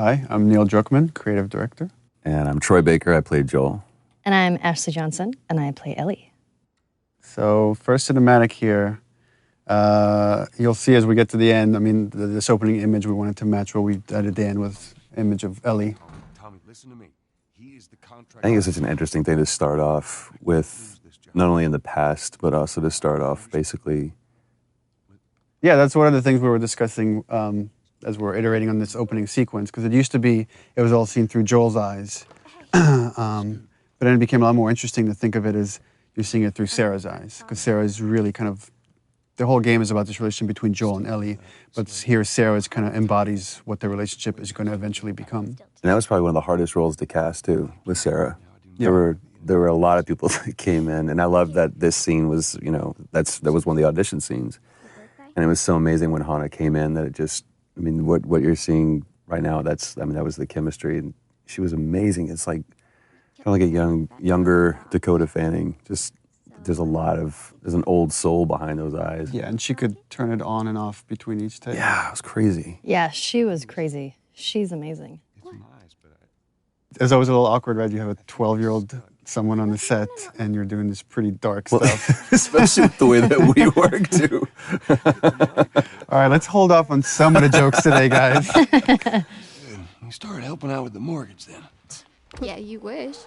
Hi, I'm Neil Druckmann, creative director. And I'm Troy Baker, I played Joel. And I'm Ashley Johnson, and I play Ellie. So first cinematic here, you'll see as we get to the end, I mean, this opening image, we wanted to match what we did at the end with image of Ellie. Tommy, listen to me. He is the contract. I think it's such an interesting thing to start off with, not only in the past, but also to start off basically. Yeah, that's one of the things we were discussing as we're iterating on this opening sequence, because it used to be, it was all seen through Joel's eyes. But then it became a lot more interesting to think of it as you're seeing it through Sarah's eyes, because Sarah is really kind of, the whole game is about this relationship between Joel and Ellie, but here Sarah is kind of embodies what their relationship is going to eventually become. And that was probably one of the hardest roles to cast too, with Sarah. Yeah. There were a lot of people that came in, and I love that this scene was, that was one of the audition scenes. And it was so amazing when Hannah came in that it just, I mean, what you're seeing right now, that was the chemistry, and she was amazing. It's like, kind of like a younger Dakota Fanning. Just, there's an old soul behind those eyes. Yeah, and she could turn it on and off between each take. Yeah, it was crazy. Yeah, she was crazy. She's amazing. It's always a little awkward, right? You have a 12-year-old someone on the set, and you're doing this pretty dark stuff. Especially with the way that we work, too. All right, let's hold off on some of the jokes today, guys. Good. You started helping out with the mortgage then. Yeah, you wish.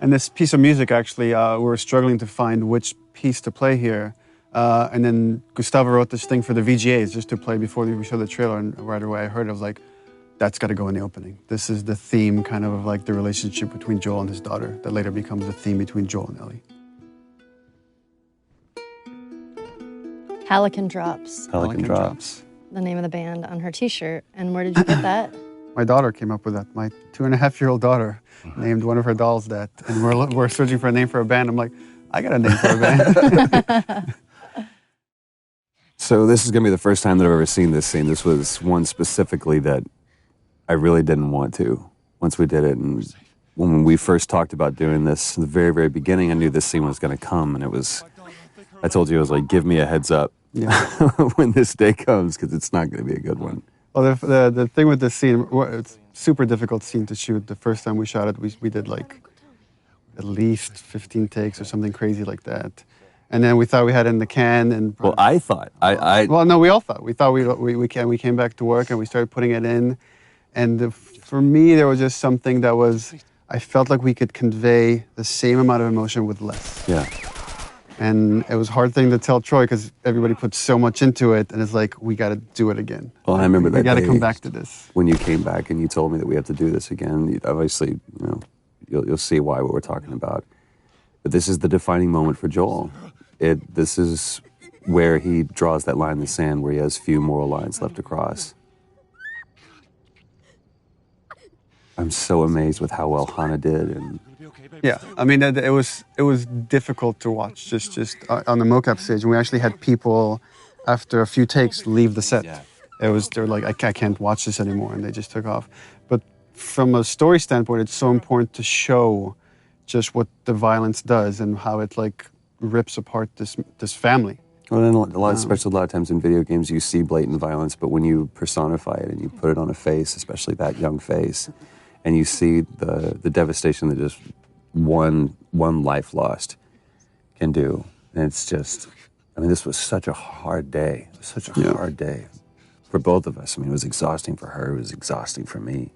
And this piece of music, actually, we were struggling to find which piece to play here. And then Gustavo wrote this thing for the VGAs just to play before we showed the trailer. And right away I heard it, I was like, that's got to go in the opening. This is the theme kind of like the relationship between Joel and his daughter that later becomes the theme between Joel and Ellie. Hallican Drops, Pelican Drops. the name of the band on her t-shirt. And where did you get that? My daughter came up with that. My 2.5-year-old daughter named one of her dolls that. And we're searching for a name for a band. I'm like, I got a name for a band. So this is going to be the first time that I've ever seen this scene. This was one specifically that I really didn't want to once we did it. And when we first talked about doing this, in the very, very beginning, I knew this scene was going to come. And I told you, I was like, give me a heads up when this day comes, because it's not going to be a good one. Well, the thing with this scene, it's a super difficult scene to shoot. The first time we shot it, we did like at least 15 takes or something crazy like that. And then we thought we had it in the can. And well, I thought. Well, no, we all thought. We thought we came back to work and we started putting it in. And for me, there was just something that was, I felt like we could convey the same amount of emotion with less. Yeah. And it was a hard thing to tell Troy because everybody put so much into it, and it's like, we got to do it again. Well, I remember that we got to day come back to this. When you came back and you told me that we have to do this again. Obviously, you'll see why what we're talking about. But this is the defining moment for Joel. This is where he draws that line in the sand, where he has few moral lines left to cross. I'm so amazed with how well Hannah did, and yeah, I mean, it was difficult to watch just on the mocap stage, and we actually had people after a few takes leave the set. Yeah. They're like, I can't watch this anymore, and they just took off. But from a story standpoint, it's so important to show just what the violence does and how it like rips apart this family. Well, then especially a lot of times in video games, you see blatant violence, but when you personify it and you put it on a face, especially that young face, and you see the devastation that just one life lost can do, and it's just, I mean, this was such a hard day. It was such a hard day for both of us. I mean, it was exhausting for her. It was exhausting for me.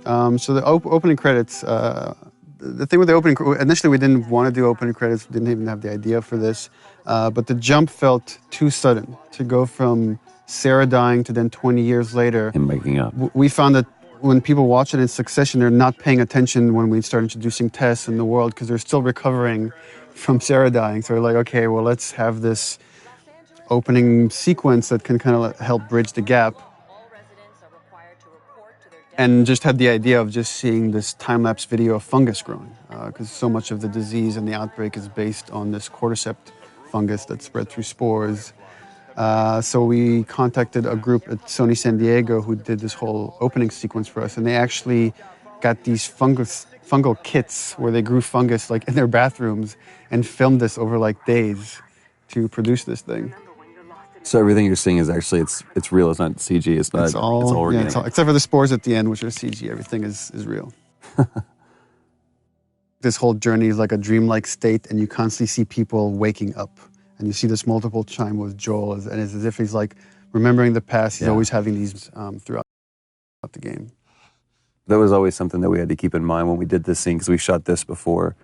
So the opening credits, the thing with the opening, initially we didn't want to do opening credits, we didn't even have the idea for this, but the jump felt too sudden to go from Sarah dying to then 20 years later. And making up. We found that when people watch it in succession, they're not paying attention when we start introducing Tess in the world because they're still recovering from Sarah dying. So we're like, okay, well, let's have this opening sequence that can kind of help bridge the gap. And just had the idea of just seeing this time-lapse video of fungus growing, because so much of the disease and the outbreak is based on this cordyceps fungus that's spread through spores. So we contacted a group at Sony San Diego who did this whole opening sequence for us, and they actually got these fungal kits where they grew fungus like in their bathrooms and filmed this over like days to produce this thing. So everything you're seeing is actually it's real. It's not CG. It's not. It's all organic. Except for the spores at the end, which are CG. Everything is real. This whole journey is like a dreamlike state, and you constantly see people waking up, and you see this multiple chime with Joel, and it's as if he's like remembering the past. He's always having these throughout the game. That was always something that we had to keep in mind when we did this scene, because we shot this before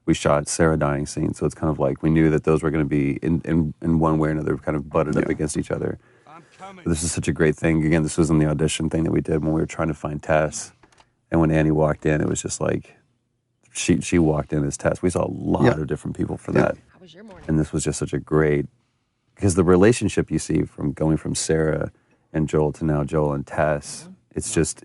we shot Sarah dying scene. So it's kind of like we knew that those were going to be in one way or another kind of butted up against each other. But this is such a great thing. Again, this was in the audition thing that we did when we were trying to find Tess. And when Annie walked in, it was just like, she walked in as Tess. We saw a lot of different people for that. How was your morning? And this was just such a great, because the relationship you see from going from Sarah and Joel to now Joel and Tess, it's just,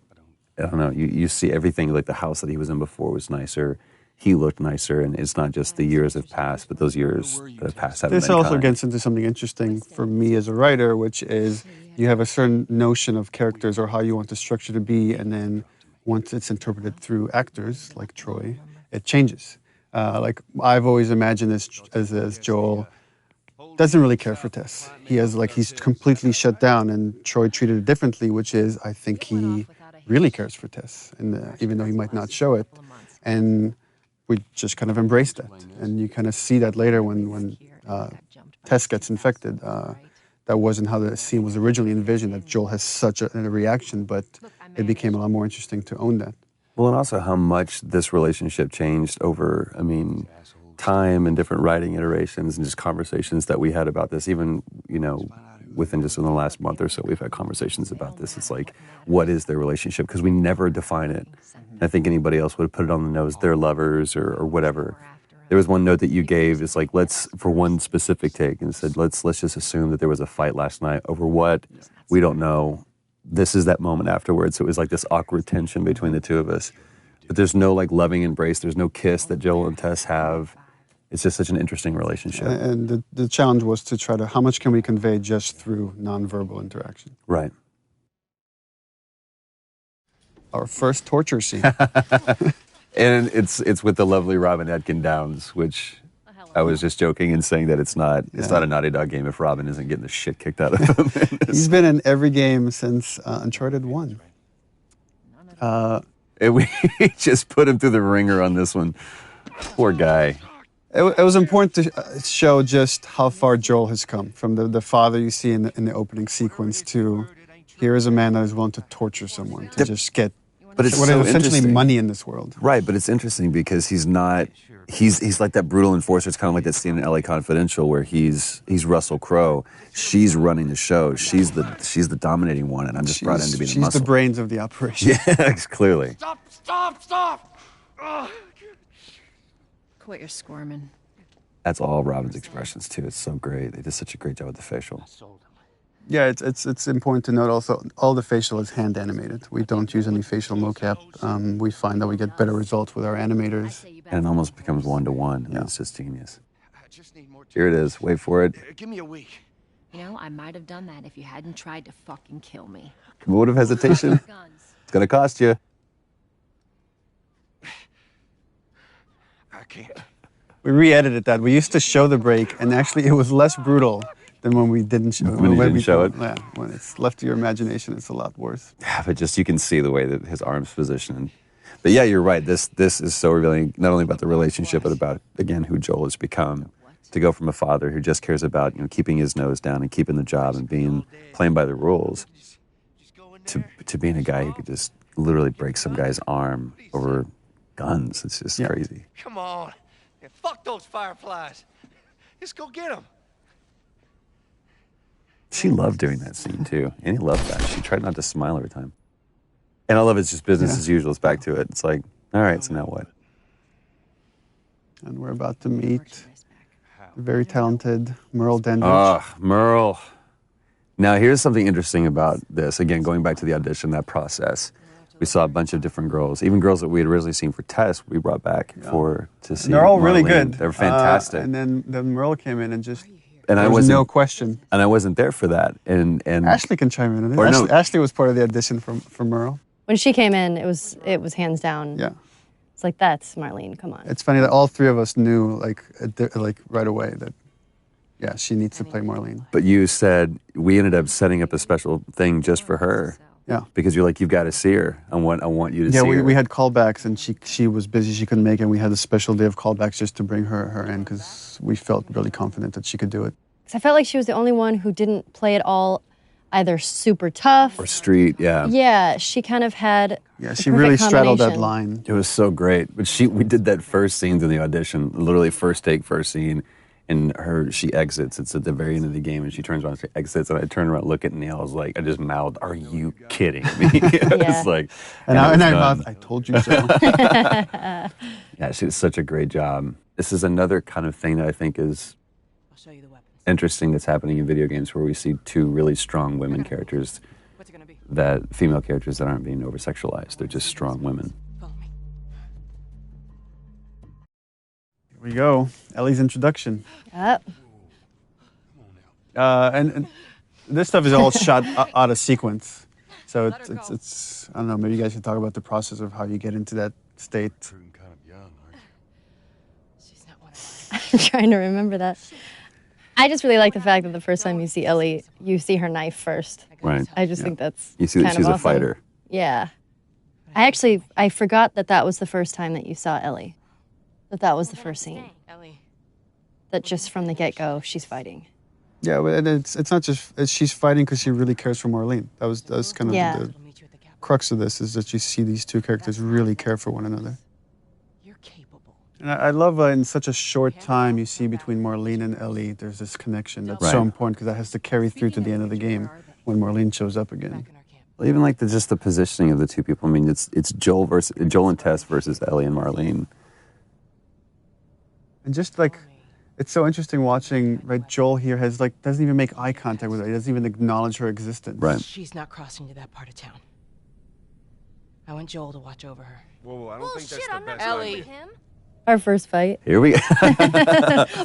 I don't know, you see everything, like the house that he was in before was nicer. He looked nicer, and it's not just the years have passed, but those years that have passed haven't been This also kind. gets into something interesting for me as a writer, which is you have a certain notion of characters or how you want the structure to be, and then once it's interpreted through actors like Troy, it changes. Like I've always imagined this as Joel doesn't really care for Tess. He's completely shut down, and Troy treated it differently, which is I think he really cares for Tess, and even though he might not show it, and we just kind of embraced that. And you kind of see that later when Tess gets infected. That wasn't how the scene was originally envisioned, that Joel has such a reaction, but it became a lot more interesting to own that. Well, and also how much this relationship changed over, time and different writing iterations and just conversations that we had about this. Even, within just in the last month or so, we've had conversations about this. It's like, what is their relationship? Because we never define it. I think anybody else would have put it on the nose, they're lovers or whatever. There was one note that you gave, it's like, for one specific take, and it said, let's just assume that there was a fight last night over what, we don't know. This is that moment afterwards. So it was like this awkward tension between the two of us. But there's no like loving embrace, there's no kiss that Joel and Tess have. It's just such an interesting relationship. And the challenge was to try to, how much can we convey just through nonverbal interaction? Right. Our first torture scene. And it's with the lovely Robin Atkin Downs, which I was just joking and saying that it's not a Naughty Dog game if Robin isn't getting the shit kicked out of him. He's been in every game since Uncharted 1. And we just put him through the ringer on this one. Poor guy. It was important to show just how far Joel has come, from the father you see in the opening sequence to here is a man that is willing to torture someone to just get But it's what so is essentially interesting. money in this world. Right, but it's interesting because he's not. He's like that brutal enforcer. It's kind of like that scene in LA Confidential where he's Russell Crowe. She's running the show. She's the dominating one, and I'm just brought in to be the She's muscle. the brains of the operation. Yeah, clearly. Stop! Ugh. Quit your squirming. That's all Robin's expressions too. It's so great. They did such a great job with the facial. Yeah, it's important to note also all the facial is hand animated. We don't use any facial mocap. We find that we get better results with our animators. And it almost becomes one-to-one. And it's just genius. I just need more Here it is. Wait for it. Give me a week. I might have done that if you hadn't tried to fucking kill me. Vote of hesitation. Guns. It's gonna cost you. I can't. We re-edited that. We used to show the break, and actually it was less brutal than when we didn't show it. When you didn't show it? Yeah, when it's left to your imagination, it's a lot worse. Yeah, but just you can see the way that his arm's positioned. But yeah, you're right. This is so revealing, not only about the relationship, but about, again, who Joel has become. To go from a father who just cares about keeping his nose down and keeping the job and playing by the rules, to being a guy who could just literally break some guy's arm over guns. It's just crazy. Come on. Yeah, fuck those fireflies. Just go get them. She loved doing that scene too. Annie loved that. She tried not to smile every time. And I love it's just business as usual. It's back to it. It's like, all right, so now what? And we're about to meet the very talented Merle Dandridge. Ah, Merle. Now, here's something interesting about this. Again, going back to the audition, that process. We saw a bunch of different girls, even girls that we had originally seen for Tess, we brought back to see. They're all really Marlene. good. They're fantastic. And then Merle came in and just, And there was no question. And I wasn't there for that. And Ashley can chime in on it. Or no. Ashley was part of the audition for Merle. When she came in, it was hands down. Yeah. It's like, that's Marlene, come on. It's funny that all three of us knew, like right away that, yeah, she needs to play Marlene. But you said we ended up setting up a special thing just for her. Yeah. Because you're like, you've got to see her. I want you to Yeah, see her. we had callbacks, and she was busy. She couldn't make it. And we had a special day of callbacks just to bring her in because we felt really confident that she could do it. 'Cause I felt like she was the only one who didn't play it all either super tough. Or street, yeah. Yeah, she kind of had Yeah, the she perfect really straddled that combination. line. It was so great. But we did that first scenes in the audition, literally first take, first scene. And she exits. It's at the very end of the game, and she turns around, she exits, and I turn around, look at Neil. I was like, I just mouthed, "Are you kidding me?" It's like, And I done. mouthed, "I told you so." Yeah, she did such a great job. This is another kind of thing that I think is I'll show you the weapons. interesting that's happening in video games, where we see two really strong women characters, What's it gonna be? female characters that aren't being over-sexualized. They're just strong women. Follow me. Here we go. Ellie's introduction. Yep. And this stuff is all shot out of sequence. So it's I don't know, maybe you guys should talk about the process of how you get into that state. She's not one of mine. I'm trying to remember that. I just really like the fact that the first time you see Ellie, you see her knife first. Right. I just think that's You see that kind she's of a awesome. fighter. Yeah. I forgot that was the first time that you saw Ellie. That was the first scene. Ellie. That just from the get-go, she's fighting. Yeah, and it's not just she's fighting because she really cares for Marlene. That's kind of Yeah. the I'll meet you at the Capitol. crux of this, is that you see these two characters really care for one another. You're capable. And I love in such a short time you see between Marlene and Ellie, there's this connection that's so Right. important because that has to carry through to the end of the game when Marlene shows up again. Back in our camp. Well, even like just the positioning of the two people. I mean, it's Joel and Tess versus Ellie and Marlene. And just like, it's so interesting watching, right, Joel here doesn't even make eye contact with her. He doesn't even acknowledge her existence. Right. She's not crossing to that part of town. I want Joel to watch over her. Whoa, I don't think that's the best Ellie. idea. Our first fight. Here we go.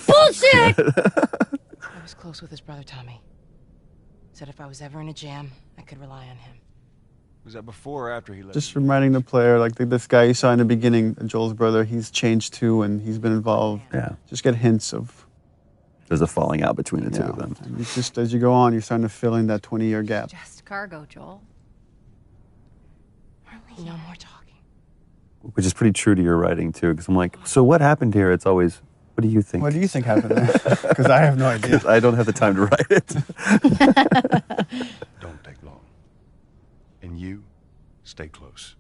Bullshit! I was close with his brother Tommy. Said if I was ever in a jam, I could rely on him. Was that before or after he left? Just reminding the player, like this guy you saw in the beginning, Joel's brother, he's changed too and he's been involved. Yeah. Just get hints of, There's a falling out between the two yeah. of them. And it's just as you go on, you're starting to fill in that 20-year gap. Just cargo, Joel. No more talking. Which is pretty true to your writing too, because I'm like, so what happened here? It's always, what do you think? What do you think happened there? Because I have no idea. I don't have the time to write it. Don't take long. And you, stay close.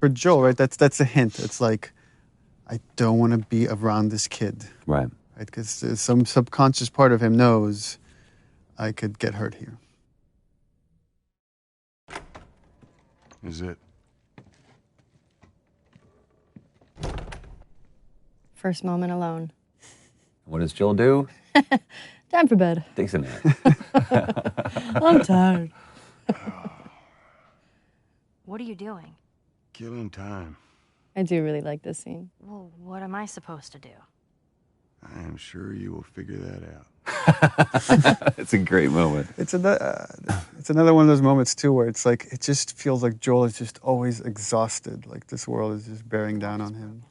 For Joel, right, that's a hint. It's like, I don't want to be around this kid, Right. right? Because some subconscious part of him knows I could get hurt here. Is it? First moment alone. What does Joel do? Time for bed. Takes a nap. I'm tired. What are you doing? Killing time. I do really like this scene. Well, what am I supposed to do? I am sure you will figure that out. It's a great moment. It's another one of those moments too where it's like it just feels like Joel is just always exhausted. Like this world is just bearing down on him.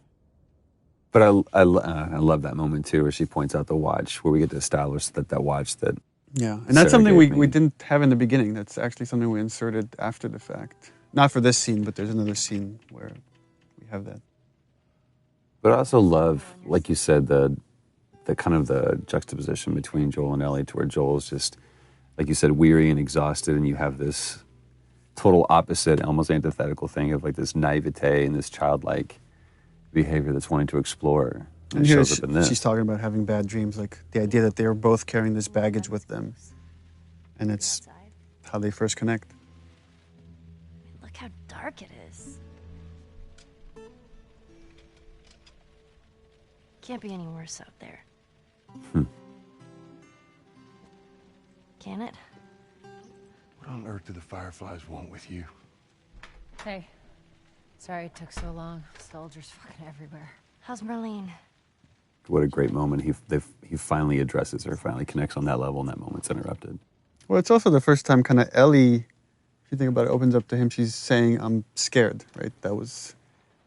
But I love that moment too, where she points out the watch, where we get to establish that watch that. Yeah, and Sarah that's something gave we me. didn't have in the beginning. That's actually something we inserted after the fact. Not for this scene, but there's another scene where we have that. But I also love, like you said, the kind of the juxtaposition between Joel and Ellie, to where Joel's just, like you said, weary and exhausted, and you have this total opposite, almost antithetical thing of like this naivete and this childlike behavior that's wanting to explore. And it here shows up in this. she's talking about having bad dreams, like the idea that they are both carrying this baggage with them, and it's how they first connect. Look how dark it is. Can't be any worse out there. Can it? What on earth do the Fireflies want with you? Hey. Sorry it took so long. Soldiers fucking everywhere. How's Marlene? What a great moment. He finally addresses her, finally connects on that level, and that moment's interrupted. Well, it's also the first time kind of Ellie If you think about it, opens up to him. She's saying, "I'm scared." Right? That was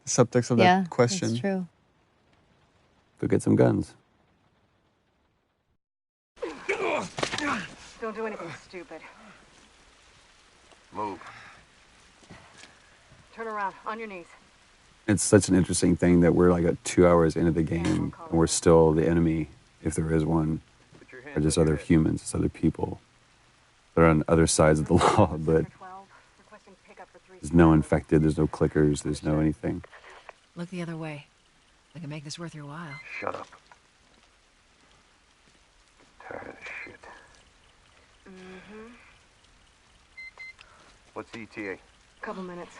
the subtext of that question. That's true. Go get some guns. Don't do anything stupid. Move. Turn around, on your knees. It's such an interesting thing that we're like 2 hours into the game and we're still the enemy, if there is one, or just other humans, just other people that are on other sides of the law, but there's no infected, there's no clickers, there's no anything. Look the other way. I can make this worth your while. Shut up. Tired of this shit. What's the ETA? Couple minutes.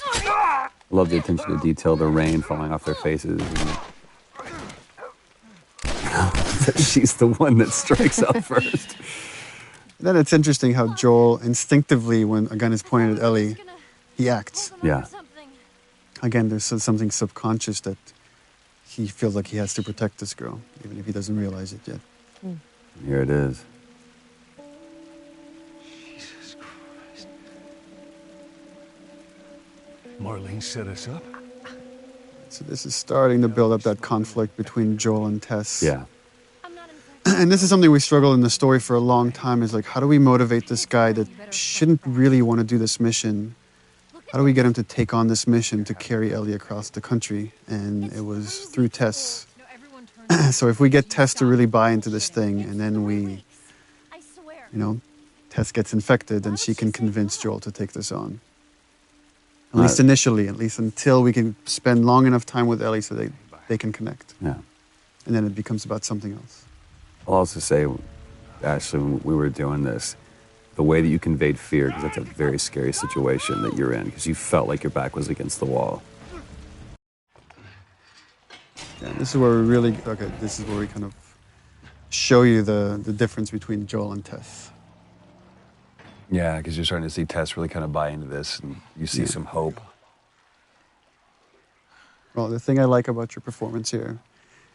I love the attention to detail, the rain falling off their faces. She's the one that strikes out first. Then it's interesting how Joel instinctively, when a gun is pointed at Ellie, he acts. Yeah. Again, there's something subconscious that he feels like he has to protect this girl, even if he doesn't realize it yet. Here it is. Jesus Christ. Marlene set us up? So this is starting to build up that conflict between Joel and Tess. Yeah. And this is something we struggled in the story for a long time, is like, how do we motivate this guy that shouldn't really want to do this mission? How do we get him to take on this mission to carry Ellie across the country? And it was through Tess. So if we get Tess to really buy into this thing, and then we, Tess gets infected, then she can convince Joel to take this on. At least initially, at least until we can spend long enough time with Ellie so they can connect. Yeah. And then it becomes about something else. I'll also say, Ashley, when we were doing this, the way that you conveyed fear, because that's a very scary situation that you're in, because you felt like your back was against the wall. Yeah, this is where this is where we kind of show you the difference between Joel and Tess. Yeah, because you're starting to see Tess really kind of buy into this, and you see some hope. Well, the thing I like about your performance here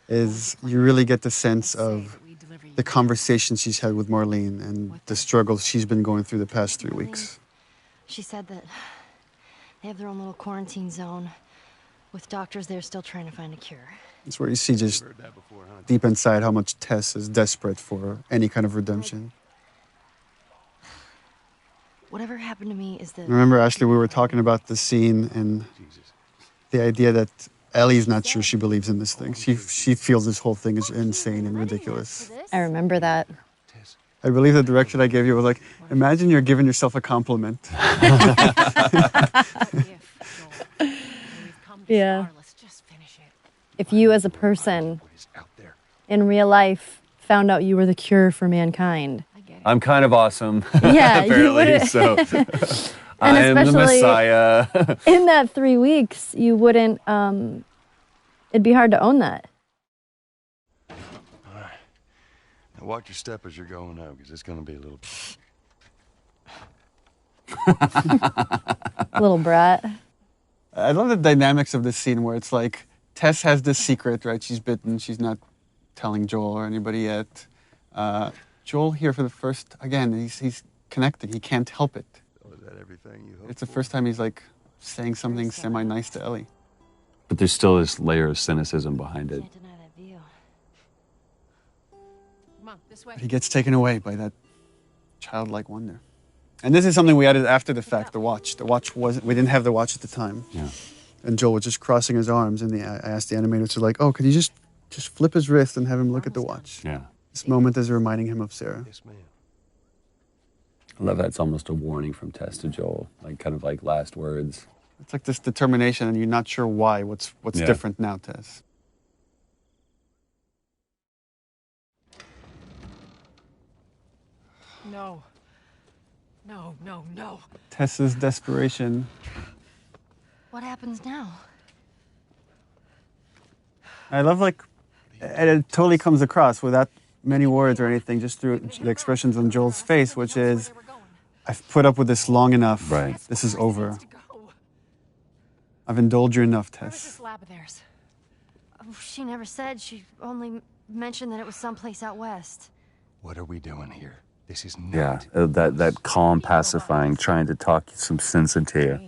is you really get the sense of the conversation she's had with Marlene and the struggles she's been going through the past 3 weeks. She said that they have their own little quarantine zone with doctors there still trying to find a cure. It's where you see just deep inside how much Tess is desperate for any kind of redemption. Whatever happened to me is the... Remember, Ashley, we were talking about the scene and the idea that Ellie's not sure she believes in this thing. She feels this whole thing is insane and ridiculous. I remember that. I believe the direction I gave you was like, imagine you're giving yourself a compliment. Yeah. If you as a person in real life found out you were the cure for mankind. I'm kind of awesome. Yeah, apparently, so I am the Messiah. In that 3 weeks, you wouldn't, it'd be hard to own that. All right. Now watch your step as you're going out, because it's going to be a little... Little brat. I love the dynamics of this scene where it's like Tess has this secret, right? She's bitten. She's not telling Joel or anybody yet. Joel here for the first, again, he's connected. He can't help it. Oh, is that everything you hope It's the first time he's like saying something semi-nice to Ellie. But there's still this layer of cynicism behind it. Can't deny that view. Come on, this way. He gets taken away by that childlike wonder. And this is something we added after the fact, the watch. The watch wasn't, we didn't have the watch at the time. Yeah. And Joel was just crossing his arms, and I asked the animator to like, oh, could you just flip his wrist and have him look at the watch? Yeah. This moment is reminding him of Sarah. Yes, ma'am. I love that. It's almost a warning from Tess to Joel, like kind of like last words. It's like this determination, and you're not sure why. What's different now, Tess? No. No, no, no. Tess's desperation. What happens now? I love and it totally comes across without many words or anything, just through the expressions on Joel's face, which is, I've put up with this long enough. Right. This is over. I've indulged you enough, Where's Tess. this lab of theirs? Oh, she never said. She only mentioned that it was someplace out west. What are we doing here? This is Yeah, not. that calm, pacifying, trying to talk some sense into you.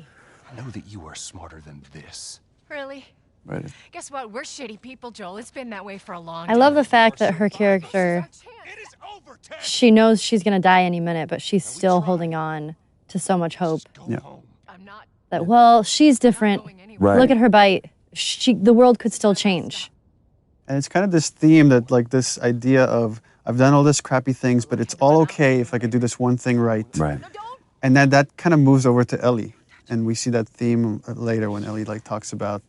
I know that you are smarter than this. Really? Right. Guess what? We're shitty people, Joel. It's been that way for a long I time. love the fact that her character, It is over, Tess. she knows she's going to die any minute, but she's still holding on to so much hope Go Yeah. home. I'm not that, well, she's different. going anywhere. Right. Look at her bite. The world could still change. And it's kind of this theme that, like, this idea of, I've done all this crappy things, but it's all okay if I could do this one thing right. Right. And then that kind of moves over to Ellie. And we see that theme later when Ellie, like, talks about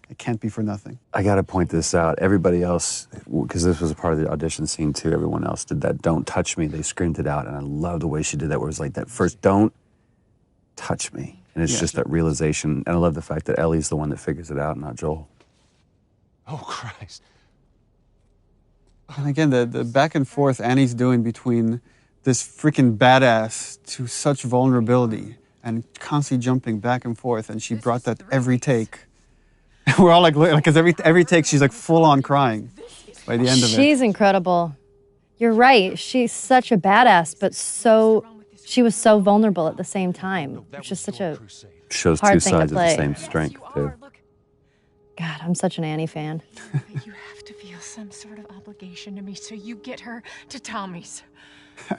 it can't be for nothing. I got to point this out. Everybody else, because this was a part of the audition scene too, everyone else did that "don't touch me." They screamed it out. And I love the way she did that, where it was like that first, "don't touch me." And it's Yeah. just that realization. And I love the fact that Ellie's the one that figures it out, not Joel. Oh, Christ. And again, the back and forth Annie's doing between this freaking badass to such vulnerability and constantly jumping back and forth. And she brought that every take. We're all like, because every take she's like full on crying by the end of it. She's incredible. You're right. She's such a badass, but she was so vulnerable at the same time. It's just such a, Shows Hard two thing to sides of the play. same strength too. God, I'm such an Annie fan. You have to feel some sort of obligation to me, so you get her to Tommy's.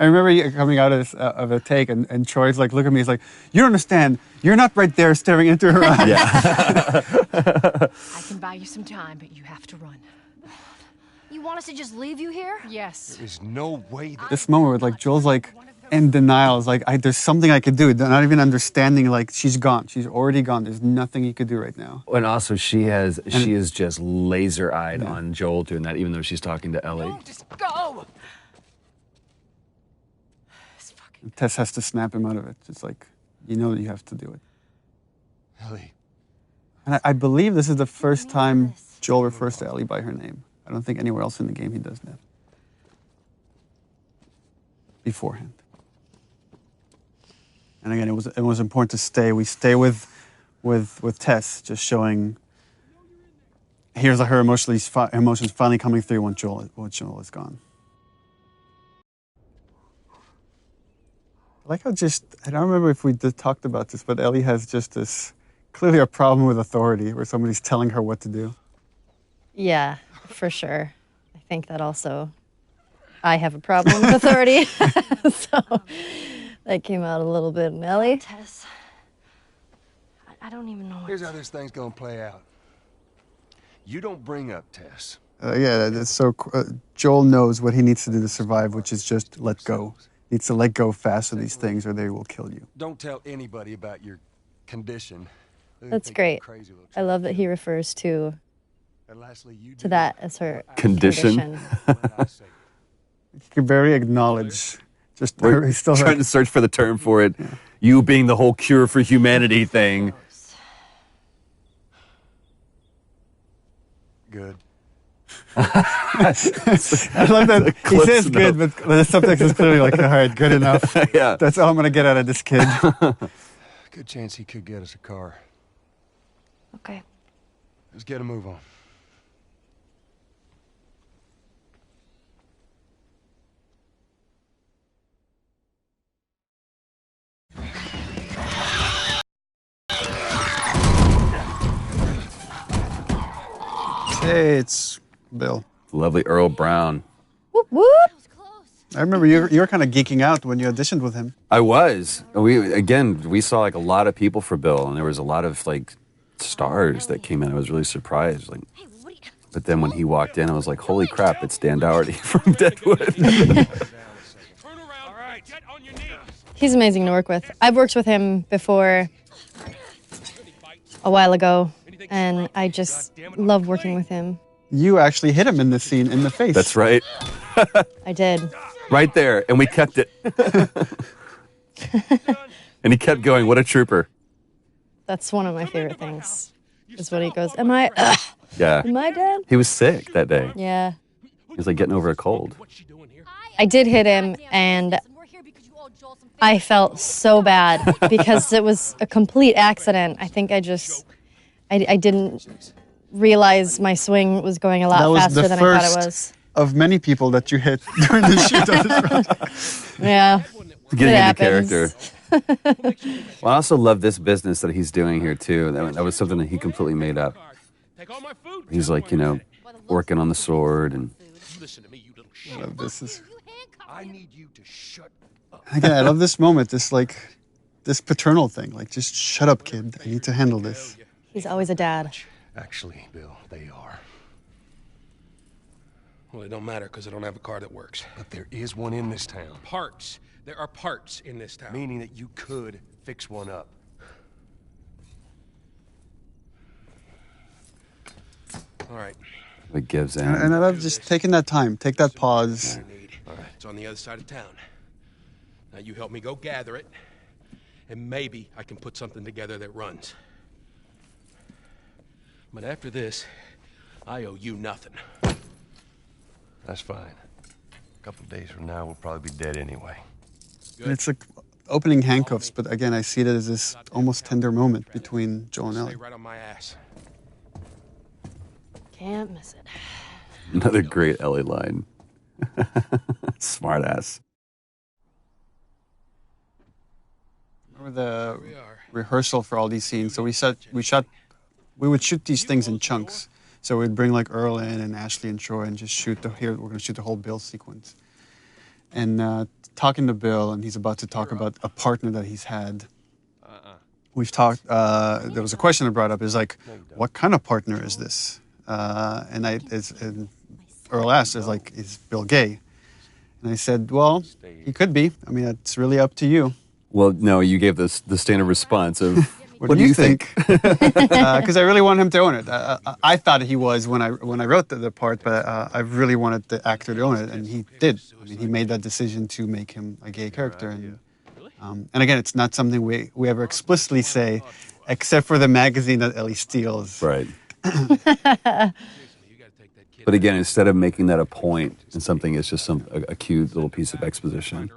I remember you coming out of a take, and Troy's like, look at me, he's like, you don't understand. You're not right there staring into her eyes. I can buy you some time, but you have to run. You want us to just leave you here? Yes. There's no way that... This moment where, like, Joel's like in denial. It's like, there's something I could do. Not even understanding, like, she's gone. She's already gone. There's nothing he could do right now. And also, she is just laser-eyed on Joel doing that, even though she's talking to Ellie. No, just go! Tess has to snap him out of it. It's like, you know that you have to do it. Ellie. And I believe this is the first time Joel refers to Ellie by her name. I don't think anywhere else in the game he does that. Beforehand. And again, it was important to stay. We stay with Tess, just showing. Here's her emotions finally coming through when Joel is gone. I like how I don't remember if we talked about this, but Ellie has just this, clearly a problem with authority, where somebody's telling her what to do. Yeah, for sure. I think that also, I have a problem with authority. So that came out a little bit in Ellie. Tess. I don't even know what Here's how this thing's gonna play out. You don't bring up Tess. Yeah, that's so. Joel knows what he needs to do to survive, which is just let go. Needs to let go fast of these things, or they will kill you. Don't tell anybody about your condition. They That's think you're great. crazy little I love that he refers to And lastly, you that as her Condition. You can very acknowledge. Just We're he's still trying to search for the term for it. You being the whole cure for humanity thing. Good. I love that he Close says good, enough. but the subtext is clearly like, all right, good enough. Yeah. That's all I'm gonna get out of this kid. Good chance he could get us a car. Okay. Let's get a move on. Hey, it's Bill. Lovely Earl Brown. whoop whoop. I remember you were kind of geeking out when you auditioned with him. I was. We saw like a lot of people for Bill, and there was a lot of like stars that came in. I was really surprised. Like, but then when he walked in, I was like, holy crap, it's Dan Dougherty from Deadwood. He's amazing to work with. I've worked with him before a while ago, and I just love working with him. You actually hit him in this scene in the face. That's right. I did. Right there. And we kept it. And he kept going. What a trooper. That's one of my favorite things, is when he goes, am I dead? He was sick that day. Yeah. He was like getting over a cold. I did hit him, and I felt so bad because it was a complete accident. I think I didn't realize my swing was going a lot faster than I thought it was. of many people that you hit during the shoot of this project. Yeah. Getting It into character. happens. Well, I also love this business that he's doing here too. That was something that he completely made up. He's like, working on the sword and. I love this. I need you to shut up. Again, I love this moment, this paternal thing. Like, just shut up, kid. I need to handle this. He's always a dad. Actually, Bill, they are. Well, it don't matter because I don't have a car that works. But there is one in this town. Parts. There are parts in this town. Meaning that you could fix one up. All right. It gives in. And I love just taking that time, take that pause. All right. It's on the other side of town. Now you help me go gather it, and maybe I can put something together that runs. But after this, I owe you nothing. That's fine. A couple days from now, we'll probably be dead anyway. And it's like opening handcuffs, but again, I see it as this almost tender moment between Joel and Stay Ellie. right on my ass. Can't miss it. Another great Ellie line. Smart ass. Remember the rehearsal for all these scenes? So we would shoot these things in chunks. So we'd bring like Earl in and Ashley and Troy and just we're going to shoot the whole Bill sequence. And talking to Bill, and he's about to talk about a partner that he's had. We've talked, there was a question that brought up, is like, what kind of partner is this? And Earl asked, is Bill gay? And I said, well, he could be. I mean, it's really up to you. Well, no, you gave the standard response of, what do you think? Because I really want him to own it. I thought he was when I wrote the part, but I really wanted the actor to own it, and he did. I mean, he made that decision to make him a gay character. And again, it's not something we ever explicitly say, except for the magazine that Ellie steals. Right. But again, instead of making that a point in something, it's just a cute little piece of exposition.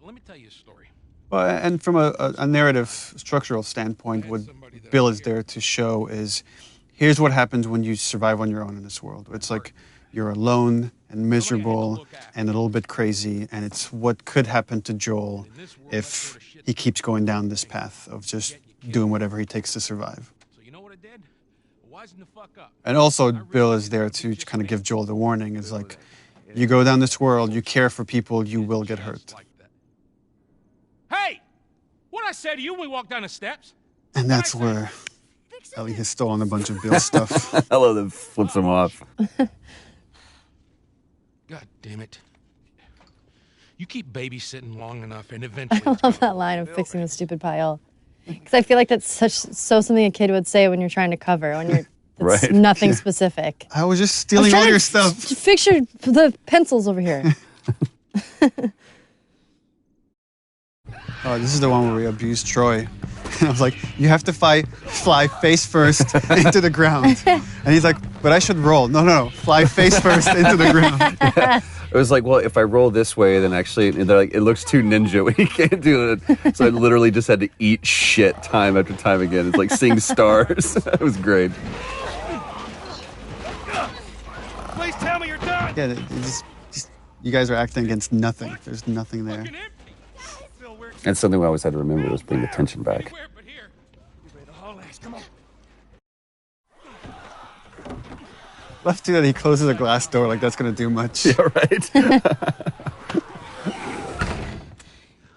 Let me tell you a story. Well, and from a narrative structural standpoint, what Bill is there to show is, here's what happens when you survive on your own in this world. It's like you're alone and miserable and a little bit crazy, and it's what could happen to Joel if he keeps going down this path of just doing whatever he takes to survive. So you know what I did? Wisen the fuck up. And also, Bill is there to kind of give Joel the warning, is like, you go down this world, you care for people, you will get hurt. Hey! What'd I say to you when we walked down the steps? And that's where Ellie has stolen a bunch of Bill's stuff. I love that flips him off. God damn it. You keep babysitting long enough and eventually... I love that line of fixing the stupid pile. Because I feel like that's something a kid would say when you're trying to cover, when you're Right. nothing specific. I was just stealing all your stuff. Fix the pencils over here. Oh, this is the one where we abused Troy. And I was like, you have to fly face first into the ground. And he's like, but I should roll. No, fly face first into the ground. Yeah. It was like, well, if I roll this way, then actually, they're like, it looks too ninja when you can't do it. So I literally just had to eat shit time after time again. It's like seeing stars. It was great. Please tell me you're done! Yeah, you guys are acting against nothing. There's nothing there. And something we always had to remember was bring the tension back. Left too that he closes a glass door like that's going to do much. Yeah, right.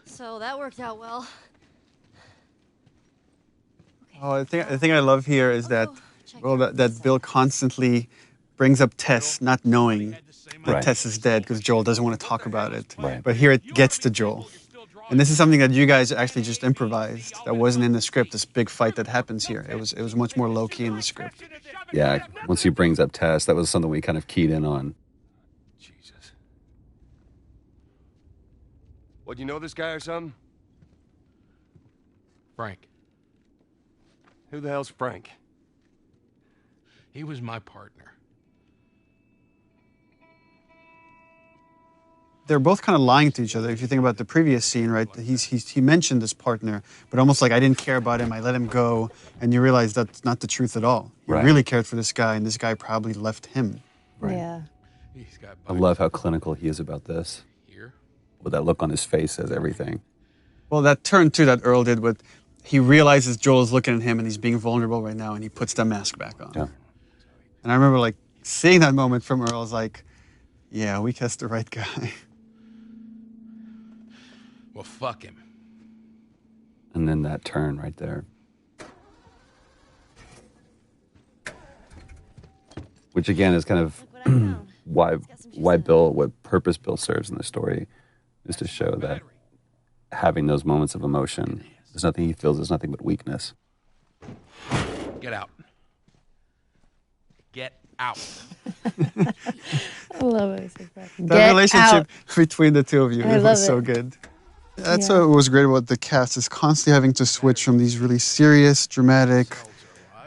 So that worked out well. Oh, the thing I love here is that, that Bill constantly brings up Tess, not knowing that Right. Tess is dead because Joel doesn't want to talk about it. Right. But here it gets to Joel. And this is something that you guys actually just improvised. That wasn't in the script, this big fight that happens here. It was much more low-key in the script. Yeah, once he brings up Tess, that was something we kind of keyed in on. Jesus. What, you know this guy or something? Frank. Who the hell's Frank? He was my partner. They're both kind of lying to each other. If you think about the previous scene, right? He mentioned this partner, but almost like, I didn't care about him, I let him go, and you realize that's not the truth at all. He Right. really cared for this guy, and this guy probably left him. Right. Yeah. He's got I love how clinical he is about this. here. With that look on his face says everything. Well, that turn too that Earl did with, he realizes Joel's looking at him and he's being vulnerable right now, and he puts the mask back on. Yeah. And I remember like seeing that moment from Earl. I was like, yeah, we cast the right guy. Well, fuck him. And then that turn right there. Which again is kind of why Bill, what purpose Bill serves in the story, is to show that having those moments of emotion, there's nothing he feels, there's nothing but weakness. Get out. Get out. I love it. That relationship between the two of you, I it love was so it. good. That's what was great about the cast, is constantly having to switch from these really serious, dramatic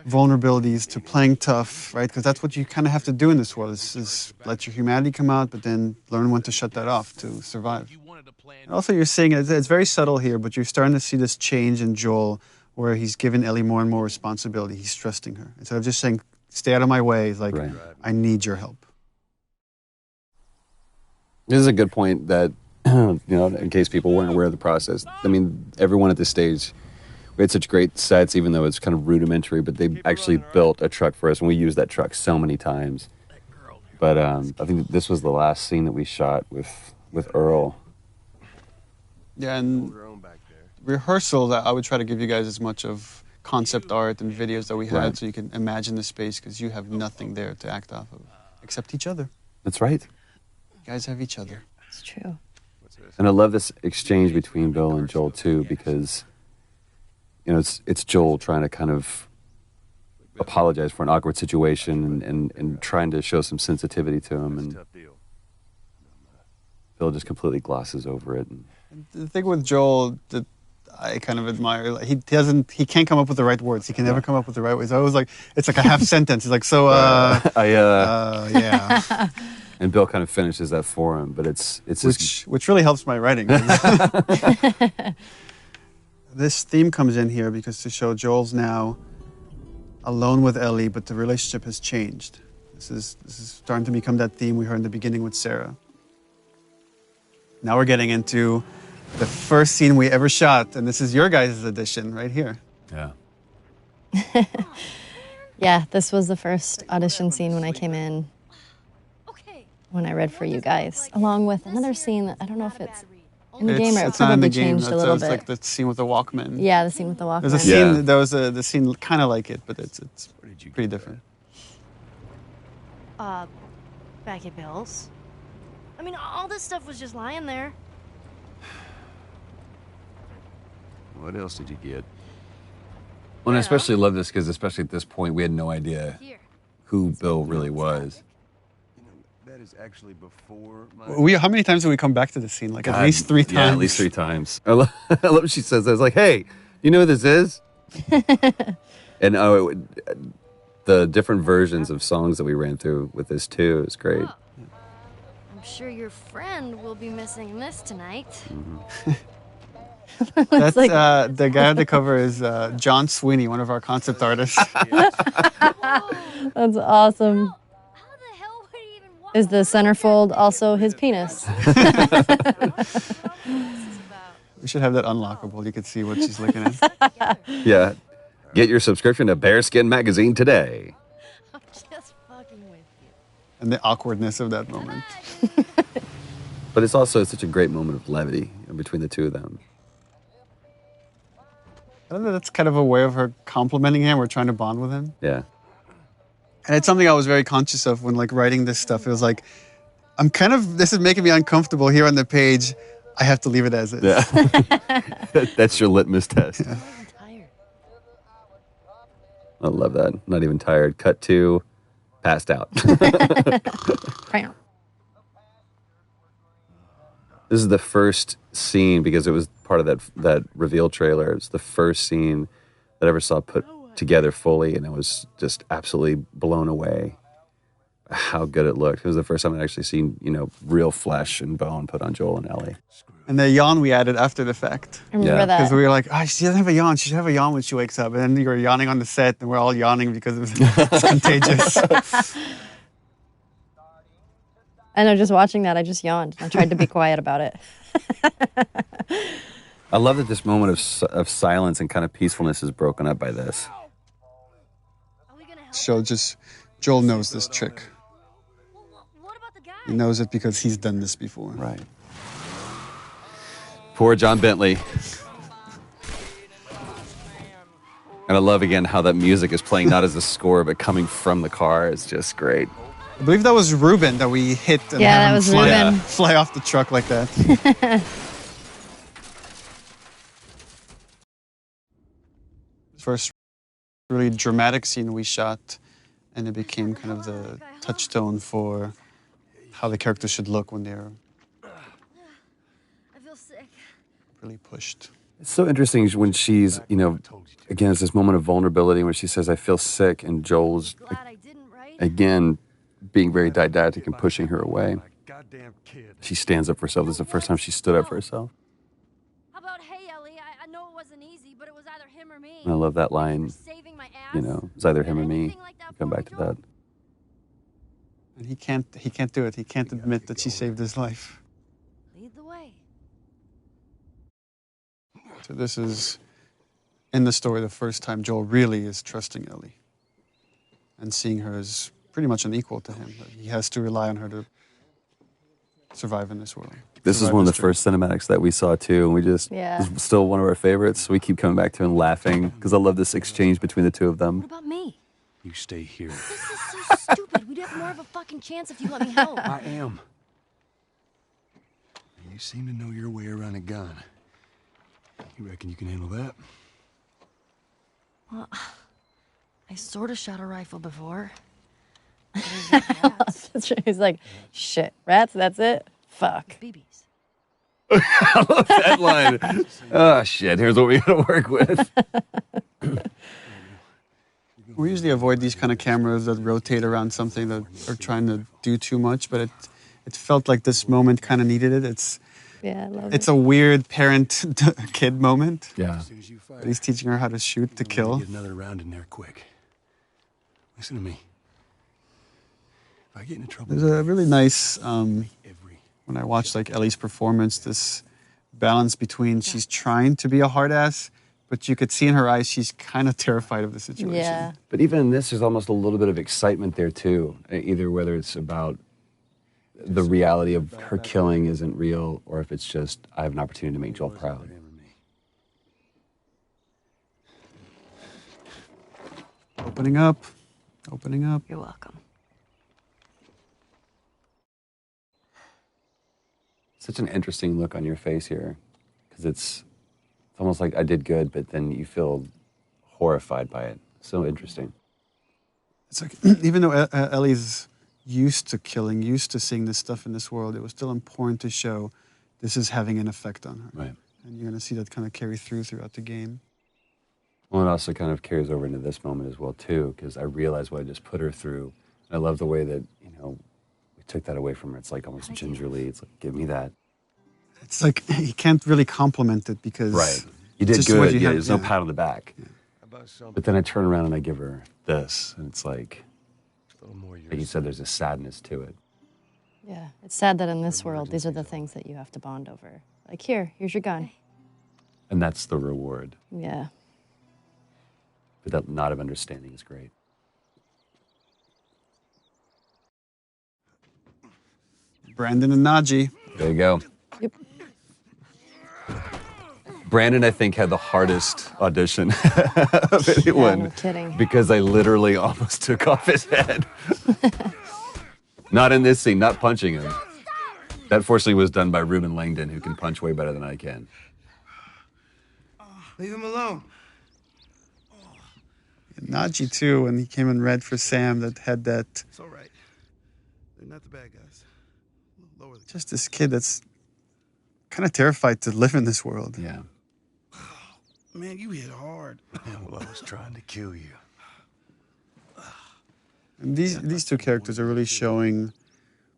vulnerabilities to playing tough, right? Because that's what you kind of have to do in this world, is let your humanity come out, but then learn when to shut that off to survive. And also, you're seeing, it's very subtle here, but you're starting to see this change in Joel, where he's giving Ellie more and more responsibility. He's trusting her. Instead of just saying, stay out of my way, he's like, Right. I need your help. This is a good point that, in case people weren't aware of the process. I mean, everyone at this stage, we had such great sets, even though it's kind of rudimentary, but they actually built a truck for us, and we used that truck so many times. But I think this was the last scene that we shot with Earl. Yeah, and rehearsal, I would try to give you guys as much of concept art and videos that we had, Right. so you can imagine the space, because you have nothing there to act off of, except each other. That's right. You guys have each other. It's true. And I love this exchange between Bill and Joel, too, because, it's Joel trying to kind of apologize for an awkward situation and trying to show some sensitivity to him, and Bill just completely glosses over it. And The thing with Joel that I kind of admire, like, he can't come up with the right words. He can never come up with the right words. I was like, it's like a half sentence. He's like, so, yeah. And Bill kind of finishes that for him, but it's Which really helps my writing. This theme comes in here because to show Joel's now alone with Ellie, but the relationship has changed. This is starting to become that theme we heard in the beginning with Sarah. Now we're getting into the first scene we ever shot, and this is your guys' edition right here. yeah. Yeah, this was the first audition scene when I came in, when I read for you guys, along with another scene that I don't know if it's in the game or it It's not in probably the game. changed a little It's bit. like the scene with the Walkman. Yeah, the scene with the Walkman. There's a scene. There was the scene kind of like it, but it's pretty different. Back at Bill's. I mean, all this stuff was just lying there. What else did you get? Well, and I especially love this because, especially at this point, we had no idea who Bill really was. That is actually before my... How many times did we come back to this scene? Like at least 3 times. Yeah, at least 3 times. I love what she says. I was like, hey, you know who this is? And the different versions of songs that we ran through with this, too, is great. I'm sure your friend will be missing this tonight. That's the guy on the cover is John Sweeney, one of our concept artists. That's awesome. Is the centerfold also his penis? We should have that unlockable. You could see what she's looking at. Yeah. Get your subscription to Bearskin Magazine today. I'm just fucking with you. And the awkwardness of that moment. But it's also such a great moment of levity between the two of them. I don't know, that's kind of a way of her complimenting him or trying to bond with him. Yeah. And it's something I was very conscious of when like writing this stuff. It was like, this is making me uncomfortable here on the page. I have to leave it as is. Yeah. That's your litmus test. Yeah. I'm tired. I love that. Not even tired. Cut to passed out. This is the first scene, because it was part of that reveal trailer. It's the first scene that I ever saw put together fully, and I was just absolutely blown away by how good it looked. It was the first time I'd actually seen, real flesh and bone put on Joel and Ellie. And the yawn we added after the fact. I remember that. Because we were like, she doesn't have a yawn. She should have a yawn when she wakes up. And then you were yawning on the set, and we're all yawning because it's contagious. I know, just watching that, I just yawned. I tried to be quiet about it. I love that this moment of silence and kind of peacefulness is broken up by this. So just, Joel knows this trick. What about the guy? He knows it because he's done this before. Right. Poor John Bentley. And I love, again, how that music is playing not as a score, but coming from the car. It's just great. I believe that was Ruben that we hit and Yeah, had that him was fly, Ruben. fly off the truck like that. First really dramatic scene we shot, and it became kind of the touchstone for how the characters should look when they're I feel sick. really pushed. It's so interesting when she's, again, it's this moment of vulnerability when she says, I feel sick, and Joel's, Glad I didn't, right? again, being very didactic and pushing her away. Goddamn kid. She stands up for herself. This is the first time she stood up for herself. How about, hey, Ellie, I know it wasn't easy, but it was either him or me. And I love that line, Saving my ass. it's either him or me. Come back to that. And he can't do it. He can't admit that she saved his life. Lead the way. So this is, in the story, the first time Joel really is trusting Ellie and seeing her as pretty much an equal to him. He has to rely on her to survive in this world. This is one of the first cinematics that we saw, too, and we just, Yeah. it's still one of our favorites. We keep coming back to it and laughing, because I love this exchange between the two of What them. about me? You stay here. This is so stupid. We'd have more of a fucking chance if you let me help. I am. You seem to know your way around a gun. You reckon you can handle that? Well, I sort of shot a rifle before. He's like, shit, rats, that's it? Fuck. BBs. That line. Oh, shit, here's what we gotta work with. We usually avoid these kind of cameras that rotate around something that are trying to do too much, but it felt like this moment kind of needed it. Yeah, I love It's it. a weird parent-kid moment. Yeah. As soon as you fire, But he's teaching her how to shoot to kill. Get another round in there quick. Listen to me. If I get into trouble, There's a really nice, every when I watched like Ellie's performance, this balance between she's trying to be a hard ass, but you could see in her eyes she's kind of terrified of the situation. Yeah. But even in this, there's almost a little bit of excitement there, too. Either whether it's about the reality of her killing isn't real, or if it's just, I have an opportunity to make Joel proud. Opening up, opening up. You're welcome. Such an interesting look on your face here, because it's almost like I did good, but then you feel horrified by it. So interesting. It's like, even though Ellie's used to killing, used to seeing this stuff in this world, it was still important to show this is having an effect on her. Right. And you're going to see that kind of carry throughout the game. Well, it also kind of carries over into this moment as well, too, because I realized what I just put her through. I love the way that, we took that away from her. It's like almost gingerly. It's like, give me that. It's like, he can't really compliment it because... Right. You did just good. what you Yeah, had- there's no yeah. pat on the back. about something But then I turn around and I give her this, and it's like a little more you said, there's a sadness to it. Yeah. It's sad that in this world, these are the things that you have to bond over. Like, here's your gun. And that's the reward. Yeah. But that knot of understanding is great. Brandon and Najee. There you go. Yep. Brandon, I think, had the hardest audition of anyone. Yeah, no kidding. Because I literally almost took off his head. Not in this scene, not punching him. That fortunately was done by Ruben Langdon, who can punch way better than I can. Leave him alone. And Najee, too, when he came in red for Sam, that had that... It's all right. They're not the bad guys. Lower the... Just this kid that's kind of terrified to live in this world. Yeah. Man, you hit hard. Well, I was trying to kill you. And these two characters are really showing...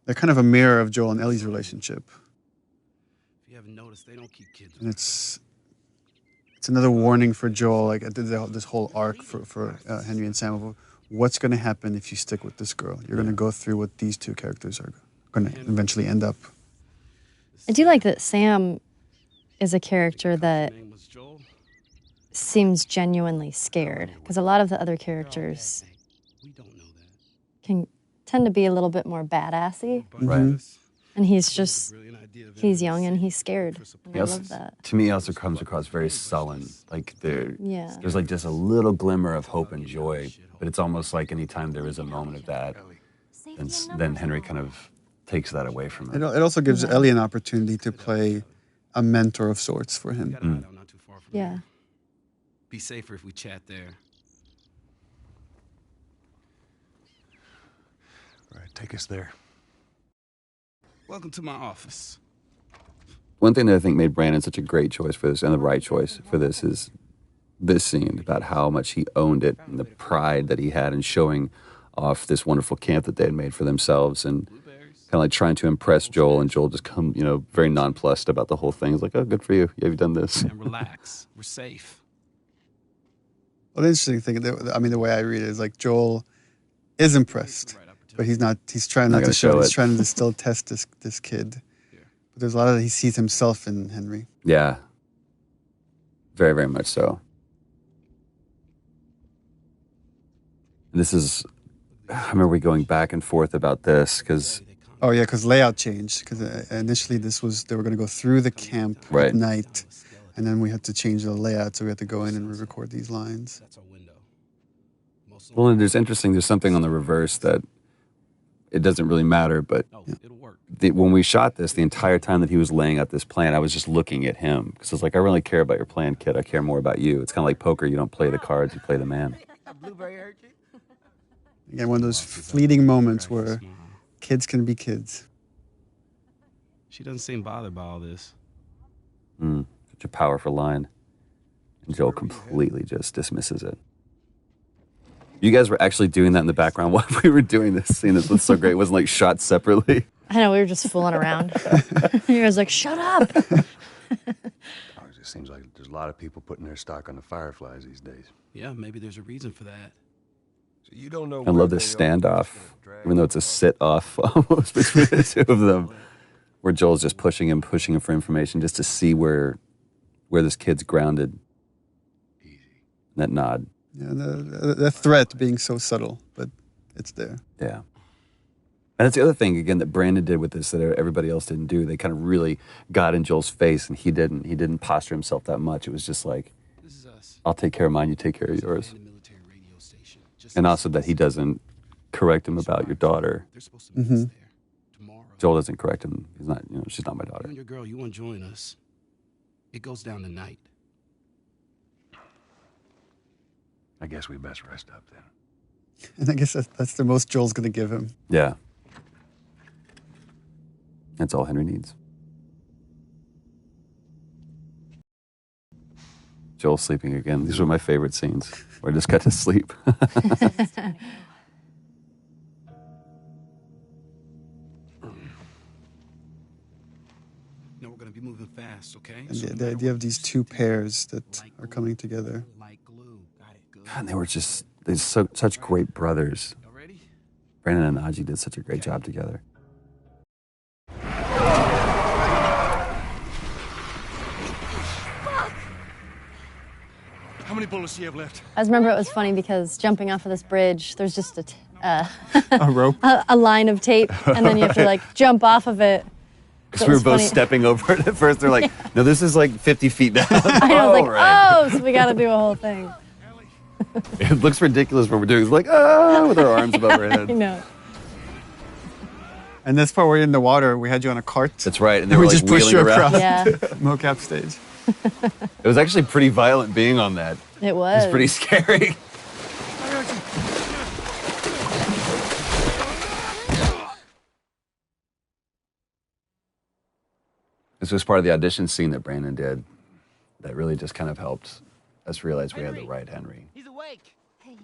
They're kind of a mirror of Joel and Ellie's relationship. If you haven't noticed, they don't keep kids. And it's another warning for Joel, like this whole arc for Henry and Sam of what's going to happen if you stick with this girl. You're going to go through what these two characters are going to eventually end up. I do like that Sam is a character that seems genuinely scared, because a lot of the other characters can tend to be a little bit more badassy. Right. And he's young and he's scared. And I Also, love that. to me, he also comes across very sullen. Like Yeah. there's like just a little glimmer of hope and joy, but it's almost like anytime there is a moment of that, then Henry kind of takes that away from him. It also gives Ellie an opportunity to play a mentor of sorts for him. Yeah. Be safer if we chat there. All right, take us there. Welcome to my office. One thing that I think made Brandon such a great choice for this, and the right choice for this, is this scene about how much he owned it and the pride that he had in showing off this wonderful camp that they had made for themselves, and kind of like trying to impress Joel, and Joel just very nonplussed about the whole thing. He's like, oh, good for you. Yeah, you've done this. And relax. We're safe. Well, the interesting thing, the way I read it is like Joel is impressed, but he's not. He's trying not to show it. He's trying to still test this kid. But there's a lot of he sees himself in Henry. Yeah. Very, very much so. And this is, I remember we going back and forth about this because... Oh, yeah, because layout changed. Because initially they were going to go through the camp at night, and then we had to change the layout, so we had to go in and re-record these lines. Well, and there's something on the reverse that it doesn't really matter, but when we shot this, the entire time that he was laying out this plan, I was just looking at him. Because I was like, I really care about your plan, kid. I care more about you. It's kind of like poker. You don't play the cards, you play the man. Again, one of those fleeting moments where kids can be kids. She doesn't seem bothered by all this. Such a powerful line. And Joel completely just dismisses it. You guys were actually doing that in the background while we were doing this scene. This was so great. It wasn't like shot separately. I know, we were just fooling around. You guys like, shut up. It just seems like there's a lot of people putting their stock on the Fireflies these days. Yeah, maybe there's a reason for that. So you don't know. I love this standoff, even though it's a sit-off almost between the two of them, where Joel's just pushing him for information just to see where this kid's grounded. Easy. That nod. Yeah, the threat being so subtle, but it's there. Yeah. And that's the other thing, again, that Brandon did with this that everybody else didn't do. They kind of really got in Joel's face, and he didn't. He didn't posture himself that much. It was just like, I'll take care of mine, you take care of yours. And also that he doesn't correct him about your daughter. Mm-hmm. Joel doesn't correct him. He's not, she's not my daughter. You and your girl, you want to join us. It goes down tonight. I guess we best rest up then. And I guess that's the most Joel's going to give him. Yeah. That's all Henry needs. Joel sleeping again. These were my favorite scenes where I just got to sleep. We're going to be moving fast, okay? And the idea of these two pairs that are coming together. And they were such great brothers. Brandon and Najee did such a great job together. How many bullets do you have left? I just remember it was funny because jumping off of this bridge, there's just a rope, a line of tape, and then you have to like jump off of it. Because we were both stepping over it at first. They're like, no, this is like 50 feet down. I was like, so we got to do a whole thing. It looks ridiculous what we're doing. It's like, with our arms above our head. I know. And this part where you're in the water, we had you on a cart. That's right. And they were just like pushed you around. Yeah. Mocap stage. It was actually pretty violent being on that. It was. It was pretty scary. This was part of the audition scene that Brandon did that really just kind of helped us realize we had the right Henry. He's awake. Hey, you.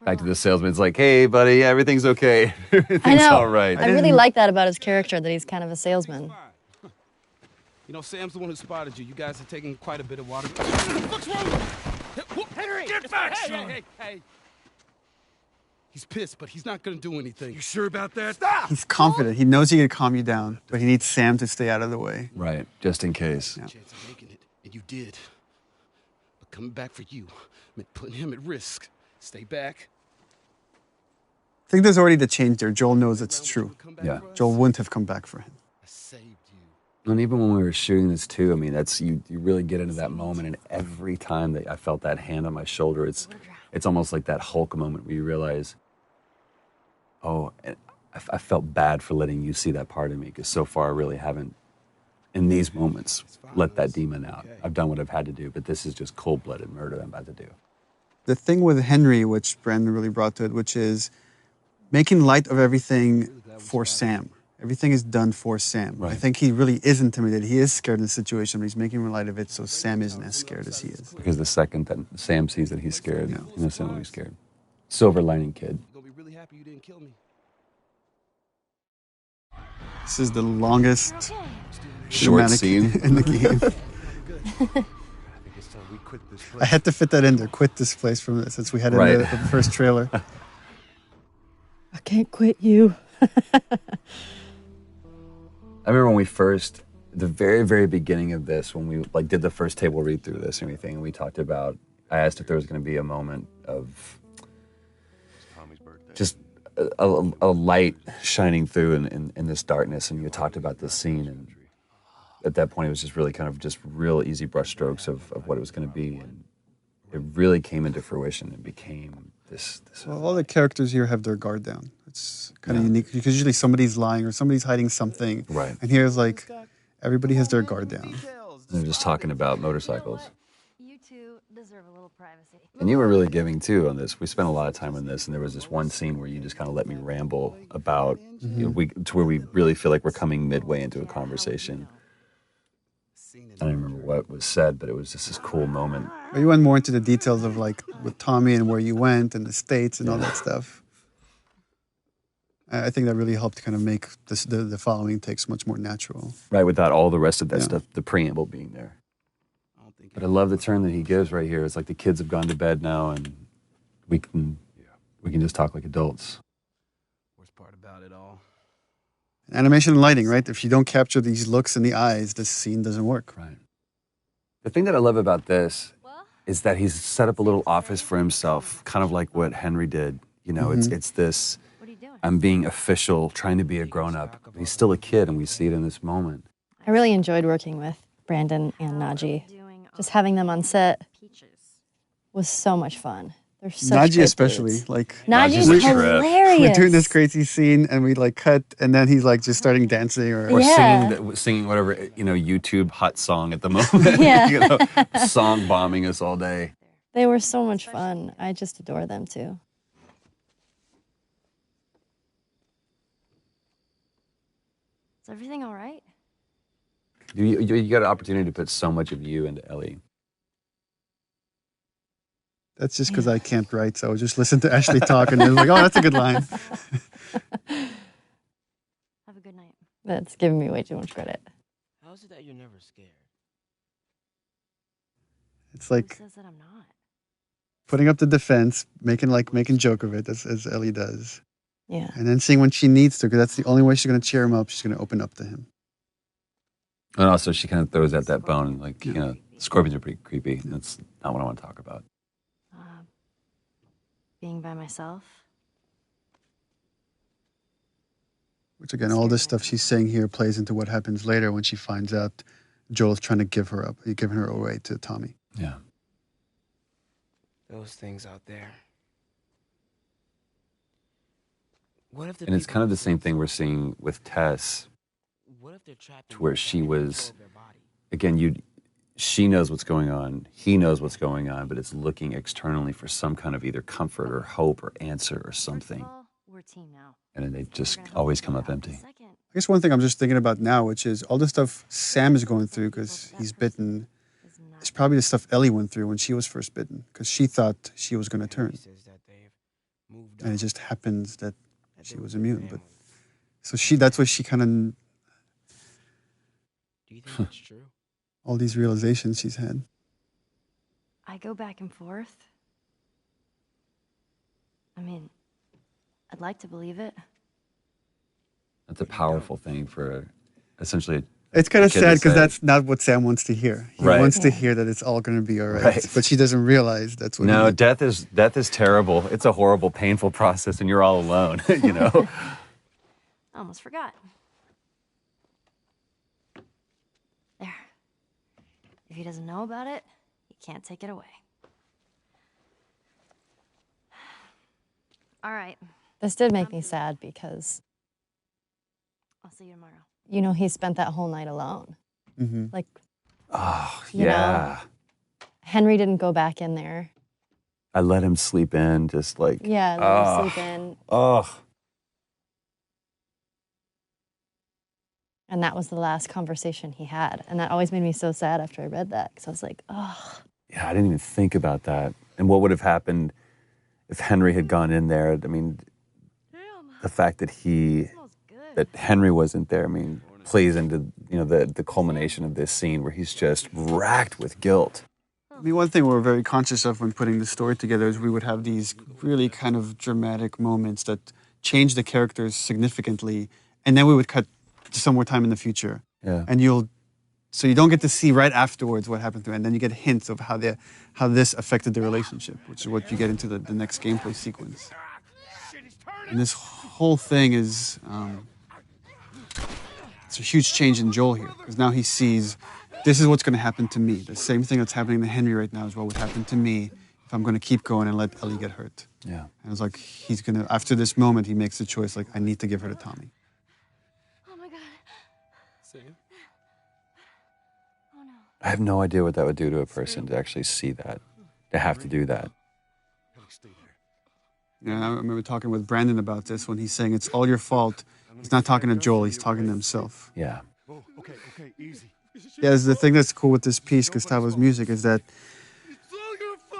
Back to the salesman. It's like, hey, buddy, everything's okay. Everything's all right. I really like that about his character, that he's kind of a salesman. You know, Sam's the one who spotted you. You guys are taking quite a bit of water. What's wrong? Henry! Get back, son! Hey! He's pissed, but he's not gonna do anything. You sure about that? Stop! He's confident. He knows he can calm you down, but he needs Sam to stay out of the way. Right, just in case. Yeah. Chance of making it, and you did. But coming back for you meant putting him at risk. Stay back. I think there's already the change there. Joel knows it's true. Yeah. Joel wouldn't have come back for him. I saved you. And even when we were shooting this too, I mean, that's you really get into that moment, and every time that I felt that hand on my shoulder, it's almost like that Hulk moment where you realize, oh, and I felt bad for letting you see that part of me, because so far I really haven't, in these moments, let that demon out. I've done what I've had to do, but this is just cold-blooded murder I'm about to do. The thing with Henry, which Brandon really brought to it, which is making light of everything for Sam. Everything is done for Sam. Right. I think he really is intimidated. He is scared in the situation, but he's making light of it so Sam isn't as scared as he is. Because the second that Sam sees that he's scared, Sam will be scared. Silver lining kid. You're gonna be really happy you didn't kill me. This is the longest Short cinematic scene. in the game. I think it's time we quit this place. I had to fit that in there. Quit this place from since we had it Right. in the first trailer. I can't quit you. I remember when we first, the very, very beginning of this, when we like did the first table read through this and everything, and we talked about, I asked if there was going to be a moment of Tommy's birthday. just a light shining through in this darkness, and you talked about this scene, and at that point it was just really kind of just real easy brushstrokes of what it was going to be, and it really came into fruition and became this Well, all the characters here have their guard down. It's kind of unique because usually somebody's lying or somebody's hiding something. Right. And here's like everybody has their guard down. they're just talking about motorcycles. You two deserve a little privacy. And you were really giving too on this. We spent a lot of time on this, and there was this one scene where you just kind of let me ramble about you know, to where we really feel like we're coming midway into a conversation. I don't remember what was said, but it was just this cool moment. But you went more into the details of like with Tommy and where you went and the states and all that stuff. I think that really helped kind of make this, the following takes much more natural. Right, without all the rest of that Yeah. stuff, the preamble being there. I don't think But I love the turn that he gives right here. It's like the kids have gone to bed now, and we can just talk like adults. worst part about it all. Animation and lighting, right? If you don't capture these looks in the eyes, this scene doesn't work. Right. The thing that I love about this is that he's set up a little office for himself, kind of like what Henry did. You know, it's this, What are you doing? I'm being official, trying to be a grown-up. He's still a kid, and we see it in this moment. I really enjoyed working with Brandon and Najee. Just having them on set was so much fun. They're such Najee great especially, dudes. like Najee's a trip. hilarious. we're doing this crazy scene and we like cut and then he's like just starting dancing or Yeah. Singing whatever, YouTube hot song at the moment. Yeah. Song bombing us all day. They were so much fun. I just adore them too. Is everything all right? You got an opportunity to put so much of you into Ellie. That's just because I can't write, so I just listen to Ashley talk and it's like, oh, that's a good line. Have a good night. That's giving me way too much credit. How is it that you're never scared? It's Who like says that I'm not? putting up the defense, making joke of it as Ellie does. Yeah. And then seeing when she needs to, because that's the only way she's going to cheer him up. She's going to open up to him. And also, she kind of throws out that bone, like, scorpions are pretty creepy. That's not what I want to talk about. Being by myself. Which again, all this stuff she's saying here plays into what happens later when she finds out Joel's trying to give her up, giving her away to Tommy. Yeah. Those things out there. What if the And it's people kind of who the same think thing we're so- seeing with Tess, What if they're trapped to in where your she body and was, control their body? again, she knows what's going on, he knows what's going on, but it's looking externally for some kind of either comfort or hope or answer or First something. of all, we're a team now. And then they just We're gonna always figure come it up out. empty. Second, I guess one thing I'm just thinking about now, which is all the stuff Sam is going through because he's bitten, is not is probably the stuff Ellie went through when she was first bitten because she thought she was going to turn. He says that they've moved And it on, just happens that that she they was were immune. But family. so that's why she kind of, Do you think that's true? all these realizations she's had. I go back and forth. I mean, I'd like to believe it. That's a powerful thing for essentially. It's kind of kid to sad because say. that's not what Sam wants to hear. He Right. wants to Yeah. hear that it's all going to be all right. Right. But she doesn't realize that's what No, he death is terrible. It's a horrible, painful process, and you're all alone. You know. I almost forgot. There. If he doesn't know about it, he can't take it away. All right. This did make me sad because, I'll see you tomorrow. you know, he spent that whole night alone. Mm-hmm. Like, Oh, You yeah. Henry didn't go back in there. I let him sleep in, just like. Yeah, let him sleep in. Oh. And that was the last conversation he had. And that always made me so sad after I read that. Because I was like, oh. Yeah, I didn't even think about that. And what would have happened if Henry had gone in there? I mean, the fact that that Henry wasn't there, I mean, plays into, you know, the culmination of this scene where he's just racked with guilt. I mean, one thing we're very conscious of when putting the story together is we would have these really kind of dramatic moments that change the characters significantly, and then we would cut to some more time in the future. Yeah. And so you don't get to see right afterwards what happened to it, and then you get hints of how this affected the relationship, which is what you get into the next gameplay sequence. And this whole thing is, it's a huge change in Joel here, because now he sees, this is what's going to happen to me. The same thing that's happening to Henry right now is what would happen to me if I'm going to keep going and let Ellie get hurt. Yeah. And it's like, after this moment, he makes the choice, like, I need to give her to Tommy. Oh my God. Sam? Oh no. I have no idea what that would do to a person to actually see that, to have to do that. Ellie, stay there. Yeah, I remember talking with Brandon about this when he's saying it's all your fault. He's not talking to Joel, he's talking to himself. Yeah. Oh, okay, easy. Yeah, the thing that's cool with this piece, Gustavo's music, is that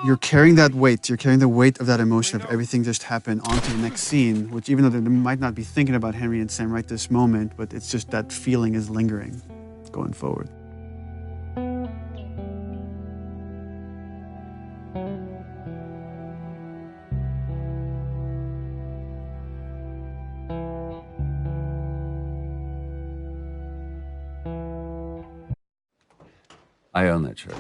you're carrying that weight. You're carrying the weight of that emotion of everything just happened onto the next scene, which even though they might not be thinking about Henry and Sam right this moment, but it's just that feeling is lingering going forward. I own that shirt.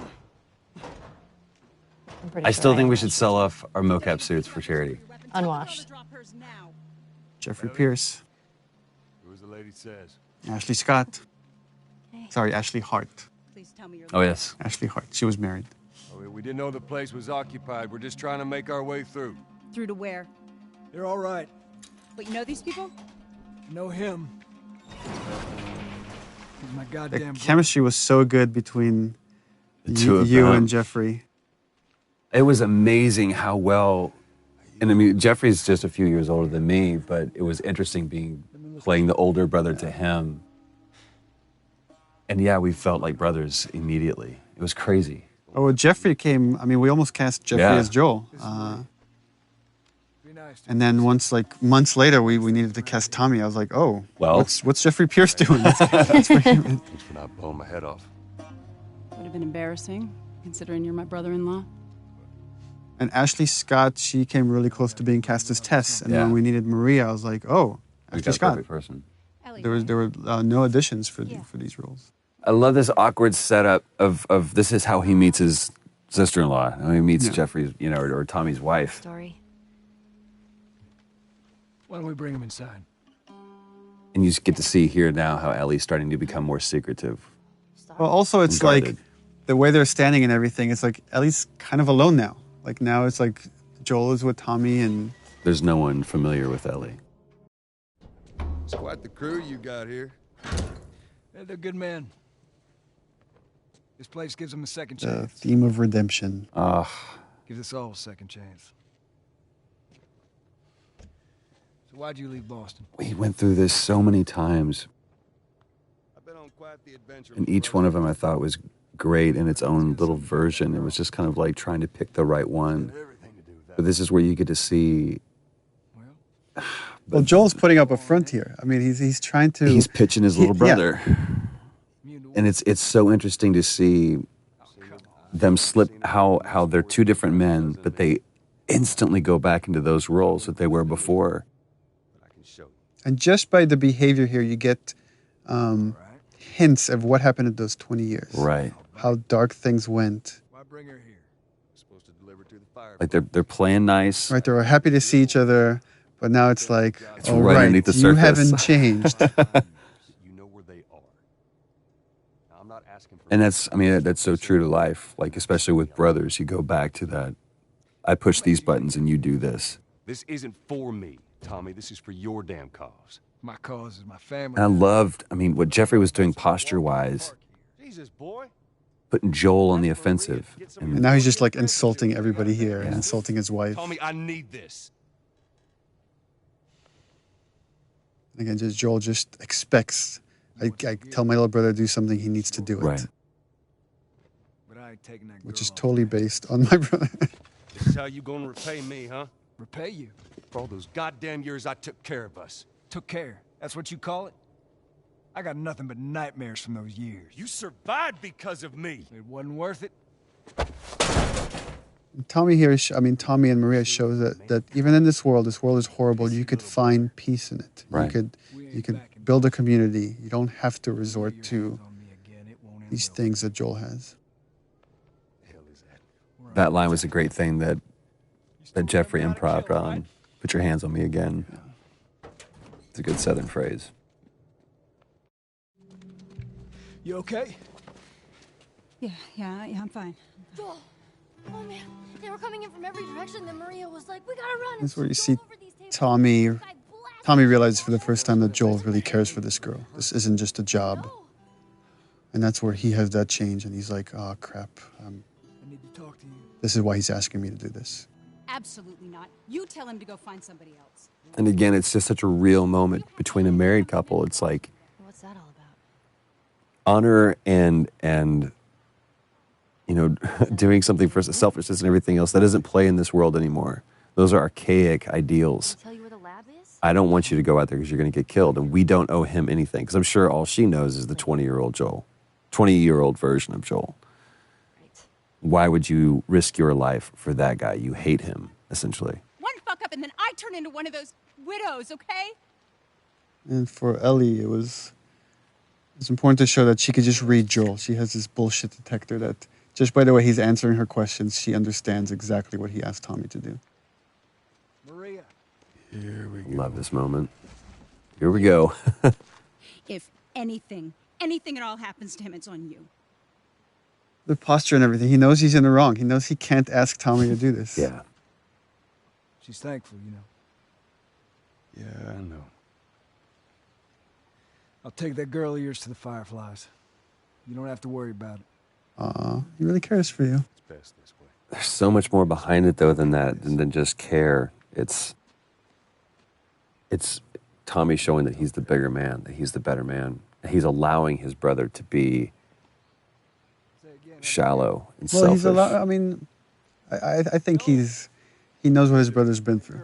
I'm pretty I sure still think we own should it. sell off our mocap suits for charity. Unwashed. Jeffrey Pierce, Who the lady says? Ashley Scott. Sorry, Ashley Hart. Oh, yes. Ashley Hart. She was married. Oh, we didn't know the place was occupied. We're just trying to make our way through. Through to where? They're all right. But you know these people? Know him. He's my The goddamn. chemistry was so good between The two of you them. and Jeffrey. It was amazing how well, and I mean, Jeffrey's just a few years older than me, but it was interesting playing the older brother to him. And yeah, we felt like brothers immediately. It was crazy. Oh, well, Jeffrey came, I mean, we almost cast Jeffrey Yeah. as Joel. And then once, like, months later, we needed to cast Tommy. I was like, oh, Well. what's Jeffrey Pierce doing? That's pretty good. Thanks for not blowing my head off. Would have been embarrassing, considering you're my brother-in-law. And Ashley Scott, she came really close to being cast as Tess. And Yeah. when we needed Maria, I was like, oh, We Ashley got the Scott. perfect person. There were no auditions for these roles. I love this awkward setup of this is how he meets his sister-in-law. How he meets Jeffrey's, you know, or Tommy's wife. Story. Why don't we bring him inside? And you just get to see here now how Ellie's starting to become more secretive. Well, also, it's and like guarded. the way they're standing and everything, it's like Ellie's kind of alone now. Like now it's like Joel is with Tommy and... There's no one familiar with Ellie. It's quite the crew you got here. Hey, they're good men. This place gives them a second The chance. theme of redemption. Gives us all a second chance. So why'd you leave Boston? We went through this so many times. I've been on quite the adventure. And each one of them I thought was great in its own little version. It was just kind of like trying to pick the right one. But this is where you get to see... Well, Joel's putting up a front here. I mean, he's trying to... He's pitching his little yeah. brother. And it's so interesting to see them slip, how they're two different men, but they instantly go back into those roles that they were before. can show you. And just by the behavior here, you get hints of what happened in those 20 years. Right. How dark things went. Why bring her here? Supposed to deliver to the fire. Like they're playing nice. Right, they were happy to see each other, but now it's like, It's oh, right right, underneath the you surface. haven't changed. You know where they are. Now, I'm not asking for. And that's so true to life. Like, especially with brothers, you go back to that. I push these buttons and you do this. This isn't for me, Tommy. This is for your damn cause. My cause is my family. And I loved, what Jeffrey was doing posture-wise, Jesus, boy. putting Joel on the offensive. And now he's just like insulting everybody here and insulting his wife. Tommy, I need this. Again, Joel just expects. I tell my little brother to do something, he needs to do it. Right. But I ain't taking that Which girl is off totally my hands. based on my brother. This is how you gonna repay me, huh? Repay you. For all those goddamn years I took care of us. Took care. That's what you call it? I got nothing but nightmares from those years. You survived because of me. It wasn't worth it. Tommy here, Tommy and Maria shows that even in this world is horrible. You could find peace in it. Right. You could build a community. You don't have to resort to these things that Joel has. That line was a great thing that Jeffrey improv'd on. Put your hands on me again. It's a good Southern phrase. You okay? Yeah, I'm fine. Joel! Oh man, they were coming in from every direction. Then Maria was like, "We gotta run." This is where you see Tommy realizes for the first time that Joel really cares for this girl. This isn't just a job. And that's where he has that change and he's like, oh crap. I need to talk to you. This is why he's asking me to do this. Absolutely not. You tell him to go find somebody else. And again, it's just such a real moment between a married couple. It's like What's that all about? honor and doing something for selfishness and everything else that doesn't play in this world anymore. Those are archaic ideals. Tell you where the lab is? I don't want you to go out there because you're going to get killed, and we don't owe him anything. Because I'm sure all she knows is the 20-year-old Joel, 20-year-old version of Joel. Right. Why would you risk your life for that guy? You hate him, essentially. One fuck up and then I turn into one of those widows, okay? And for Ellie, it's important to show that she could just read Joel. She has this bullshit detector that just by the way he's answering her questions, she understands exactly what he asked Tommy to do. Maria. Here we go. Love this moment. Here we go. If anything at all happens to him, it's on you. The posture and everything. He knows he's in the wrong. He knows he can't ask Tommy to do this. Yeah. She's thankful, you know. Yeah, I know. I'll take that girl of yours to the Fireflies. You don't have to worry about it. He really cares for you. It's best this way. There's so much more behind it, though, than just care. It's Tommy showing that he's the bigger man, that he's the better man. He's allowing his brother to be shallow and selfish. I think he knows what his brother's been through.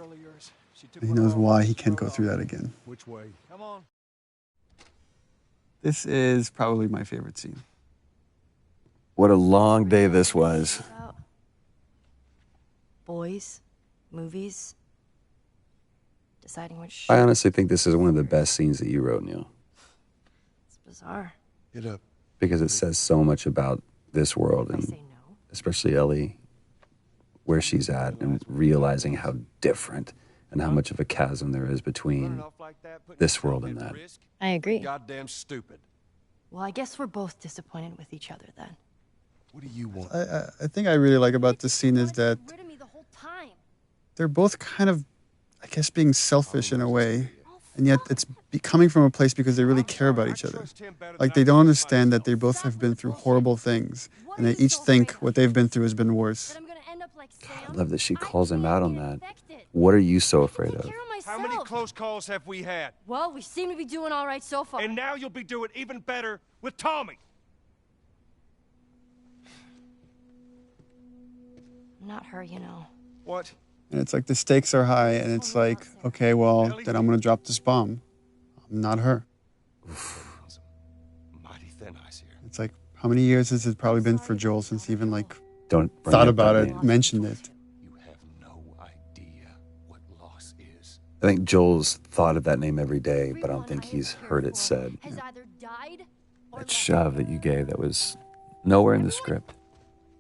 He knows why he can't go through that again. Which way? Come on. This is probably my favorite scene. What a long day this was. About boys, movies, deciding which. I honestly think this is one of the best scenes that you wrote, Neil. It's bizarre. Get up. Because it says so much about this world, I and say no. especially Ellie, where she's at, and realizing how different and how much of a chasm there is between this world and that. I agree. Goddamn stupid. Well, I guess we're both disappointed with each other then. What do you want? I think I really like about this scene is that Rid of me the whole time. they're both kind of, I guess, being selfish in a way. And yet it's coming from a place because they really care about each other. Like they don't understand that they both have been through horrible things. And they each think what they've been through has been worse. That I'm gonna end up like Sam? I love that she calls him out on that. What are you so afraid of? Take care of myself. How many close calls have we had? Well, we seem to be doing all right so far. And now you'll be doing even better with Tommy. Not her, you know. What? And it's like the stakes are high and it's like, okay, well, then I'm going to drop this bomb. I'm not her. Mighty thin ice here. It's like, how many years has it probably been for Joel since he even like Don't bring thought up about that it, name. mentioned it? You have no idea what loss is. I think Joel's thought of that name every day, but I don't think he's heard it said. Has either died or That shove that you gave, that was nowhere in the script.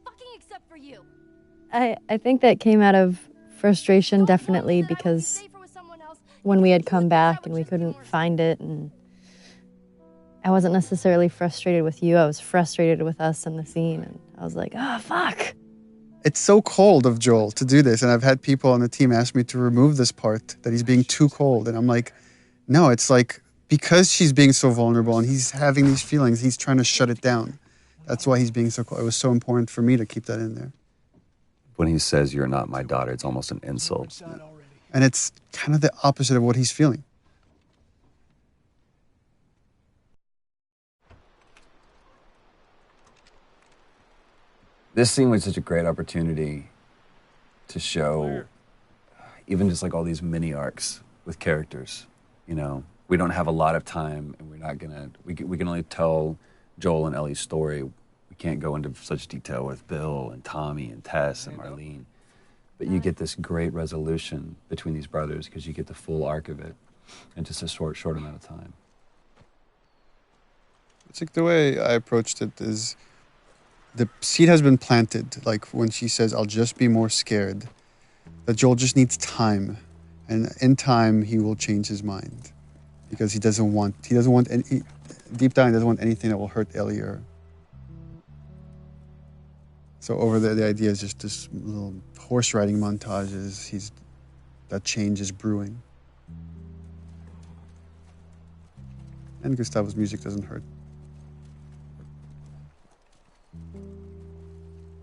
fucking except for you. I think that came out of frustration, definitely, because when we had come back and we couldn't find it, and I wasn't necessarily frustrated with you, I was frustrated with us in the scene, and I was like, oh, fuck. It's so cold of Joel to do this, and I've had people on the team ask me to remove this part, that he's being too cold, and I'm like, no, it's like, because she's being so vulnerable and he's having these feelings, he's trying to shut it down. That's why he's being so cold. It was so important for me to keep that in there. When he says, "You're not my daughter," it's almost an insult. And it's kind of the opposite of what he's feeling. This scene was such a great opportunity to show even just like all these mini arcs with characters. You know, we don't have a lot of time, and we're not gonna. We can only tell Joel and Ellie's story. We can't go into such detail with Bill and Tommy and Tess and Marlene. But you get this great resolution between these brothers because you get the full arc of it in just a short amount of time. It's like the way I approached it is the seed has been planted. Like when she says, I'll just be more scared, that Joel just needs time. And in time, he will change his mind because he doesn't want any, deep down, he doesn't want anything that will hurt Ellie or. So over there, the idea is just this little horse riding montages. That change is brewing. And Gustavo's music doesn't hurt.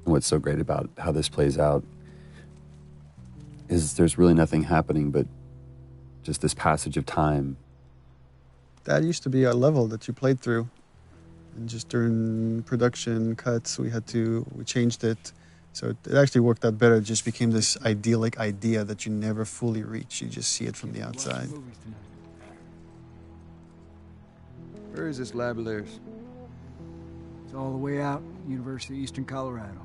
What's so great about how this plays out is there's really nothing happening but just this passage of time. That used to be a level that you played through. And just during production cuts, we changed it. So it actually worked out better. It just became this idyllic idea that you never fully reach. You just see it from the outside. Where is this lab of theirs? It's all the way out, University of Eastern Colorado.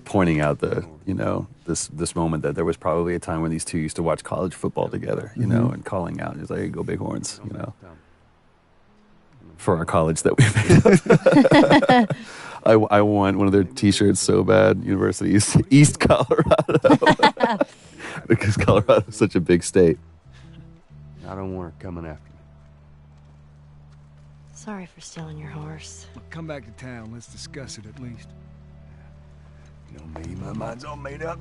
Pointing out this moment that there was probably a time when these two used to watch college football together, you know, and calling out. It's like, go Bighorns, you know, for our college that we made up. I want one of their T-shirts so bad. University East Colorado, because Colorado is such a big state. I don't want her coming after me. Sorry for stealing your horse. Well, come back to town. Let's discuss it at least. You know me, my mind's all made up.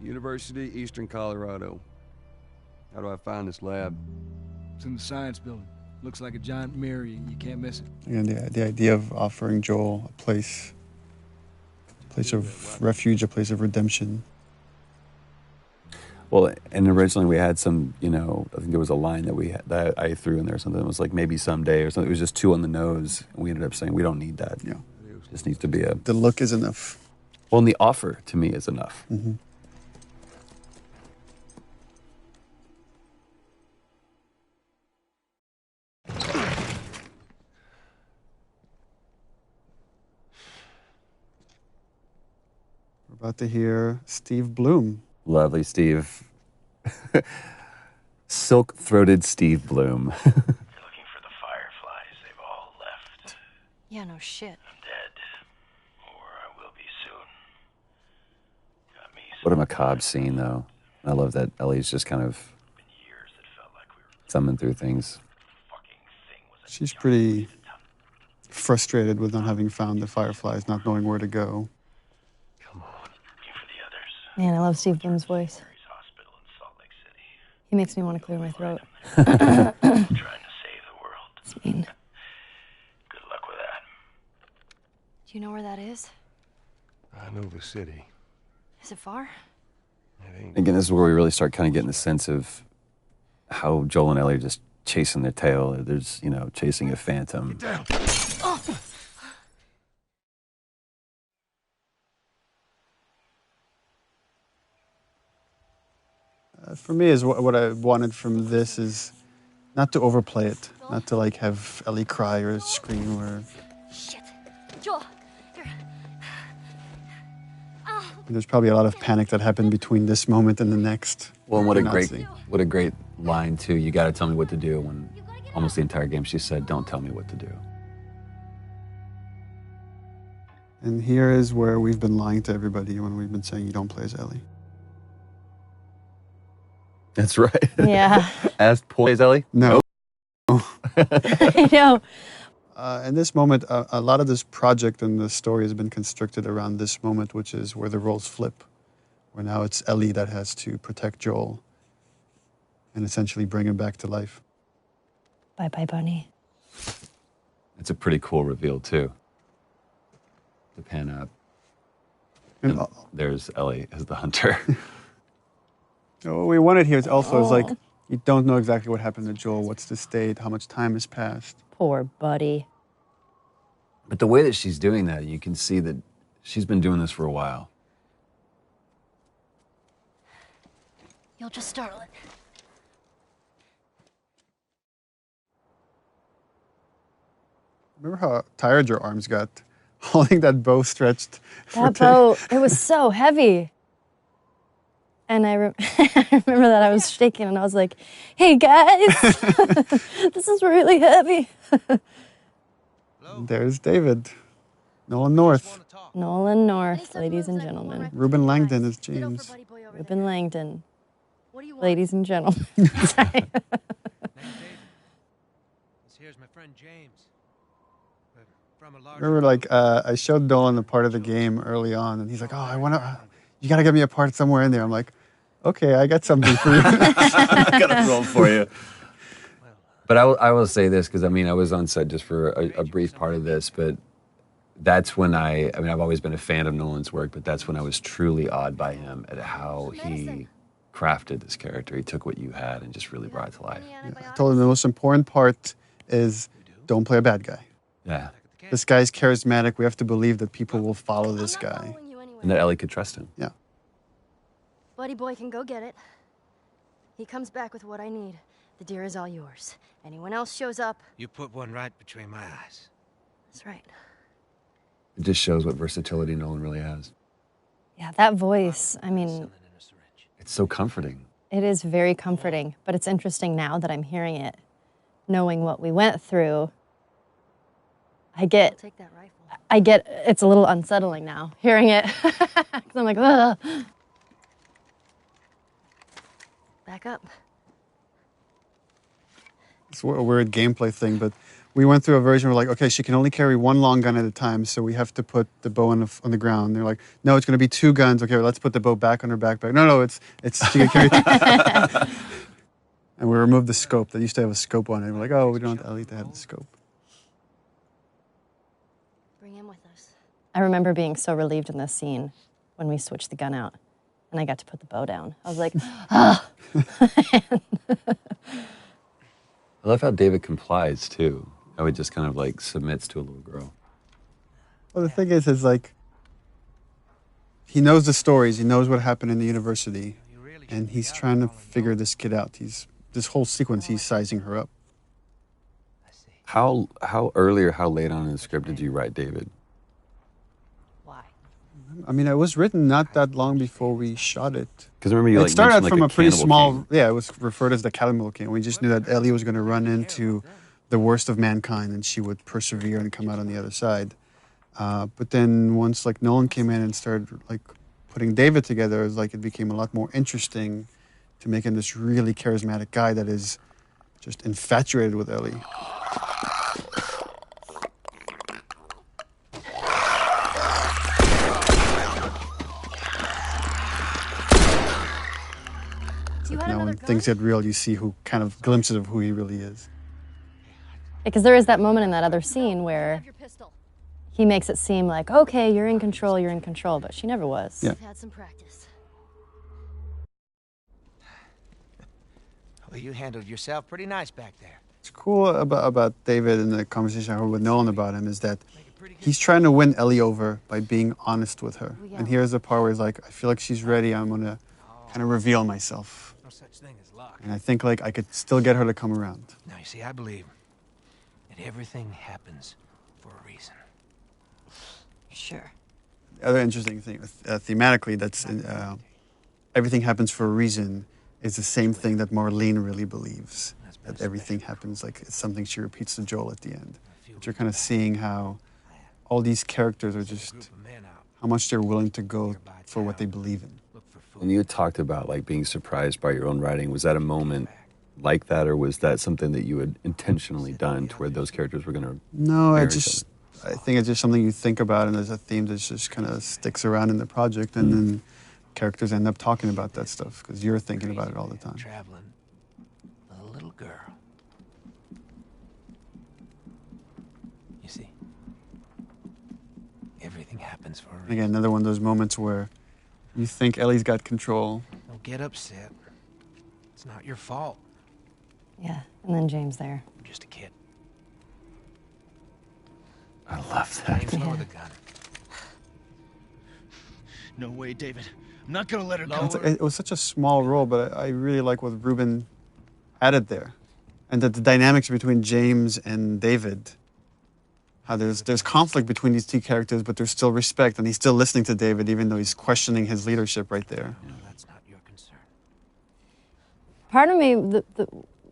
University, Eastern Colorado. How do I find this lab? It's in the science building. Looks like a giant mirror. You can't miss it. And the idea of offering Joel a place of refuge, a place of redemption. Well, and originally we had some, I think there was a line that I threw in there or something. It was like maybe someday or something. It was just too on the nose. And we ended up saying we don't need that. Yeah. It just needs to be the look is enough. Well, and the offer to me is enough. Mm-hmm. We're about to hear Steve Bloom. Lovely Steve. Silk-throated Steve Bloom. You're looking for the Fireflies. They've all left. Yeah, no shit. I'm dead. Or I will be soon. Got me What a macabre scene, though. I love that Ellie's just kind of thumbing through things. She's pretty frustrated with not having found the Fireflies, not knowing where to go. Man, I love Steve Bloom's voice. He makes me want to clear my throat. Trying to save the world. It's mean. Good luck with that. Do you know where that is? I know the city. Is it far? Again, this is where we really start kind of getting the sense of how Joel and Ellie are just chasing their tail. There's, chasing a phantom. Get down. Oh. For me, is what I wanted from this is not to overplay it, not to have Ellie cry or scream or. Shit, Joel, you're. Oh, There's probably a lot of panic that happened between this moment and the next. Well, and Nazi. what a great line too. You got to tell me what to do. When almost the entire game she said, "Don't tell me what to do." And here is where we've been lying to everybody when we've been saying you don't play as Ellie. That's right. Yeah. As plays Ellie? No. I know. In this moment, a lot of this project and the story has been constructed around this moment, which is where the roles flip, where now it's Ellie that has to protect Joel and essentially bring him back to life. Bye-bye, Bunny. It's a pretty cool reveal too. To pan up. And there's Ellie as the hunter. what we wanted here is also is like, you don't know exactly what happened to Joel, what's the state, how much time has passed. Poor buddy. But the way that she's doing that, you can see that she's been doing this for a while. You'll just startle it. Remember how tired your arms got holding that bow stretched? That bow, it was so heavy. And I remember that I was shaking and I was like, hey guys, this is really heavy. There's David. Nolan North. Nolan North, ladies and gentlemen. Ruben Langdon is James. Ruben Langdon, ladies and gentlemen. Sorry. Here's my friend James. Remember, like, I showed Nolan a part of the game early on, and he's like, oh, you gotta get me a part somewhere in there. I'm like, okay, I got something for you. I got a role for you. But I will say this, because I was on set just for a brief part of this, but that's when I've always been a fan of Nolan's work, but that's when I was truly awed by him at how he crafted this character. He took what you had and just really brought it to life. Yeah, I told him the most important part is don't play a bad guy. Yeah. This guy's charismatic. We have to believe that people will follow this guy. And that Ellie could trust him. Yeah. Buddy boy can go get it. He comes back with what I need. The deer is all yours. Anyone else shows up... You put one right between my eyes. That's right. It just shows what versatility Nolan really has. Yeah, that voice, It's so comforting. it is very comforting, but it's interesting now that I'm hearing it, knowing what we went through. It's a little unsettling now, hearing it. 'Cause I'm like, ugh. Back up. It's a weird gameplay thing, but we went through a version where, like, okay, she can only carry one long gun at a time, so we have to put the bow on the ground. They're like, no, it's going to be 2 guns. Okay, well, let's put the bow back on her backpack. No, it's she can carry. And we removed the scope. They used to have a scope on it. We're like, oh, we don't want Ellie to have the scope. Bring him with us. I remember being so relieved in this scene when we switched the gun out and I got to put the bow down. I was like, ah. I love how David complies, too. How he just kind of, like, submits to a little girl. Well, the thing is like, he knows the stories. He knows what happened in the university. And he's trying to figure this kid out. This whole sequence, he's sizing her up. How early or how late on in the script did you write David? It was written not that long before we shot it. Because I remember you, it started out mentioned, from like, a pretty Cannibal small... King. Yeah, it was referred as the Cannibal King. We just knew that Ellie was going to run into the worst of mankind and she would persevere and come out on the other side. But then once, like, Nolan came in and started, like, putting David together, it was like it became a lot more interesting to make him this really charismatic guy that is just infatuated with Ellie. Now when things get real, you see who kind of glimpses of who he really is. Because there is that moment in that other scene where he makes it seem like, okay, you're in control, but she never was. Yeah. I've had some practice. Well, you handled yourself pretty nice back there. What's cool about David and the conversation I had with Nolan about him is that he's trying to win Ellie over by being honest with her. And here's the part where he's like, I feel like she's ready. I'm going to kind of reveal myself. No such thing as luck. And I think, like, I could still get her to come around. Now, you see, I believe that everything happens for a reason. Sure. other interesting thing, thematically, that's everything happens for a reason, is the same thing that Marlene really believes. That everything happens, like it's something she repeats to Joel at the end. But you're kind of seeing how all these characters are just, how much they're willing to go for what they believe in. When you had talked about like being surprised by your own writing, was that a moment like that, or was that something that you had intentionally done to where those characters were going to? No, I think it's just something you think about, and there's a theme that just kind of sticks around in the project, and then characters end up talking about that stuff because you're thinking about it all the time. Traveling with a little girl. You see, everything happens for a reason. Again, another one of those moments where you think Ellie's got control. Don't get upset. It's not your fault. Yeah, and then James there. I'm just a kid. I love that. James lower the gun. No way, David. I'm not gonna let her go. It was such a small role, but I really like what Ruben added there. And that the dynamics between James and David, how there's conflict between these two characters, but there's still respect, and he's still listening to David, even though he's questioning his leadership right there. No, that's not your concern. Part of me,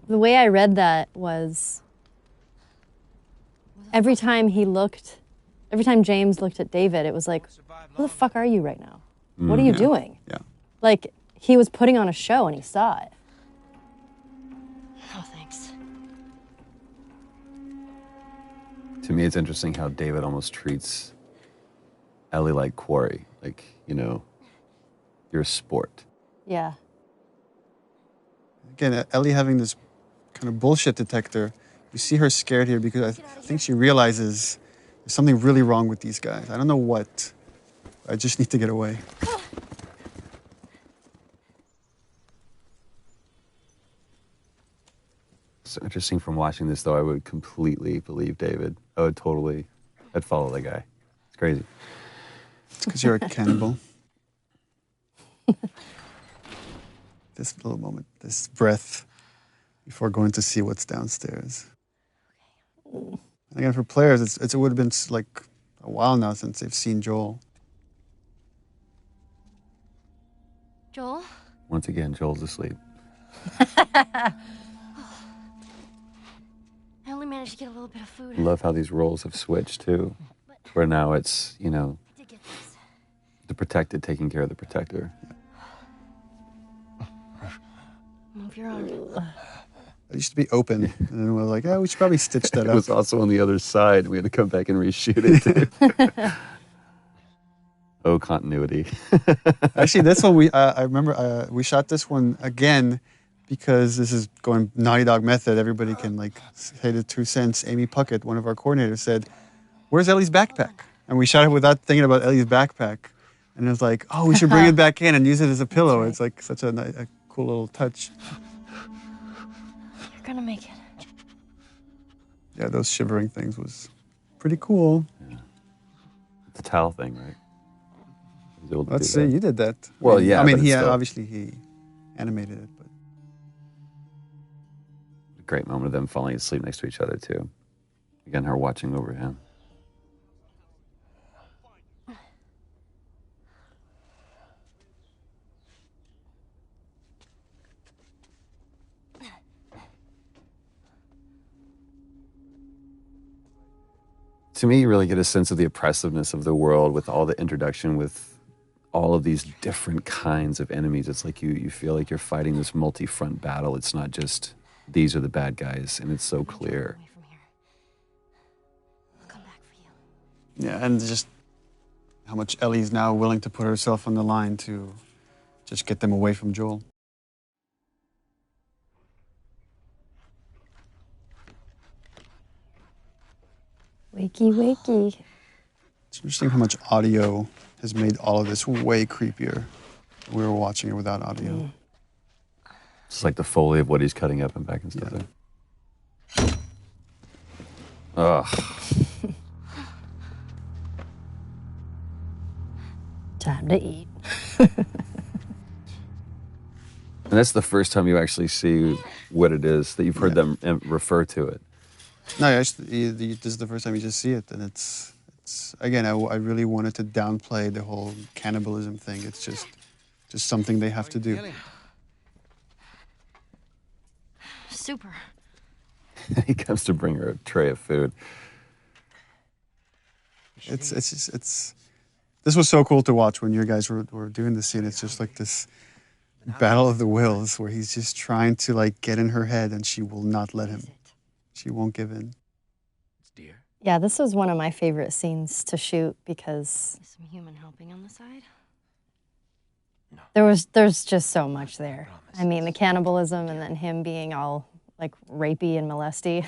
the way I read that was every time James looked at David, it was like, who the fuck are you right now? What are you doing? Yeah. Like, he was putting on a show and he saw it. Oh, thanks. To me, it's interesting how David almost treats Ellie like quarry. Like, you know, you're a sport. Yeah. Again, Ellie having this kind of bullshit detector, you see her scared here because I think she realizes there's something really wrong with these guys. I don't know what. I just need to get away. It's interesting from watching this, though, I would completely believe David. I'd follow the guy. It's crazy. It's because you're a cannibal. This little moment, this breath before going to see what's downstairs. And again, for players, it would have been like a while now since they've seen Joel. Joel? Once again, Joel's asleep. I only managed to get a little bit of food. I love how these roles have switched, too. Where now it's, you know, the protected taking care of the protector. Move your arm. It used to be open, and then we're like, we should probably stitch that up. It was also on the other side. We had to come back and reshoot it. Oh, continuity. Actually, this one, I remember we shot this one again because this is going Naughty Dog method. Everybody can like say the 2 cents. Amy Puckett, one of our coordinators, said, "Where's Ellie's backpack?" And we shot it without thinking about Ellie's backpack. And it was like, oh, we should bring it back in and use it as a pillow. It's like such a cool little touch. You're gonna make it. Yeah, those shivering things was pretty cool. Yeah. The towel thing, right? Let's see, you did that. Well, yeah. I mean, he still obviously he animated it, but a great moment of them falling asleep next to each other too. Again, her watching over him. To me, you really get a sense of the oppressiveness of the world with all the introduction, with all of these different kinds of enemies. It's like you feel like you're fighting this multi-front battle. It's not just these are the bad guys, and it's so clear. yeah, and just how much Ellie's now willing to put herself on the line to just get them away from Joel. Wakey, wakey. It's interesting how much audio has made all of this way creepier. We were watching it without audio. It's like the Foley of what he's cutting up and back and stuff there. Ugh. Time to eat. And that's the first time you actually see what it is, that you've heard them refer to it. No, actually, this is the first time you just see it, and it's it's again, I really wanted to downplay the whole cannibalism thing. It's just something they have to do. Super. He comes to bring her a tray of food. This was so cool to watch when you guys were doing the scene. It's just like this battle of the wills where he's just trying to like get in her head and she will not let him. She won't give in. Yeah, this was one of my favorite scenes to shoot because Some human helping on the side. there's just so much there. I mean, the cannibalism and then him being all like rapey and molesty.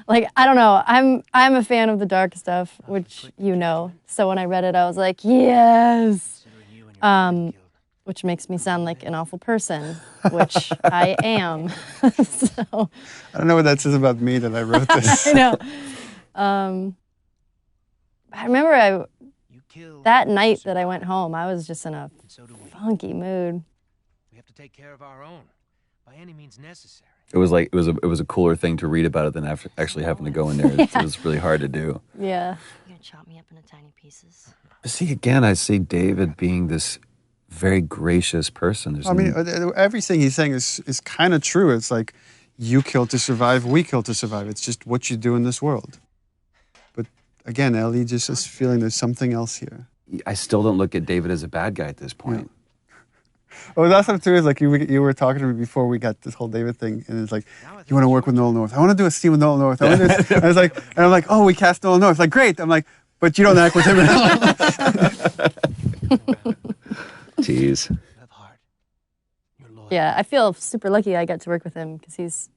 Like, I don't know. I'm a fan of the dark stuff, which you know. So when I read it, I was like, yes. Which makes me sound like an awful person, which I am. So I don't know what that says about me that I wrote this. I know. I remember that night that I went home, I was just in a funky mood. We have to take care of our own by any means necessary. It was like it was a cooler thing to read about it than actually having to go in there. It was really hard to do. Yeah. You're gonna chop me up into tiny pieces. But see, again, I see David being this very gracious person. There's I mean, everything he's saying is kind of true. It's like, you kill to survive, we kill to survive. It's just what you do in this world. But again, Ellie just is feeling there's something else here. I still don't look at David as a bad guy at this point. Yeah. Oh, that's what too is like you were talking to me before we got this whole David thing, and it's like, you want to work with Nolan North? I want to do a scene with Nolan North. I want to do this. And I was like, and I'm like, oh, we cast Nolan North. Like, great. I'm like, but you don't act with him at all. Jeez. Yeah, I feel super lucky I got to work with him because He's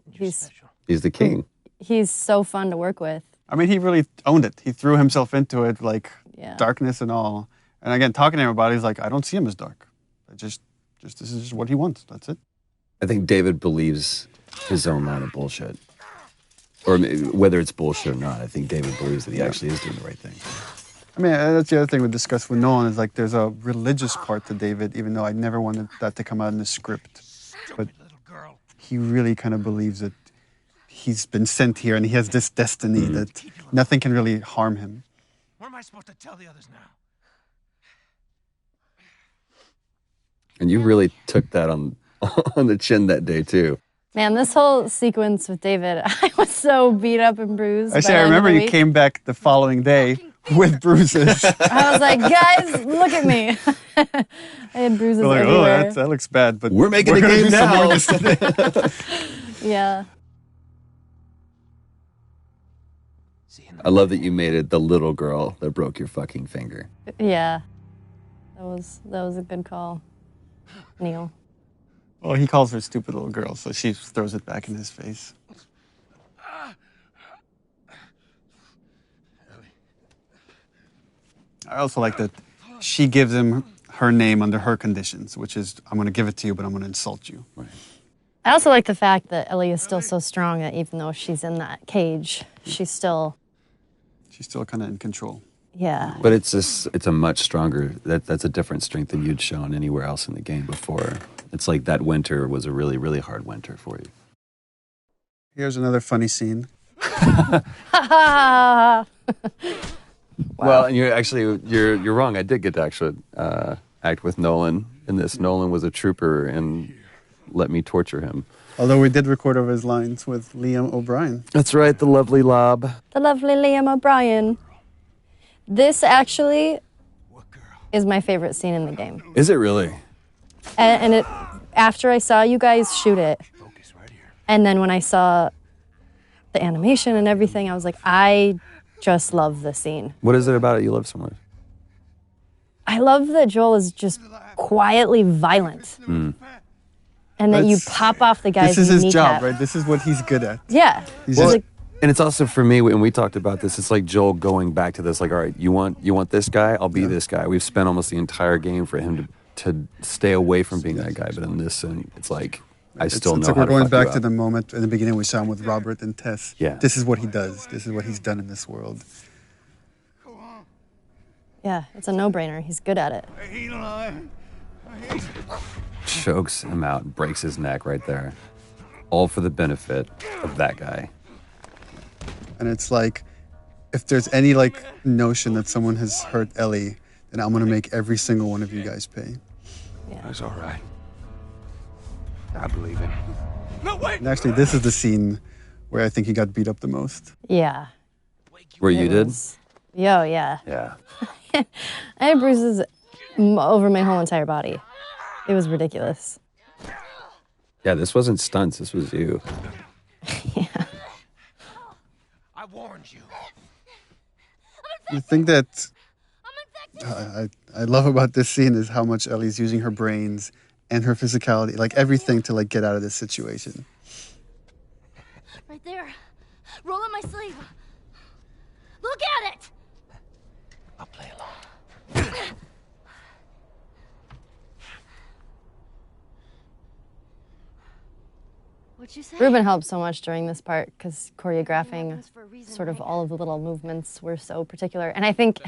the king. He's so fun to work with. I mean, he really owned it. He threw himself into it, like darkness and all. And again, talking to him about it, he's like, I don't see him as dark. This is just what he wants. That's it. I think David believes his own line of bullshit. Or whether it's bullshit or not, I think David believes that he actually is doing the right thing. I mean, that's the other thing we discussed with Nolan is like there's a religious part to David, even though I never wanted that to come out in the script. But he really kind of believes that he's been sent here and he has this destiny that nothing can really harm him. What am I supposed to tell the others now? And you really took that on the chin that day, too. Man, this whole sequence with David, I was so beat up and bruised. I remember you came back the following day with bruises. I was like, guys, look at me. I had bruises like, everywhere. Oh, that looks bad, but we're making a game now. Yeah. I love that you made it the little girl that broke your fucking finger. Yeah. That was a good call, Neil. Well, he calls her stupid little girl, so she throws it back in his face. I also like that she gives him her name under her conditions, which is, I'm going to give it to you, but I'm going to insult you. Right. I also like the fact that Ellie is still so strong that even though she's in that cage, she's still kind of in control. Yeah. But it's a much stronger, that's a different strength than you'd shown anywhere else in the game before. It's like that winter was a really, really hard winter for you. Here's another funny scene. Wow. Well, and you're wrong. I did get to actually act with Nolan in this. Nolan was a trooper and let me torture him. Although we did record over his lines with Liam O'Brien. That's right, the lovely Lob. The lovely Liam O'Brien. This actually is my favorite scene in the game. Is it really? And it, after I saw you guys shoot it, and then when I saw the animation and everything, I was like, I just love the scene. What is it about it you love so much? I love that Joel is just quietly violent. And that you pop off the guy's This is his kneecap. job, right? This is what he's good at. Yeah. And it's also for me, when we talked about this, it's like Joel going back to this, like, all right, you want this guy? I'll be this guy. We've spent almost the entire game for him to stay away from being that guy. But in this, and it's like, I still know it's like how we're to going fuck back you to up. the moment in the beginning we saw him with Robert and Tess. Yeah. This is what he does. This is what he's done in this world. Yeah, it's a no-brainer. He's good at it. Chokes him out and breaks his neck right there. All for the benefit of that guy. And it's like, if there's any like notion that someone has hurt Ellie, then I'm gonna make every single one of you guys pay. That's all right. I believe him. No, wait! And actually, this is the scene where I think he got beat up the most. Yeah. Where you did? Yo, yeah. Yeah. I had bruises over my whole entire body. It was ridiculous. Yeah, this wasn't stunts. This was you. I warned you. The thing that I love about this scene is how much Ellie's using her brains and her physicality, like everything to like get out of this situation. Right there. Roll up my sleeve. Look at it! I'll play along. What'd you say? Ruben helped so much during this part because choreographing sort of all of the little movements were so particular. And I think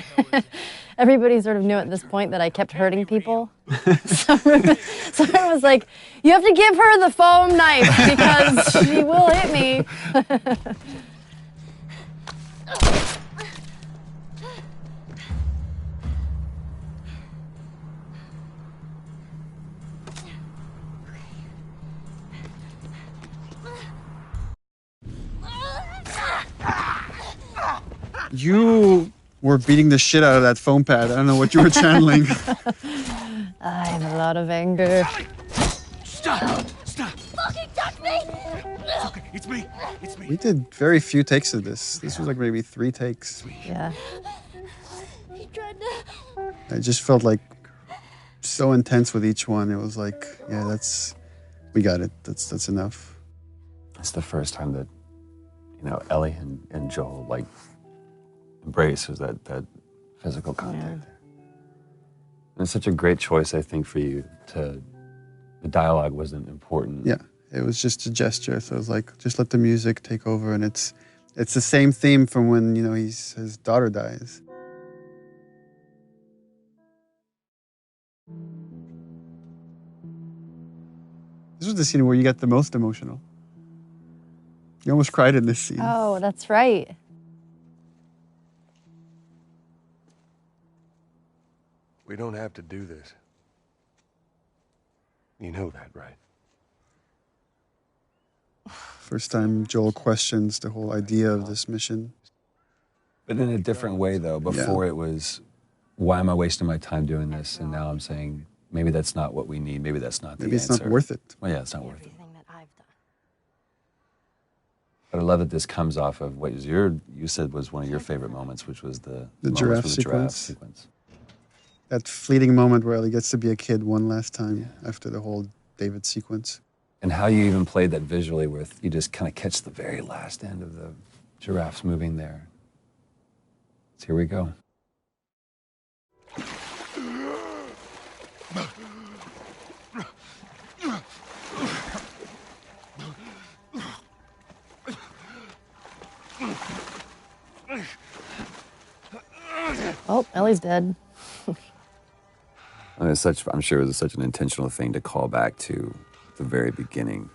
everybody sort of knew at this point that I kept hurting people. So Ruben was like, you have to give her the foam knife because she will hit me. You were beating the shit out of that foam pad. I don't know what you were channeling. I have a lot of anger. Stop! Stop! Fucking touch me! It's okay. It's me. It's me. We did very few takes of this. This was like maybe 3 takes. Yeah. He tried to... I just felt like so intense with each one. It was like, yeah, we got it. That's enough. It's the first time that, you know, Ellie and Joel like embraces that physical contact. Yeah. And it's such a great choice, I think, for you to. The dialogue wasn't important. Yeah, it was just a gesture. So it was like, just let the music take over, and it's the same theme from when, you know, his daughter dies. This was the scene where you got the most emotional. You almost cried in this scene. Oh, that's right. We don't have to do this. You know that, right? First time Joel questions the whole idea of this mission. But in a different way, though. Before it was, why am I wasting my time doing this? And now I'm saying, maybe that's not what we need. Maybe that's not the answer. Maybe it's not worth it. Well, yeah, it's not worth it. But I love that this comes off of what you said was one of your favorite moments, which was the giraffe sequence. That fleeting moment where Ellie gets to be a kid one last time after the whole David sequence. And how you even played that visually with, you just kind of catch the very last end of the giraffes moving there. So here we go. Oh, Ellie's dead. And I'm sure it was such an intentional thing to call back to the very beginning,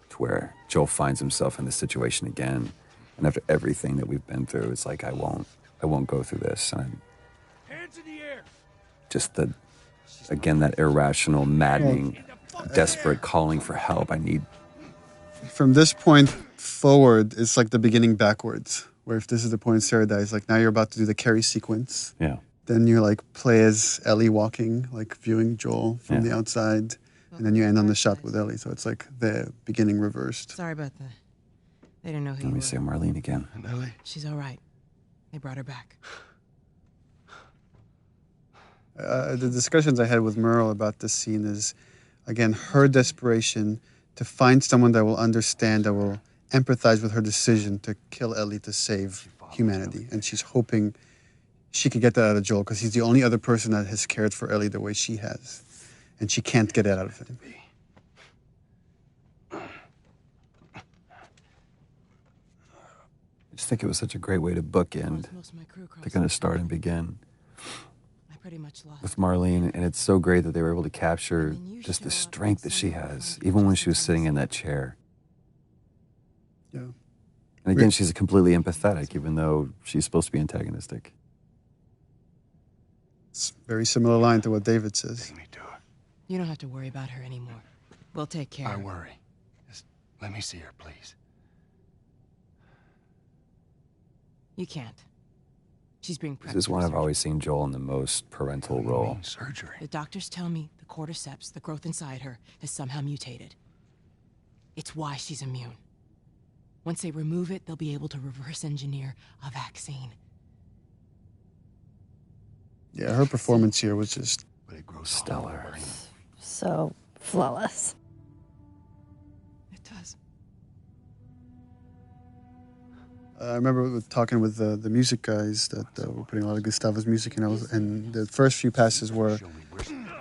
to where Joel finds himself in this situation again. And after everything that we've been through, it's like, I won't go through this. And Hands in the air. just that irrational, maddening, desperate calling for help. From this point forward, it's like the beginning backwards, where if this is the point Sarah dies, like now you're about to do the Carrie sequence. Yeah. Then you like play as Ellie walking, like viewing Joel from the outside, and then you end on the shot with Ellie. So it's like the beginning reversed. Sorry about that. They didn't know who Let you me were. say Marlene again. And Ellie? She's all right. They brought her back. The discussions I had with Merle about this scene is, again, her desperation to find someone that will understand, that will empathize with her decision to kill Ellie to save humanity. And she's hoping she could get that out of Joel because he's the only other person that has cared for Ellie the way she has. And she can't get it out of him. I just think it was such a great way to bookend. They're going to start and begin with Marlene, and it's so great that they were able to capture just the strength that she has, even when she was sitting in that chair. Yeah. And again, she's completely empathetic, even though she's supposed to be antagonistic. It's a very similar line to what David says. You don't have to worry about her anymore. We'll take care I of her. worry. Just let me see her, please. You can't. She's being prepped. This is one I've always seen Joel in the most parental role. Surgery. The doctors tell me the cordyceps, the growth inside her, has somehow mutated. It's why she's immune. Once they remove it, they'll be able to reverse engineer a vaccine. Yeah, her performance here was just stellar. So flawless. It does. I remember talking with the music guys that were putting a lot of Gustavo's music in, and the first few passes were,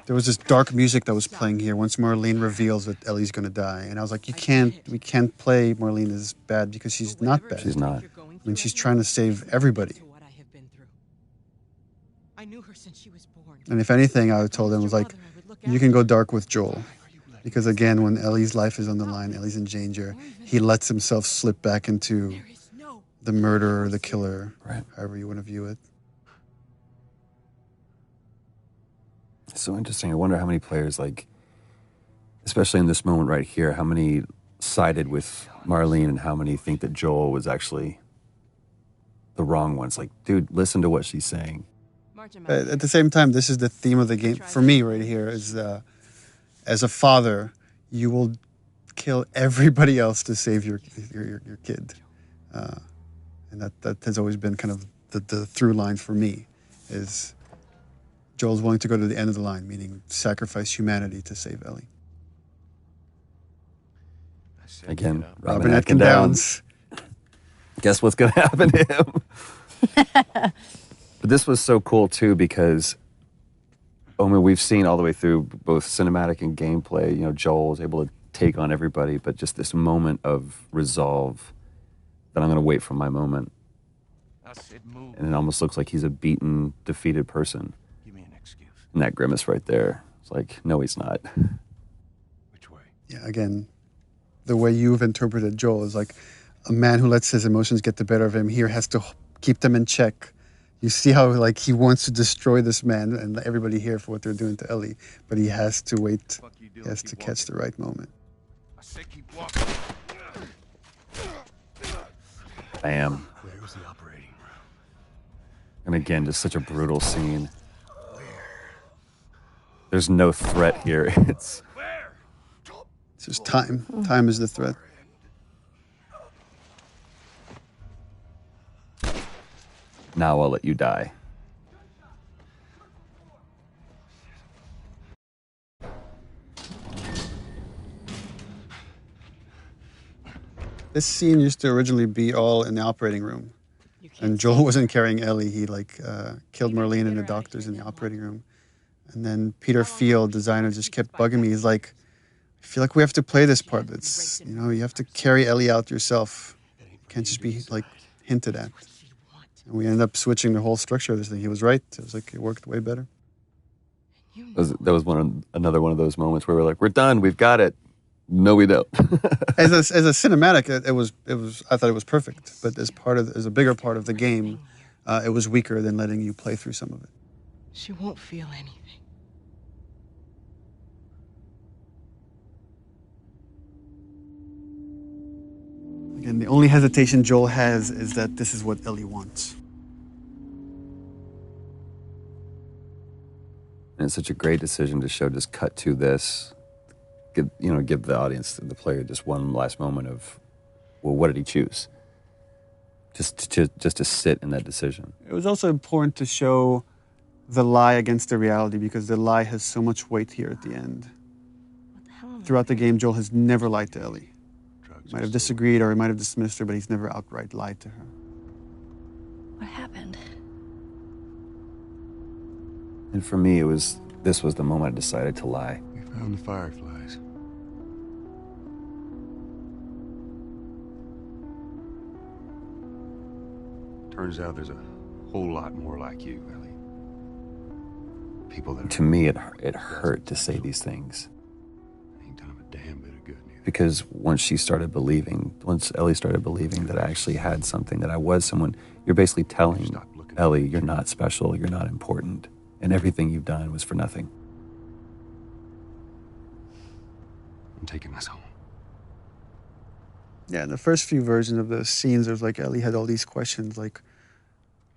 there was this dark music that was playing here once Marlene reveals that Ellie's going to die. And I was like, we can't play Marlene as bad because she's not bad. She's not. I mean, she's trying to save everybody. I knew her since she was born. And if anything, I told them, was like, you can go dark with Joel. Because again, when Ellie's life is on the line, Ellie's in danger, he lets himself slip back into the murderer, the killer, right, however you want to view it. It's so interesting. I wonder how many players, like, especially in this moment right here, how many sided with Marlene and how many think that Joel was actually the wrong one. It's like, dude, listen to what she's saying. At the same time, this is the theme of the game for me right here is as a father, you will kill everybody else to save your kid. And that has always been kind of the through line for me is Joel's willing to go to the end of the line, meaning sacrifice humanity to save Ellie. Again, Robin Atkin Downs. Guess what's going to happen to him? But this was so cool, too, because, I mean, we've seen all the way through both cinematic and gameplay, you know, Joel was able to take on everybody, but just this moment of resolve that I'm going to wait for my moment. And it almost looks like he's a beaten, defeated person. Give me an excuse. And that grimace right there, it's like, no, he's not. Which way? Yeah, again, the way you've interpreted Joel is like a man who lets his emotions get the better of him here has to keep them in check. You see how like he wants to destroy this man and everybody here for what they're doing to Ellie, but he has to wait. He has to catch the right moment. I said keep walking. Bam. Where's the operating room? And again, just such a brutal scene. There's no threat here. It's just time. Time is the threat. Now I'll let you die. This scene used to originally be all in the operating room. And Joel wasn't carrying Ellie. He killed Marlene and the doctors in the operating room. And then Peter Field, designer, just kept bugging me. He's like, I feel like we have to play this part. It's, you know, you have to carry Ellie out yourself. You can't just be like hinted at. And we ended up switching the whole structure of this thing. He was right. It was like it worked way better. That was another one of those moments where we're like, we're done, we've got it. No, we don't. as a cinematic, it was. I thought it was perfect. But as a bigger part of the game, it was weaker than letting you play through some of it. She won't feel anything. Again, the only hesitation Joel has is that this is what Ellie wants. And it's such a great decision to show, just cut to this, give the audience, the player, just one last moment of, well, what did he choose? Just to sit in that decision. It was also important to show the lie against the reality because the lie has so much weight here at the end. Throughout the game, Joel has never lied to Ellie. He might have disagreed or he might have dismissed her, but he's never outright lied to her. What happened? And for me, this was the moment I decided to lie. We found the fireflies. Turns out there's a whole lot more like you, Ellie. People that to me, it hurt to say these things. Ain't done a damn bit of good neither. because once Ellie started believing that I actually had something, that I was someone, you're basically telling Ellie, you're not special, you're not important, and everything you've done was for nothing. I'm taking this home. Yeah, in the first few versions of the scenes, there's like Ellie had all these questions like,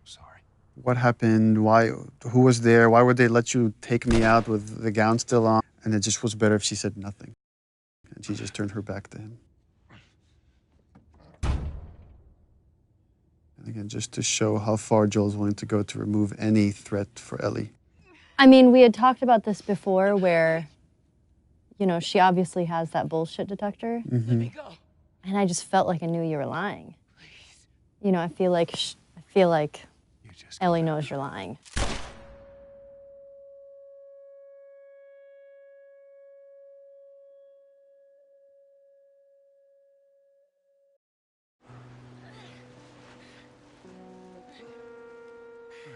sorry, what happened? Why? Who was there? Why would they let you take me out with the gown still on? And it just was better if she said nothing. And she just turned her back to him. And again, just to show how far Joel's willing to go to remove any threat for Ellie. I mean, we had talked about this before where, you know, she obviously has that bullshit detector. Mm-hmm. Let me go. And I just felt like I knew you were lying. You know, I feel like Ellie knows you're lying.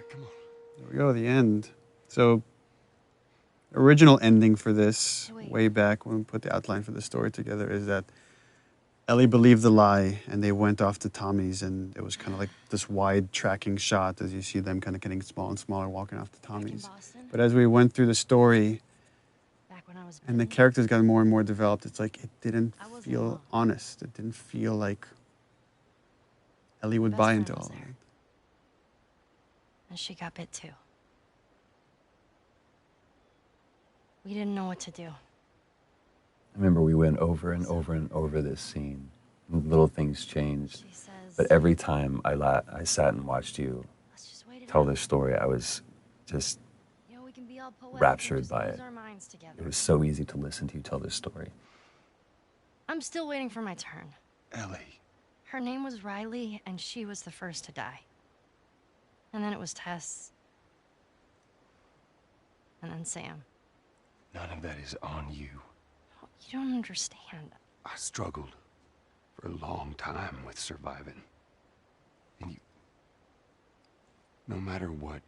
Come on. There we go, the end. So, original ending for this, way back when we put the outline for the story together, is that Ellie believed the lie, and they went off to Tommy's, and it was kind of like this wide tracking shot as you see them kind of getting smaller and smaller, walking off to Tommy's. But as we went through the story, and the characters got more and more developed, it's like it didn't feel honest. It didn't feel like Ellie would buy into all of it. And she got bit too. We didn't know what to do. I remember we went over and over and over this scene. Little things changed. But every time I sat and watched you tell this story, I was just raptured by it. It was so easy to listen to you tell this story. I'm still waiting for my turn. Ellie. Her name was Riley, and she was the first to die. And then it was Tess. And then Sam. None of that is on you. You don't understand. I struggled for a long time with surviving. And you, no matter what,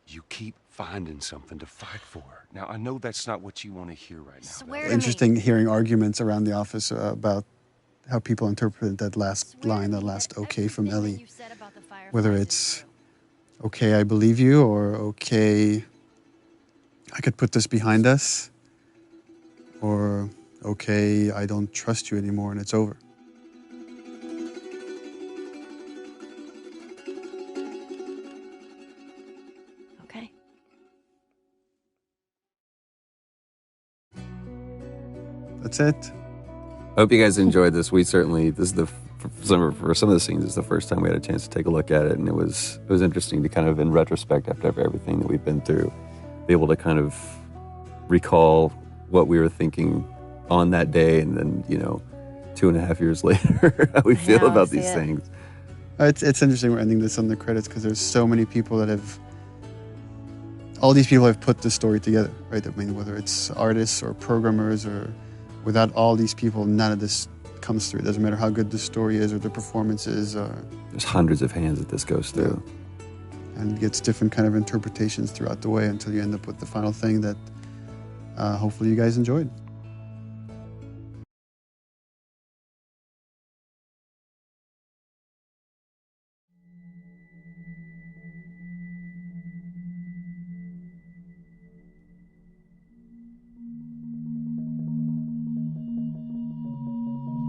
you keep finding something to fight for. Now, I know that's not what you want to hear right now. Interesting hearing arguments around the office about how people interpret that last line, that last okay from Ellie. Whether it's, okay, I believe you, or okay, I could put this behind us, or okay, I don't trust you anymore and it's over. Okay. That's it. I hope you guys enjoyed this. For some of the scenes, it's the first time we had a chance to take a look at it, and it was interesting to kind of, in retrospect, after everything that we've been through, be able to kind of recall what we were thinking on that day, and then, 2.5 years later, how we feel about these things. It's interesting we're ending this on the credits because there's so many people that have, all these people have put the story together, right? I mean, whether it's artists or programmers, or without all these people, none of this comes through. It doesn't matter how good the story is or the performance is. There's hundreds of hands that this goes through. And it gets different kind of interpretations throughout the way until you end up with the final thing that hopefully you guys enjoyed.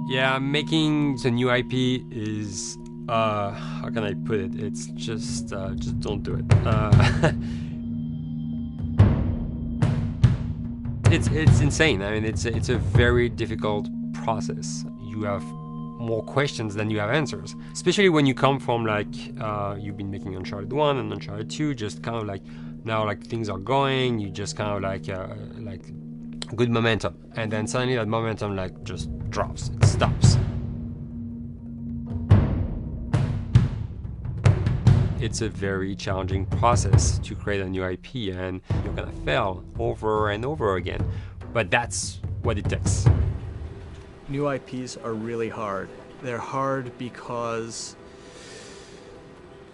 Yeah, making the new IP is, how can I put it? It's just don't do it. It's insane. I mean, it's a very difficult process. You have more questions than you have answers, especially when you come from you've been making Uncharted 1 and Uncharted 2, just kind of now things are going, you just kind of good momentum, and then suddenly that momentum just drops, it stops. It's a very challenging process to create a new IP, and you're gonna fail over and over again, but that's what it takes. New IPs are really hard. They're hard because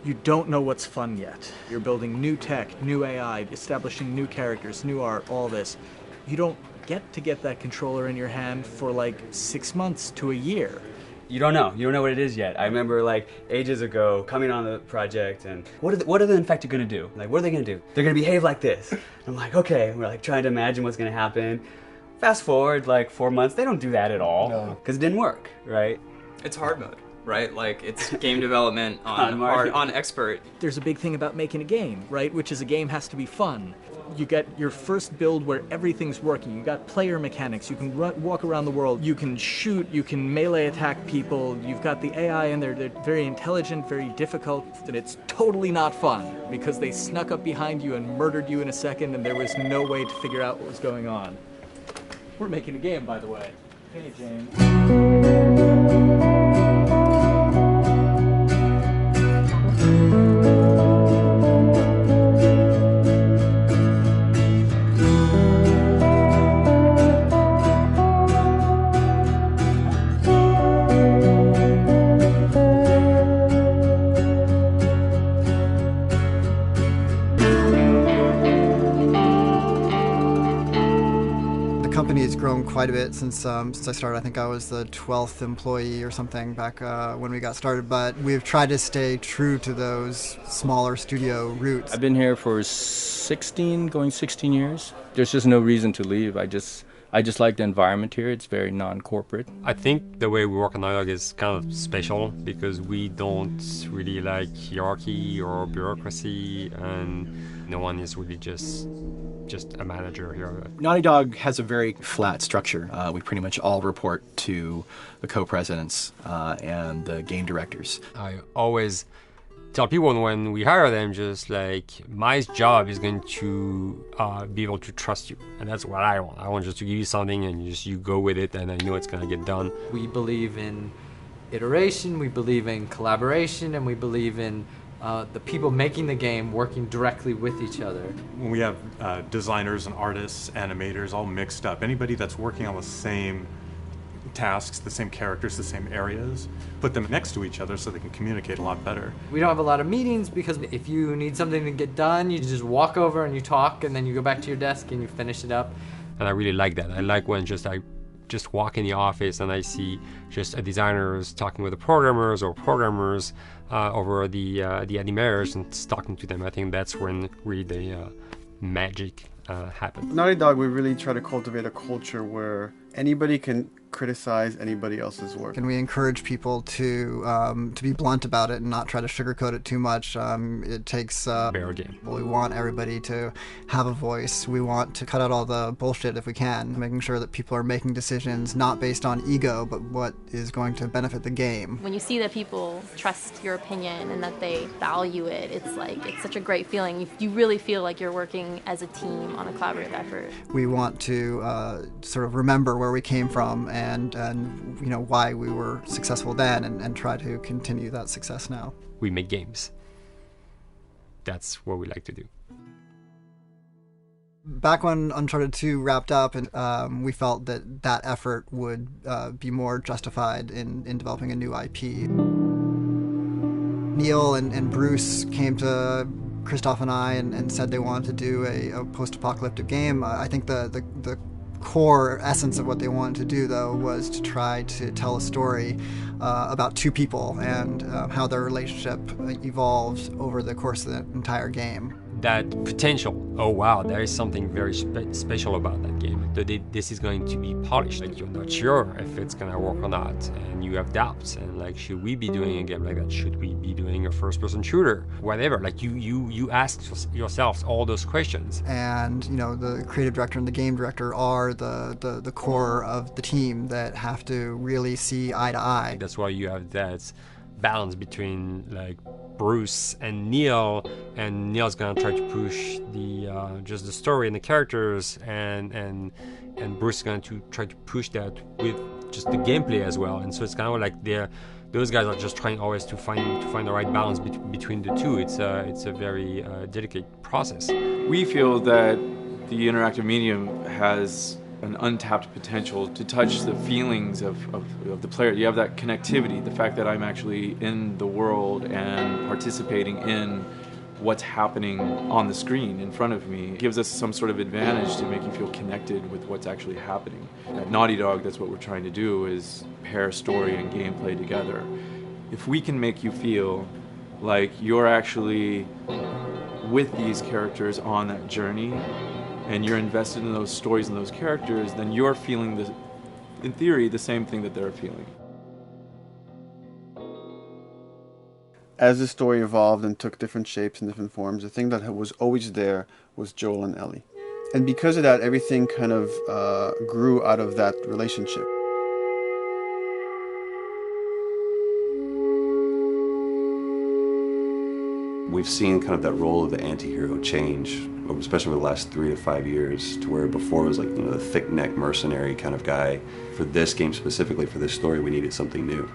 you don't know what's fun yet. You're building new tech, new AI, establishing new characters, new art, all this. You don't forget to get that controller in your hand for like 6 months to a year. You don't know what it is yet. I remember like ages ago coming on the project and what are the infected going to do? Like, what are they going to do? They're going to behave like this. I'm like, okay, we're like trying to imagine what's going to happen. Fast forward like 4 months, they don't do that at all because it didn't work, right? It's hard mode, right? Like, it's game development on expert. There's a big thing about making a game, right? Which is a game has to be fun. You get your first build where everything's working. You got player mechanics. You can walk around the world. You can shoot. You can melee attack people. You've got the AI in there. They're very intelligent, very difficult, and it's totally not fun because they snuck up behind you and murdered you in a second, and there was no way to figure out what was going on. We're making a game, by the way. Hey, James. The company has grown quite a bit since I started. I think I was the 12th employee or something back when we got started, but we've tried to stay true to those smaller studio roots. I've been here for 16 years. There's just no reason to leave. I just like the environment here. It's very non-corporate. I think the way we work on Dialogue is kind of special because we don't really like hierarchy or bureaucracy, and no one is really just a manager here. Naughty Dog has a very flat structure. We pretty much all report to the co-presidents and the game directors. I always tell people when we hire them, just like, my job is going to be able to trust you, and that's what I want. I want just to give you something and you go with it, and I know it's going to get done. We believe in iteration, we believe in collaboration, and we believe in the people making the game working directly with each other. When we have designers and artists, animators all mixed up, anybody that's working on the same tasks, the same characters, the same areas, put them next to each other so they can communicate a lot better. We don't have a lot of meetings because if you need something to get done, you just walk over and you talk, and then you go back to your desk and you finish it up. And I really like that. I like when I just walk in the office and I see just designers talking with the programmers or programmers over the animators and talking to them. I think that's when really the magic happens. Naughty Dog, we really try to cultivate a culture where anybody can criticize anybody else's work. And we encourage people to be blunt about it and not try to sugarcoat it too much. It takes fair game. We want everybody to have a voice. We want to cut out all the bullshit if we can, making sure that people are making decisions not based on ego, but what is going to benefit the game. When you see that people trust your opinion and that they value it, it's such a great feeling. You really feel like you're working as a team on a collaborative effort. We want to sort of remember where we came from and you know why we were successful then, and try to continue that success now. We make games. That's what we like to do. Back when Uncharted 2 wrapped up, and we felt that effort would be more justified in developing a new IP. Neil and Bruce came to Christoph and I and said they wanted to do a post-apocalyptic game. I think the core essence of what they wanted to do, though, was to try to tell a story about two people and how their relationship evolves over the course of the entire game. That potential, oh wow, there is something very special about that game. This is going to be polished. Like, you're not sure if it's gonna work or not, and you have doubts. And like, should we be doing a game like that? Should we be doing a first-person shooter? Whatever. Like, you ask yourselves all those questions. And you know, the creative director and the game director are the core of the team that have to really see eye to eye. That's why you have that balance between like Bruce and Neil, and Neil's gonna try to push the just the story and the characters, and Bruce is going to try to push that with just the gameplay as well. And so it's kind of like those guys are just trying always to find the right balance between the two. It's a very delicate process. We feel that the interactive medium has an untapped potential to touch the feelings of the player. You have that connectivity, the fact that I'm actually in the world and participating in what's happening on the screen in front of me. It gives us some sort of advantage to make you feel connected with what's actually happening. At Naughty Dog, that's what we're trying to do, is pair story and gameplay together. If we can make you feel like you're actually with these characters on that journey and you're invested in those stories and those characters, then you're feeling, in theory, the same thing that they're feeling. As the story evolved and took different shapes and different forms, the thing that was always there was Joel and Ellie. And because of that, everything kind of grew out of that relationship. We've seen kind of that role of the anti-hero change, especially over the last 3 to 5 years, to where before it was like, you know, the thick-neck mercenary kind of guy. For this game specifically, for this story, we needed something new.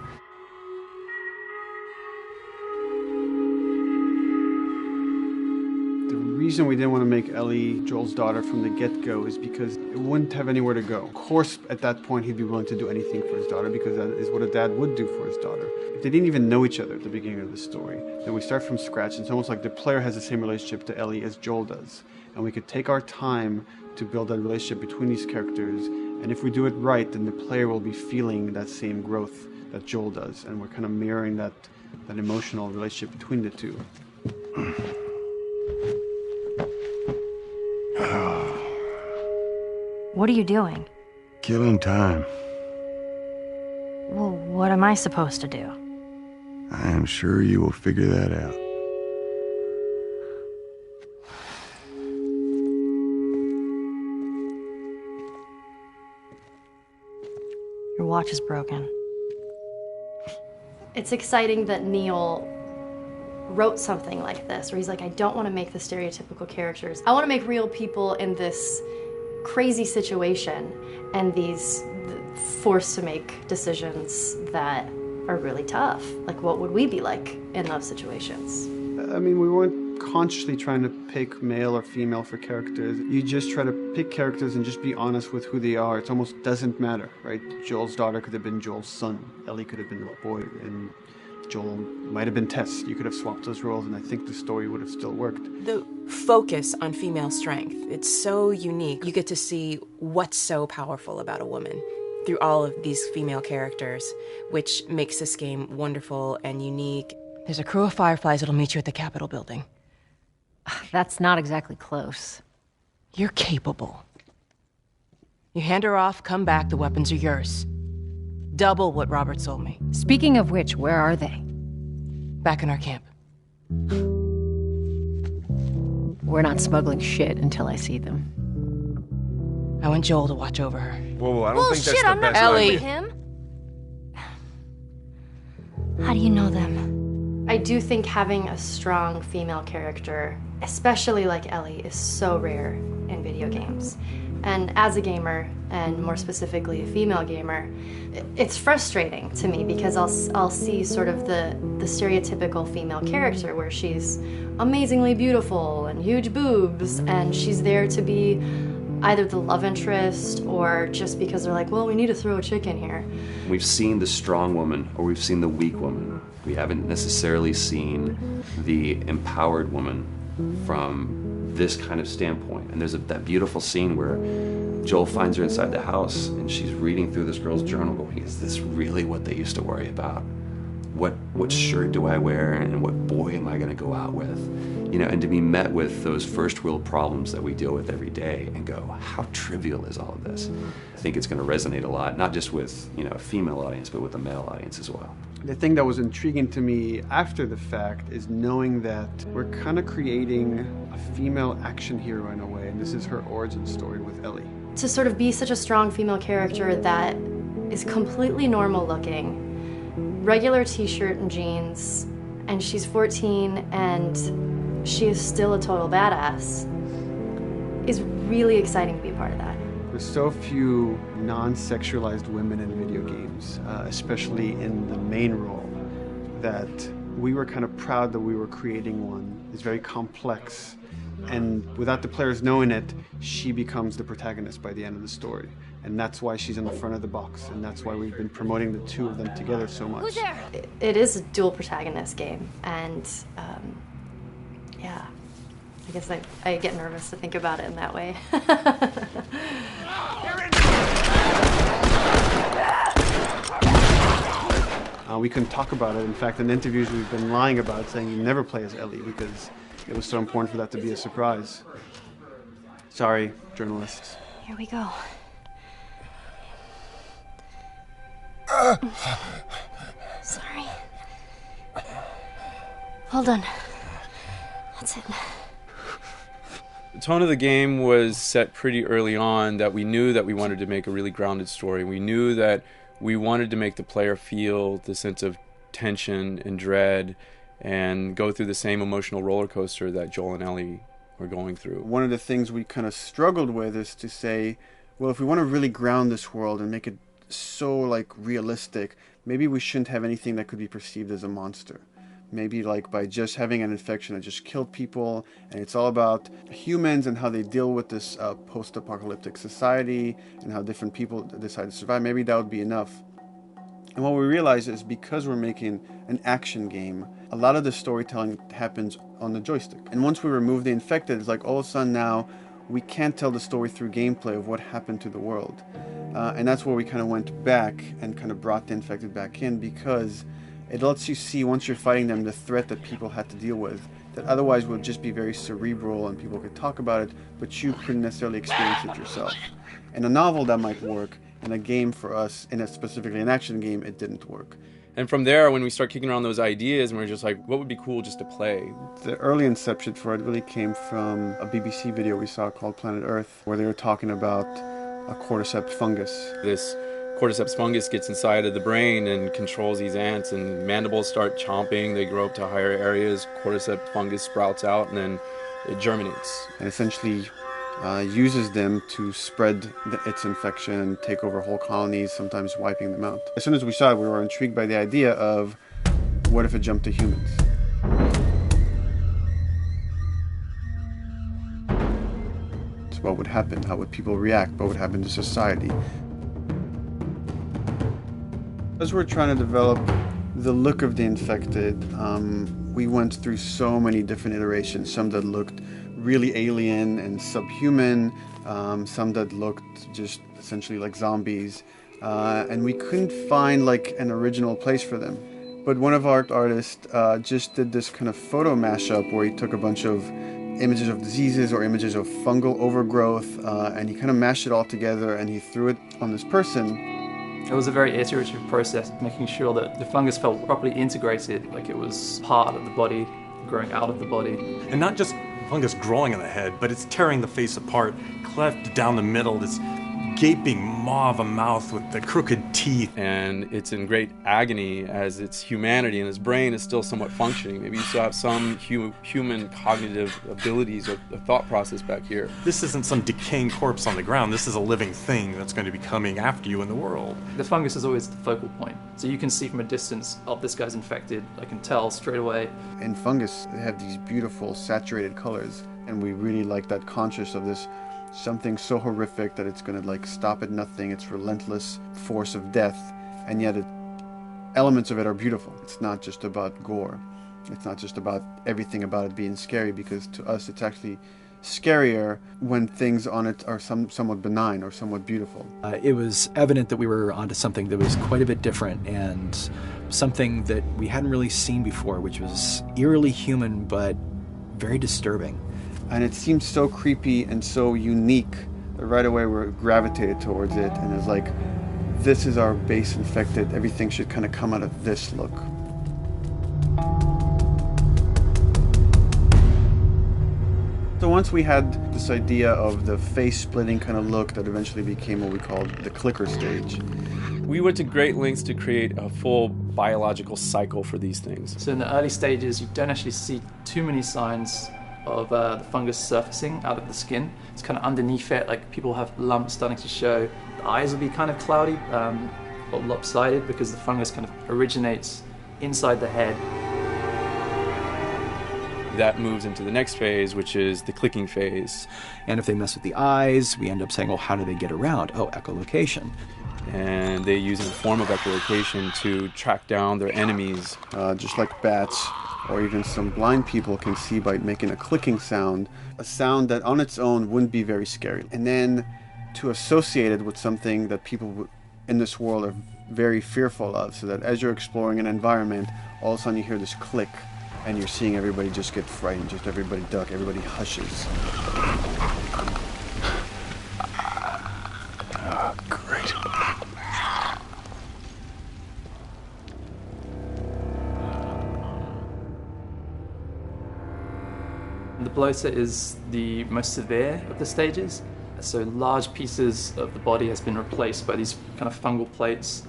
The reason we didn't want to make Ellie Joel's daughter from the get-go is because it wouldn't have anywhere to go. Of course, at that point, he'd be willing to do anything for his daughter because that is what a dad would do for his daughter. They didn't even know each other at the beginning of the story. Then we start from scratch. It's almost like the player has the same relationship to Ellie as Joel does. And we could take our time to build that relationship between these characters. And if we do it right, then the player will be feeling that same growth that Joel does. And we're kind of mirroring that emotional relationship between the two. What are you doing? Killing time. Well, what am I supposed to do? I am sure you will figure that out. Your watch is broken. It's exciting that Neil wrote something like this, where he's like, I don't want to make the stereotypical characters. I want to make real people in this crazy situation and these forced to make decisions that are really tough. Like, what would we be like in those situations? I mean, we weren't consciously trying to pick male or female for characters. You just try to pick characters and just be honest with who they are. It almost doesn't matter, right? Joel's daughter could have been Joel's son. Ellie could have been a boy, and Joel might have been Tess. You could have swapped those roles, and I think the story would have still worked. The focus on female strength, it's so unique. You get to see what's so powerful about a woman through all of these female characters, which makes this game wonderful and unique. There's a crew of Fireflies that'll meet you at the Capitol building. That's not exactly close. You're capable. You hand her off, come back, the weapons are yours. Double what Robert sold me. Speaking of which, where are they? Back in our camp. We're not smuggling shit until I see them. I want Joel to watch over her. Whoa, I don't think that's the I'm not best Ellie. idea. him. How do you know them? I do think having a strong female character, especially like Ellie, is so rare in video games. And as a gamer, and more specifically a female gamer, it's frustrating to me because I'll see sort of the stereotypical female character where she's amazingly beautiful and huge boobs, and she's there to be either the love interest or just because they're like, well, we need to throw a chick in here. We've seen the strong woman or we've seen the weak woman. We haven't necessarily seen the empowered woman from this kind of standpoint. And there's that beautiful scene where Joel finds her inside the house and she's reading through this girl's journal going, is this really what they used to worry about? What shirt do I wear and what boy am I going to go out with? You know, and to be met with those first world problems that we deal with every day and go, how trivial is all of this? I think it's going to resonate a lot, not just with, you know, a female audience, but with a male audience as well. The thing that was intriguing to me after the fact is knowing that we're kind of creating a female action hero in a way, and this is her origin story with Ellie. To sort of be such a strong female character that is completely normal looking, regular t-shirt and jeans, and she's 14 and she is still a total badass, is really exciting to be a part of that. There's so few non-sexualized women in video games, especially in the main role, that we were kind of proud that we were creating one. It's very complex, and without the players knowing it, she becomes the protagonist by the end of the story. And that's why she's in the front of the box, and that's why we've been promoting the two of them together so much. It is a dual protagonist game, and yeah, I guess I get nervous to think about it in that way. We couldn't talk about it. In fact, in interviews we've been lying about it, saying you never play as Ellie because it was so important for that to be a surprise. Sorry, journalists. Here we go. Sorry. Hold on. That's it. The tone of the game was set pretty early on that we knew that we wanted to make a really grounded story. We knew that we wanted to make the player feel the sense of tension and dread and go through the same emotional roller coaster that Joel and Ellie were going through. One of the things we kind of struggled with is to say, well, if we want to really ground this world and make it so like realistic, maybe we shouldn't have anything that could be perceived as a monster. Maybe like by just having an infection that just killed people, and it's all about humans and how they deal with this post-apocalyptic society and how different people decide to survive. Maybe that would be enough. And what we realize is because we're making an action game, a lot of the storytelling happens on the joystick. And once we remove the infected, it's like all of a sudden now we can't tell the story through gameplay of what happened to the world. And that's where we kind of went back and kind of brought the infected back in, because it lets you see, once you're fighting them, the threat that people had to deal with, that otherwise would just be very cerebral and people could talk about it, but you couldn't necessarily experience it yourself. In a novel, that might work. In a game for us, specifically an action game, it didn't work. And from there, when we start kicking around those ideas, and we're just like, what would be cool just to play? The early inception for it really came from a BBC video we saw called Planet Earth, where they were talking about a cordyceps fungus. This cordyceps fungus gets inside of the brain and controls these ants, and mandibles start chomping, they grow up to higher areas, cordyceps fungus sprouts out, and then it germinates. And essentially uses them to spread its infection and take over whole colonies, sometimes wiping them out. As soon as we saw it, we were intrigued by the idea of, what if it jumped to humans? So what would happen? How would people react? What would happen to society? As we're trying to develop the look of the infected, we went through so many different iterations, some that looked really alien and subhuman, some that looked just essentially like zombies, and we couldn't find like an original place for them. But one of our artists just did this kind of photo mashup where he took a bunch of images of diseases or images of fungal overgrowth, and he kind of mashed it all together and he threw it on this person. It was a very iterative process, making sure that the fungus felt properly integrated, like it was part of the body, growing out of the body. And not just fungus growing on the head, but it's tearing the face apart, cleft down the middle, this gaping maw of a mouth with the crooked teeth. And it's in great agony as its humanity and its brain is still somewhat functioning. Maybe you still have some human cognitive abilities or thought process back here. This isn't some decaying corpse on the ground. This is a living thing that's going to be coming after you in the world. The fungus is always the focal point. So you can see from a distance, oh, this guy's infected. I can tell straight away. In fungus, they have these beautiful saturated colors, and we really like that, conscious of this something so horrific that it's going to like stop at nothing, its relentless force of death, and yet elements of it are beautiful. It's not just about gore. It's not just about everything about it being scary, because to us it's actually scarier when things on it are somewhat benign or somewhat beautiful. It was evident that we were onto something that was quite a bit different and something that we hadn't really seen before, which was eerily human but very disturbing. And it seemed so creepy and so unique that right away we gravitated towards it, and it's like, this is our base infected, everything should kind of come out of this look. So once we had this idea of the face-splitting kind of look that eventually became what we called the clicker stage. We went to great lengths to create a full biological cycle for these things. So in the early stages, you don't actually see too many signs of the fungus surfacing out of the skin. It's kind of underneath it, like people have lumps starting to show. The eyes will be kind of cloudy or lopsided because the fungus kind of originates inside the head. That moves into the next phase, which is the clicking phase. And if they mess with the eyes, we end up saying, well, how do they get around? Oh, echolocation. And they use a form of echolocation to track down their enemies. Just like bats, or even some blind people can see by making a clicking sound, a sound that on its own wouldn't be very scary. And then to associate it with something that people in this world are very fearful of, so that as you're exploring an environment, all of a sudden you hear this click and you're seeing everybody just get frightened, just everybody duck, everybody hushes. Great. The blow set is the most severe of the stages. So large pieces of the body has been replaced by these kind of fungal plates.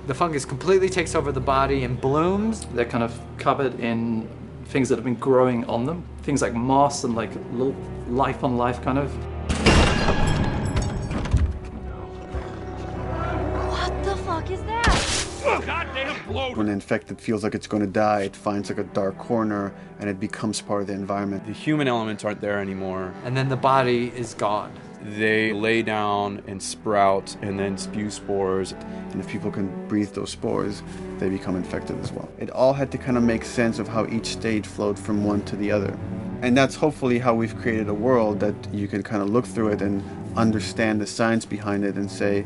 The fungus completely takes over the body and blooms. They're kind of covered in things that have been growing on them. Things like moss and like little life on life kind of. What the fuck is that? When an infected feels like it's going to die, it finds like a dark corner and it becomes part of the environment. The human elements aren't there anymore. And then the body is gone. They lay down and sprout and then spew spores. And if people can breathe those spores, they become infected as well. It all had to kind of make sense of how each stage flowed from one to the other. And that's hopefully how we've created a world that you can kind of look through it and understand the science behind it and say,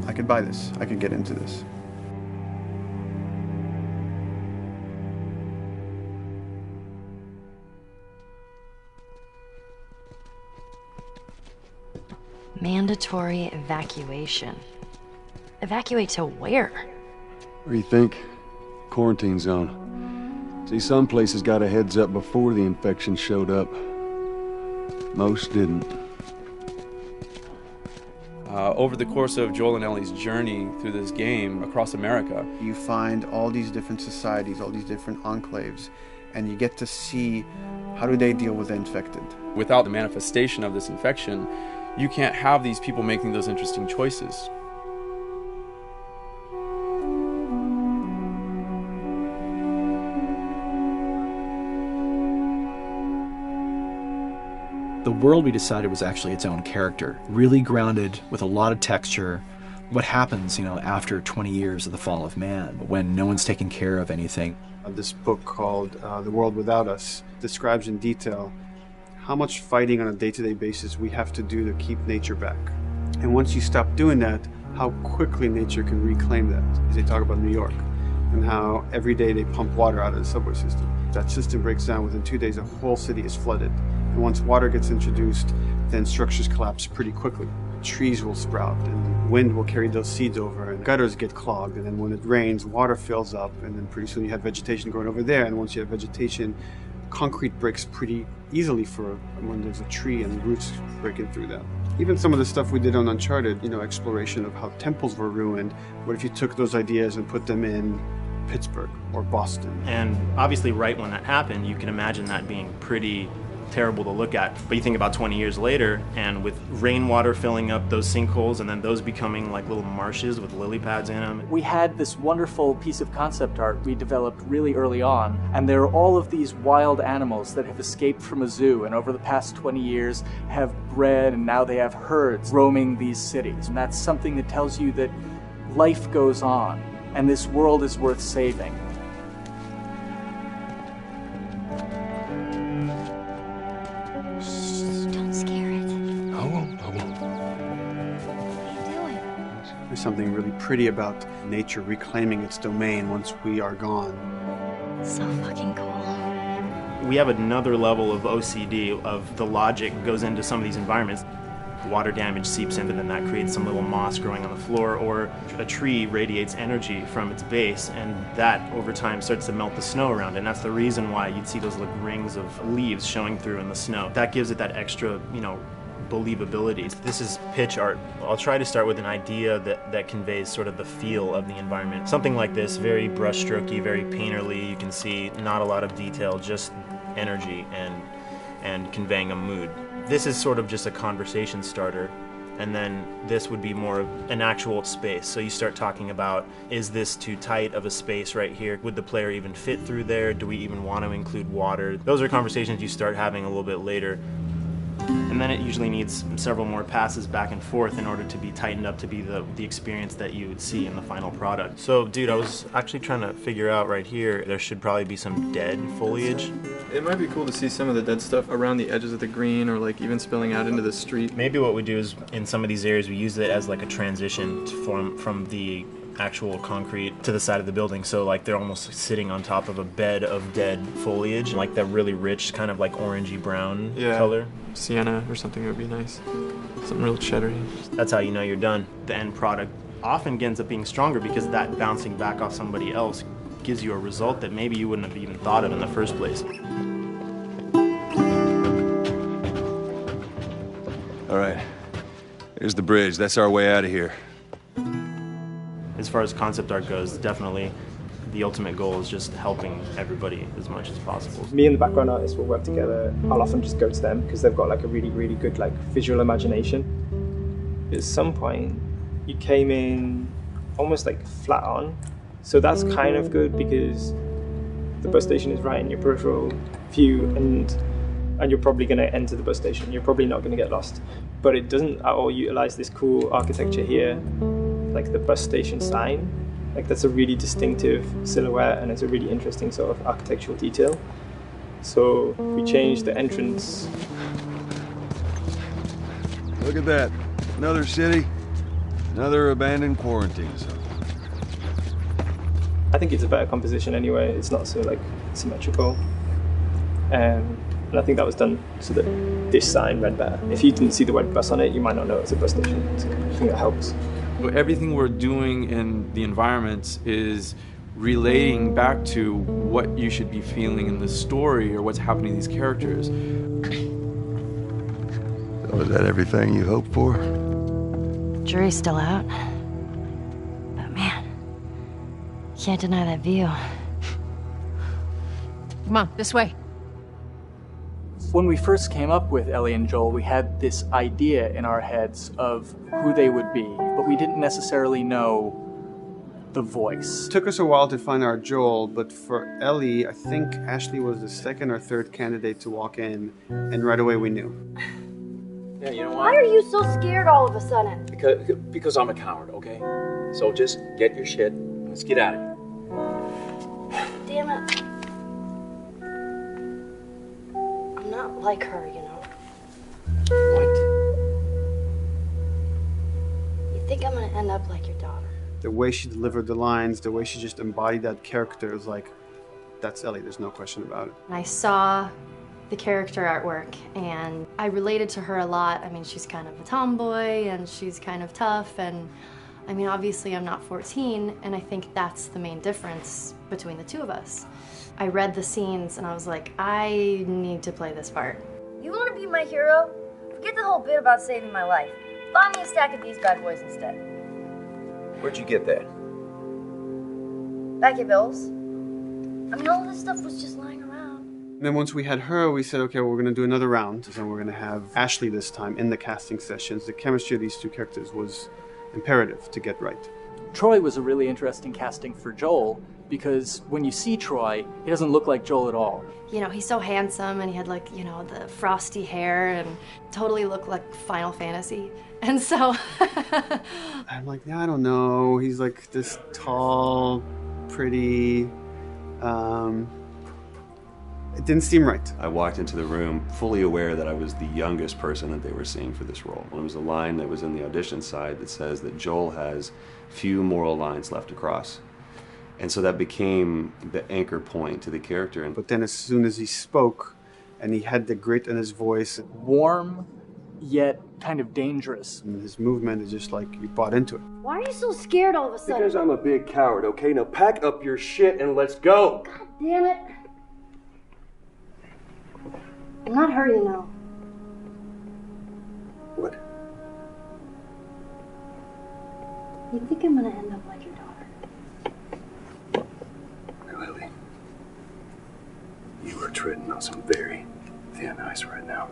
I could buy this, I could get into this. Mandatory evacuation. Evacuate to where? What do you think? Quarantine zone. See, some places got a heads up before the infection showed up. Most didn't. Over the course of Joel and Ellie's journey through this game across America, you find all these different societies, all these different enclaves, and you get to see how do they deal with the infected. Without the manifestation of this infection, you can't have these people making those interesting choices. The world we decided was actually its own character, really grounded with a lot of texture. What happens, after 20 years of the fall of man, when no one's taking care of anything? This book called The World Without Us describes in detail how much fighting on a day-to-day basis we have to do to keep nature back. And once you stop doing that, how quickly nature can reclaim that. As they talk about New York and how every day they pump water out of the subway system. That system breaks down. Within 2 days, a whole city is flooded. And once water gets introduced, then structures collapse pretty quickly. Trees will sprout and wind will carry those seeds over and gutters get clogged. And then when it rains, water fills up and then pretty soon you have vegetation growing over there. And once you have vegetation, concrete breaks pretty easily for when there's a tree and roots breaking through that. Even some of the stuff we did on Uncharted, exploration of how temples were ruined. What if you took those ideas and put them in Pittsburgh or Boston? And obviously right when that happened, you can imagine that being pretty terrible to look at. But you think about 20 years later, and with rainwater filling up those sinkholes and then those becoming like little marshes with lily pads in them. We had this wonderful piece of concept art we developed really early on, and there are all of these wild animals that have escaped from a zoo and over the past 20 years have bred, and now they have herds roaming these cities. And that's something that tells you that life goes on and this world is worth saving. There's something really pretty about nature reclaiming its domain once we are gone. So fucking cool. We have another level of OCD of the logic goes into some of these environments. Water damage seeps in, and then that creates some little moss growing on the floor, or a tree radiates energy from its base, and that over time starts to melt the snow around it. And that's the reason why you'd see those little rings of leaves showing through in the snow. That gives it that extra, believability. This is pitch art. I'll try to start with an idea that conveys sort of the feel of the environment. Something like this, very brushstrokey, very painterly. You can see not a lot of detail, just energy and conveying a mood. This is sort of just a conversation starter, and then this would be more of an actual space. So you start talking about, is this too tight of a space right here? Would the player even fit through there? Do we even want to include water? Those are conversations you start having a little bit later. And then it usually needs several more passes back and forth in order to be tightened up to be the experience that you would see in the final product. So, dude, I was actually trying to figure out right here, there should probably be some dead foliage. It might be cool to see some of the dead stuff around the edges of the green, or like even spilling out into the street. Maybe what we do is, in some of these areas, we use it as like a transition from the actual concrete to the side of the building, so like they're almost sitting on top of a bed of dead foliage, like that really rich kind of like orangey brown color. Sienna or something would be nice. Something real cheddary. That's how you know you're done. The end product often ends up being stronger because that bouncing back off somebody else gives you a result that maybe you wouldn't have even thought of in the first place. All right, here's the bridge. That's our way out of here. As far as concept art goes, definitely the ultimate goal is just helping everybody as much as possible. Me and the background artist will work together. I'll often just go to them because they've got like a really, really good like visual imagination. At some point, you came in almost like flat on. So that's kind of good because the bus station is right in your peripheral view and you're probably going to enter the bus station. You're probably not going to get lost. But it doesn't at all utilize this cool architecture here, like the bus station sign. Like that's a really distinctive silhouette and it's a really interesting sort of architectural detail. So we changed the entrance. Look at that. Another city, another abandoned quarantine zone. I think it's a better composition anyway. It's not so like symmetrical. And I think that was done so that this sign read better. If you didn't see the word bus on it, you might not know it's a bus station. So I think that helps. Everything we're doing in the environments is relating back to what you should be feeling in the story or what's happening to these characters. So is that everything you hoped for? Jury's still out. But man, can't deny that view. Come on, this way. When we first came up with Ellie and Joel, we had this idea in our heads of who they would be, but we didn't necessarily know the voice. It took us a while to find our Joel, but for Ellie, I think Ashley was the second or third candidate to walk in, and right away we knew. Yeah, you know Why what? are you so scared all of a sudden? Because I'm a coward, okay? So just get your shit and let's get out of here. Damn it. I'm not like her, you know. What? You think I'm gonna end up like your daughter? The way she delivered the lines, the way she just embodied that character is like, that's Ellie, there's no question about it. I saw the character artwork and I related to her a lot. I mean, she's kind of a tomboy and she's kind of tough, and I mean, obviously I'm not 14, and I think that's the main difference between the two of us. I read the scenes and I was like, I need to play this part. You wanna be my hero? Forget the whole bit about saving my life. Buy me a stack of these bad boys instead. Where'd you get that? Back at Bill's. I mean, all this stuff was just lying around. And then once we had her, we said, okay, well, we're going to do another round, and we're going to have Ashley this time in the casting sessions. The chemistry of these two characters was imperative to get right. Troy was a really interesting casting for Joel because when you see Troy, he doesn't look like Joel at all. You know, he's so handsome and he had like, you know, the frosty hair and totally looked like Final Fantasy. And so I'm like, yeah, I don't know. He's like this tall, pretty, it didn't seem right. I walked into the room fully aware that I was the youngest person that they were seeing for this role. There was a line that was in the audition side that says that Joel has few moral lines left to cross. And so that became the anchor point to the character. But then as soon as he spoke and he had the grit in his voice, warm yet kind of dangerous. And his movement is just like you bought into it. Why are you so scared all of a sudden? Because I'm a big coward, okay? Now pack up your shit and let's go. God damn it. I'm not her, you know. What? You think I'm gonna end up like your daughter? Lily, you are treading on some very thin ice right now.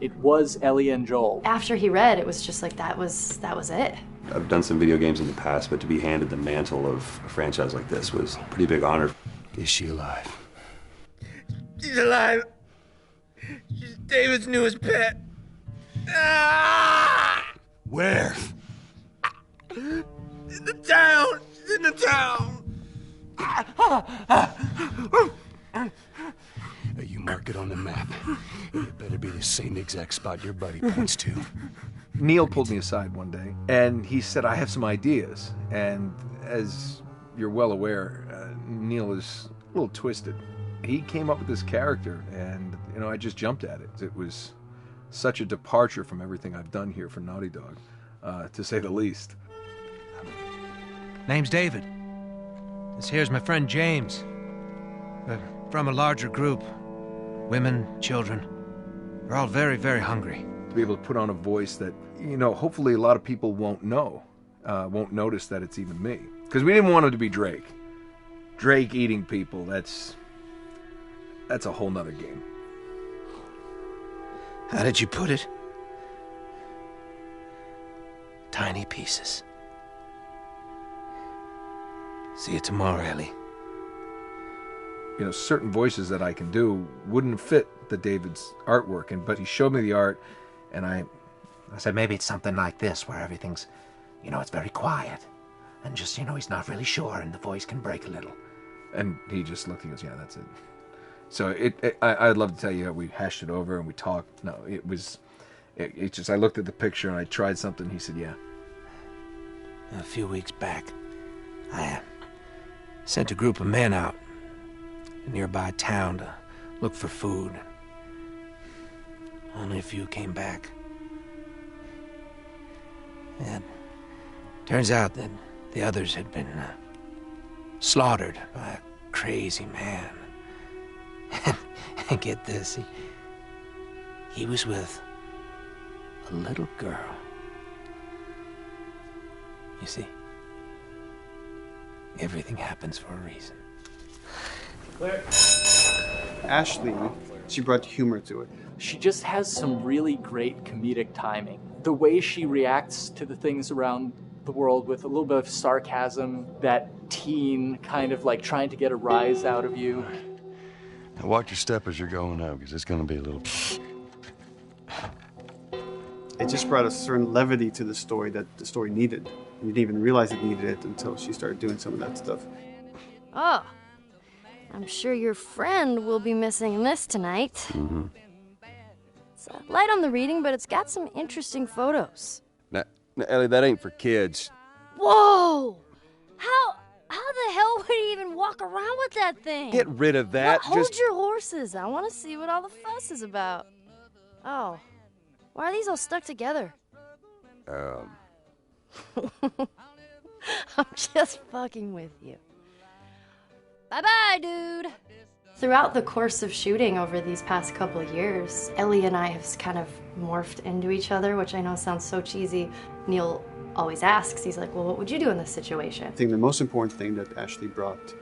It was Ellie and Joel. after he read, it was just like that was it. I've done some video games in the past, but to be handed the mantle of a franchise like this was a pretty big honor. Is she alive? She's alive. She's David's newest pet. Where? In the town. She's in the town. You mark it on the map. It better be the same exact spot your buddy points to. Neil pulled me aside one day, and he said, I have some ideas. And as you're well aware, Neil is a little twisted. He came up with this character, and, I just jumped at it. It was such a departure from everything I've done here for Naughty Dog, to say the least. Name's David. This here's my friend James. We're from a larger group. Women, children. We're all very, very hungry. To be able to put on a voice that, hopefully a lot of people won't know, won't notice that it's even me. Because we didn't want it to be Drake. Drake eating people, that's a whole nother game. How did you put it? Tiny pieces. See you tomorrow, Ellie. Certain voices that I can do wouldn't fit the David's artwork, but he showed me the art, and I said maybe it's something like this, where everything's, it's very quiet. And just, he's not really sure, and the voice can break a little. And he just looked and goes, yeah, that's it. So I'd love to tell you how we hashed it over and we talked. No, it's just, I looked at the picture and I tried something. He said, yeah. A few weeks back, I sent a group of men out a nearby town to look for food. Only a few came back. And turns out that the others had been slaughtered by a crazy man. And get this, he was with a little girl. You see, everything happens for a reason. Claire. Ashley, she brought humor to it. She just has some really great comedic timing. The way she reacts to the things around the world with a little bit of sarcasm, that teen kind of like trying to get a rise out of you. Now watch your step as you're going out, because it's going to be a little... It just brought a certain levity to the story that the story needed. You didn't even realize it needed it until she started doing some of that stuff. Oh, I'm sure your friend will be missing this tonight. Mm-hmm. It's light on the reading, but it's got some interesting photos. Now, Ellie, that ain't for kids. Whoa! How the hell would he even walk around with that thing? Get rid of that. Well, hold your horses. I want to see what all the fuss is about. Oh, why are these all stuck together? I'm just fucking with you. Bye-bye, dude. Throughout the course of shooting over these past couple of years, Ellie and I have kind of morphed into each other, which I know sounds so cheesy. Neil always asks, he's like, well, what would you do in this situation? I think the most important thing that Ashley brought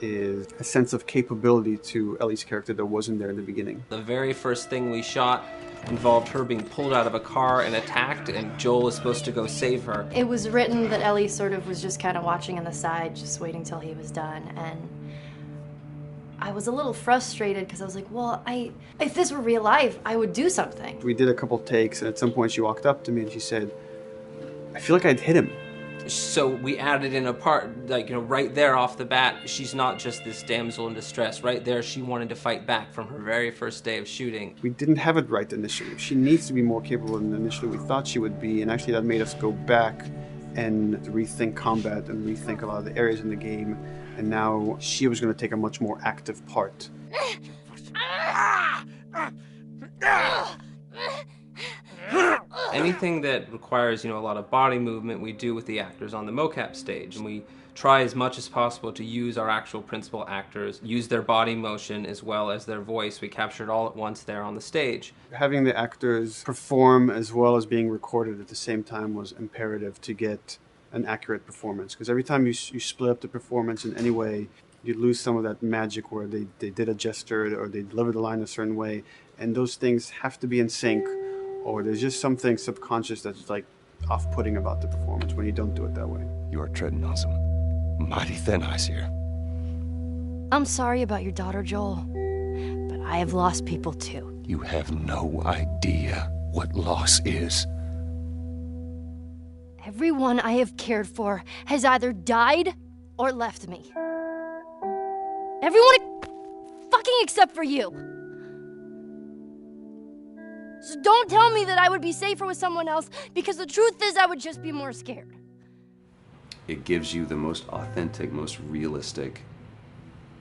is a sense of capability to Ellie's character that wasn't there in the beginning. The very first thing we shot involved her being pulled out of a car and attacked, and Joel is supposed to go save her. It was written that Ellie sort of was just kind of watching on the side, just waiting till he was done, and I was a little frustrated because I was like, well, if this were real life, I would do something. We did a couple takes, and at some point she walked up to me and she said, I feel like I'd hit him. So we added in a part, like, right there off the bat, she's not just this damsel in distress. Right there, she wanted to fight back from her very first day of shooting. We didn't have it right initially. She needs to be more capable than initially we thought she would be, and actually that made us go back and rethink combat and rethink a lot of the areas in the game, and now she was going to take a much more active part. Anything that requires, a lot of body movement, we do with the actors on the mocap stage. And we try as much as possible to use our actual principal actors, use their body motion as well as their voice. We capture it all at once there on the stage. Having the actors perform as well as being recorded at the same time was imperative to get an accurate performance. Because every time you split up the performance in any way, you lose some of that magic where they did a gesture or they delivered the line a certain way. And those things have to be in sync, or there's just something subconscious that's like off-putting about the performance when you don't do it that way. You are treading on some mighty thin ice here. I'm sorry about your daughter, Joel, but I have lost people too. You have no idea what loss is. Everyone I have cared for has either died or left me. Everyone fucking except for you. So don't tell me that I would be safer with someone else, because the truth is I would just be more scared. It gives you the most authentic, most realistic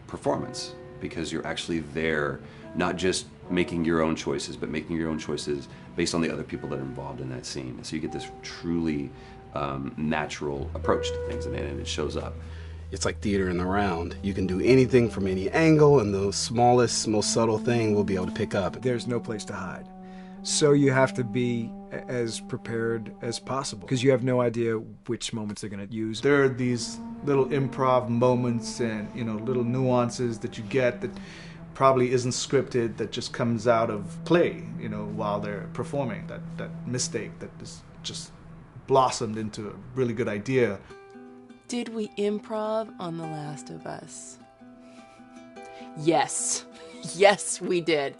performance, because you're actually there, not just making your own choices, but making your own choices based on the other people that are involved in that scene. So you get this truly natural approach to things, and it shows up. It's like theater in the round. You can do anything from any angle, and the smallest, most subtle thing we'll be able to pick up. There's no place to hide. So you have to be as prepared as possible, because you have no idea which moments they're going to use. There are these little improv moments and, you know, little nuances that you get that probably isn't scripted, that just comes out of play, you know, while they're performing. That mistake that is just blossomed into a really good idea. Did we improv on The Last of Us? Yes. Yes, we did.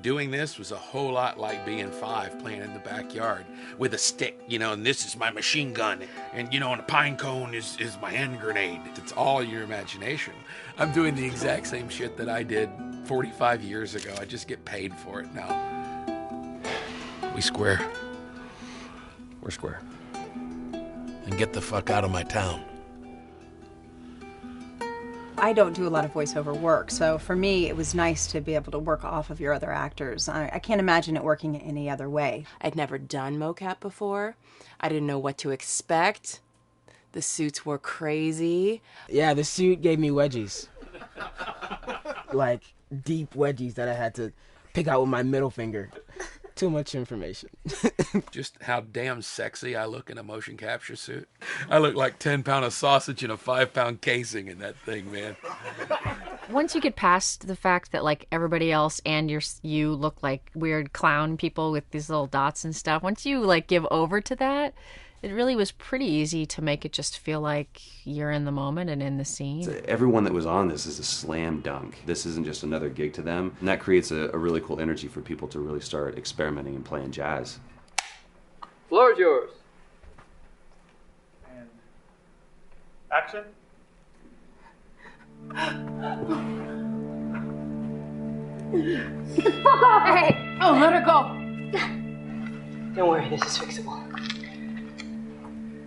Doing this was a whole lot like being 5 playing in the backyard with a stick, you know, and this is my machine gun, and, you know, and a pine cone is my hand grenade. It's all your imagination. I'm doing the exact same shit that I did 45 years ago. I just get paid for it now. We square. We're square. And get the fuck out of my town. I don't do a lot of voiceover work, so for me it was nice to be able to work off of your other actors. I can't imagine it working any other way. I'd never done mocap before. I didn't know what to expect. The suits were crazy. Yeah, the suit gave me wedgies. Like, deep wedgies that I had to pick out with my middle finger. Too much information. Just how damn sexy I look in a motion capture suit. I look like 10-pound of sausage in a 5-pound casing in that thing, man. Once you get past the fact that like everybody else and you look like weird clown people with these little dots and stuff, once you like give over to that, it really was pretty easy to make it just feel like you're in the moment and in the scene. So everyone that was on this is a slam dunk. This isn't just another gig to them. And that creates a really cool energy for people to really start experimenting and playing jazz. Floor is yours. And action. Get the fuck off of me! Oh, let her go! Don't worry, this is fixable.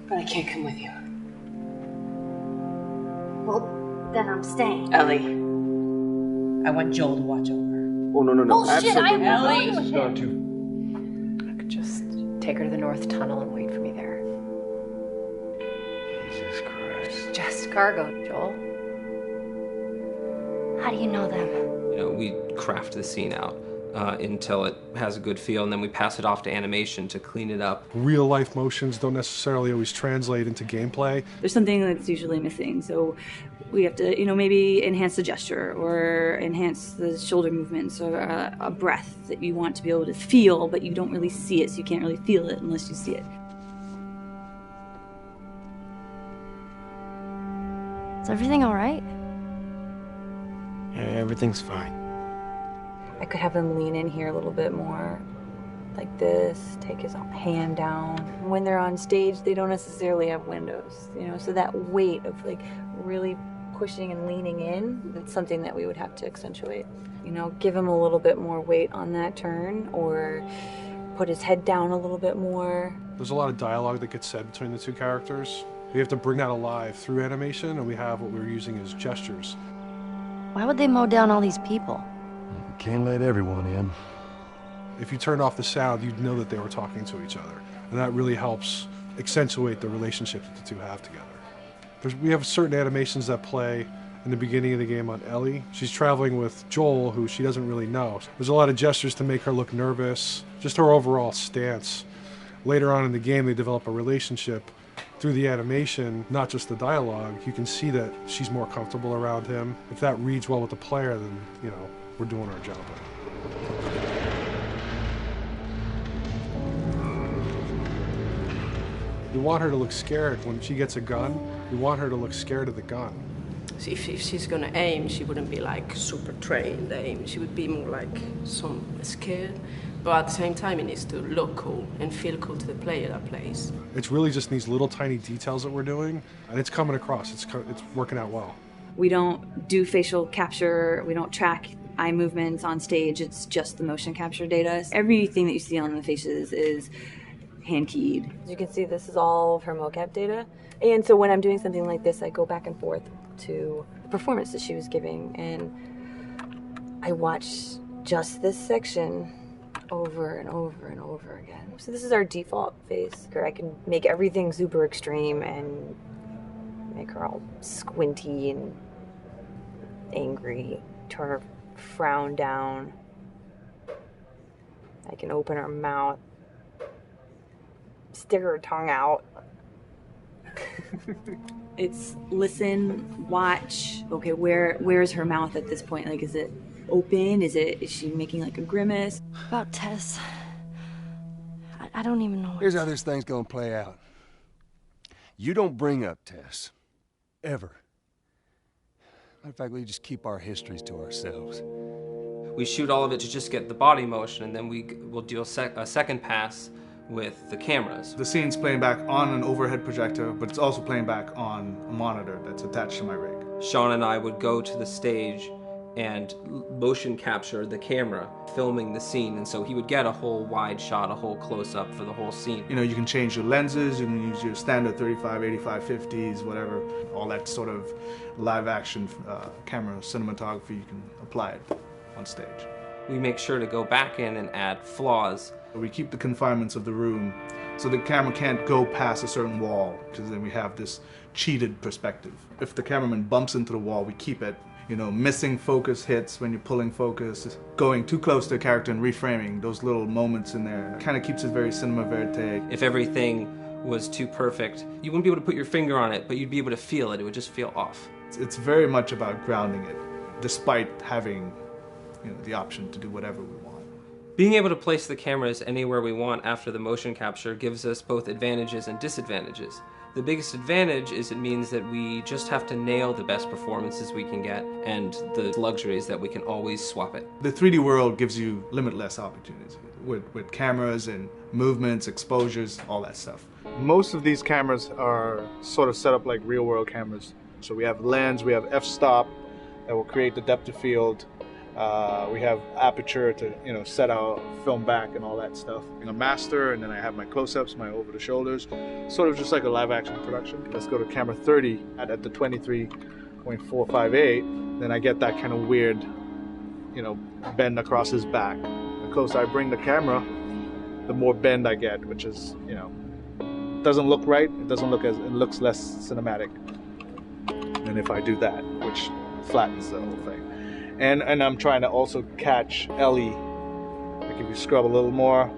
But I can't come with you. Well, then I'm staying. Ellie, I want Joel to watch over. Oh, no. Bullshit, I Ellie! will. She's gone too. I could just take her to the North Tunnel and wait for me there. Jesus Christ. Just cargo, Joel. How do you know them? You know, we craft the scene out until it has a good feel, and then we pass it off to animation to clean it up. Real life motions don't necessarily always translate into gameplay. There's something that's usually missing, so we have to, maybe enhance the gesture or enhance the shoulder movements or a breath that you want to be able to feel, but you don't really see it, so you can't really feel it unless you see it. Is everything all right? Yeah, everything's fine. I could have him lean in here a little bit more, like this, take his hand down. When they're on stage, they don't necessarily have windows, so that weight of like really pushing and leaning in, it's something that we would have to accentuate. Give him a little bit more weight on that turn, or put his head down a little bit more. There's a lot of dialogue that gets said between the two characters. We have to bring that alive through animation, and we have what we're using as gestures. Why would they mow down all these people? Can't let everyone in. If you turned off the sound, you'd know that they were talking to each other. And that really helps accentuate the relationship that the two have together. We have certain animations that play in the beginning of the game on Ellie. She's traveling with Joel, who she doesn't really know. There's a lot of gestures to make her look nervous, just her overall stance. Later on in the game, they develop a relationship through the animation, not just the dialogue. You can see that she's more comfortable around him. If that reads well with the player, then, we're doing our job. You want her to look scared when she gets a gun. You want her to look scared of the gun. if she's gonna aim, she wouldn't be like super trained aim. She would be more like some scared. But at the same time, it needs to look cool and feel cool to the player that plays. It's really just these little tiny details that we're doing, and it's coming across. It's working out well. We don't do facial capture. We don't track eye movements on stage. It's just the motion capture data. Everything that you see on the faces is hand keyed. As you can see, this is all of her mocap data. And so when I'm doing something like this, I go back and forth to the performance that she was giving, and I watch just this section over and over and over again. So this is our default face. I can make everything super extreme and make her all squinty and angry, turn her frown down. I can open her mouth, stick her tongue out. It's listen, watch. Okay, where's her mouth at this point? Like, is it open? Is she making like a grimace? About Tess. I don't even know. Here's how this thing's gonna play out. You don't bring up Tess. Ever. Matter of fact, we just keep our histories to ourselves. We shoot all of it to just get the body motion, and then we'll do a second pass with the cameras. The scene's playing back on an overhead projector, but it's also playing back on a monitor that's attached to my rig. Sean and I would go to the stage and motion capture the camera filming the scene, and so he would get a whole wide shot, a whole close-up for the whole scene. You know, you can change your lenses, you can use your standard 35, 85, 50s, whatever, all that sort of live action camera cinematography, you can apply it on stage. We make sure to go back in and add flaws. We keep the confinements of the room so the camera can't go past a certain wall, because then we have this cheated perspective. If the cameraman bumps into the wall, we keep it. You know, missing focus hits when you're pulling focus, going too close to a character and reframing, those little moments in there kind of keeps it very cinema verite. If everything was too perfect, you wouldn't be able to put your finger on it, but you'd be able to feel it. It would just feel off. It's very much about grounding it, despite having, you know, the option to do whatever we want. Being able to place the cameras anywhere we want after the motion capture gives us both advantages and disadvantages. The biggest advantage is it means that we just have to nail the best performances we can get, and the luxury is that we can always swap it. The 3D world gives you limitless opportunities with cameras and movements, exposures, all that stuff. Most of these cameras are sort of set up like real world cameras. So we have lens, we have f-stop that will create the depth of field. We have aperture to, you know, set our film back and all that stuff. A master, and then I have my close-ups, my over the shoulders, sort of just like a live action production. Let's go to camera 30 at the 23.458. Then I get that kind of weird, you know, bend across his back. The closer I bring the camera, the more bend I get, which is, you know, doesn't look right. It doesn't look it looks less cinematic than if I do that, which flattens the whole thing. And I'm trying to also catch Ellie. Like if you scrub a little more,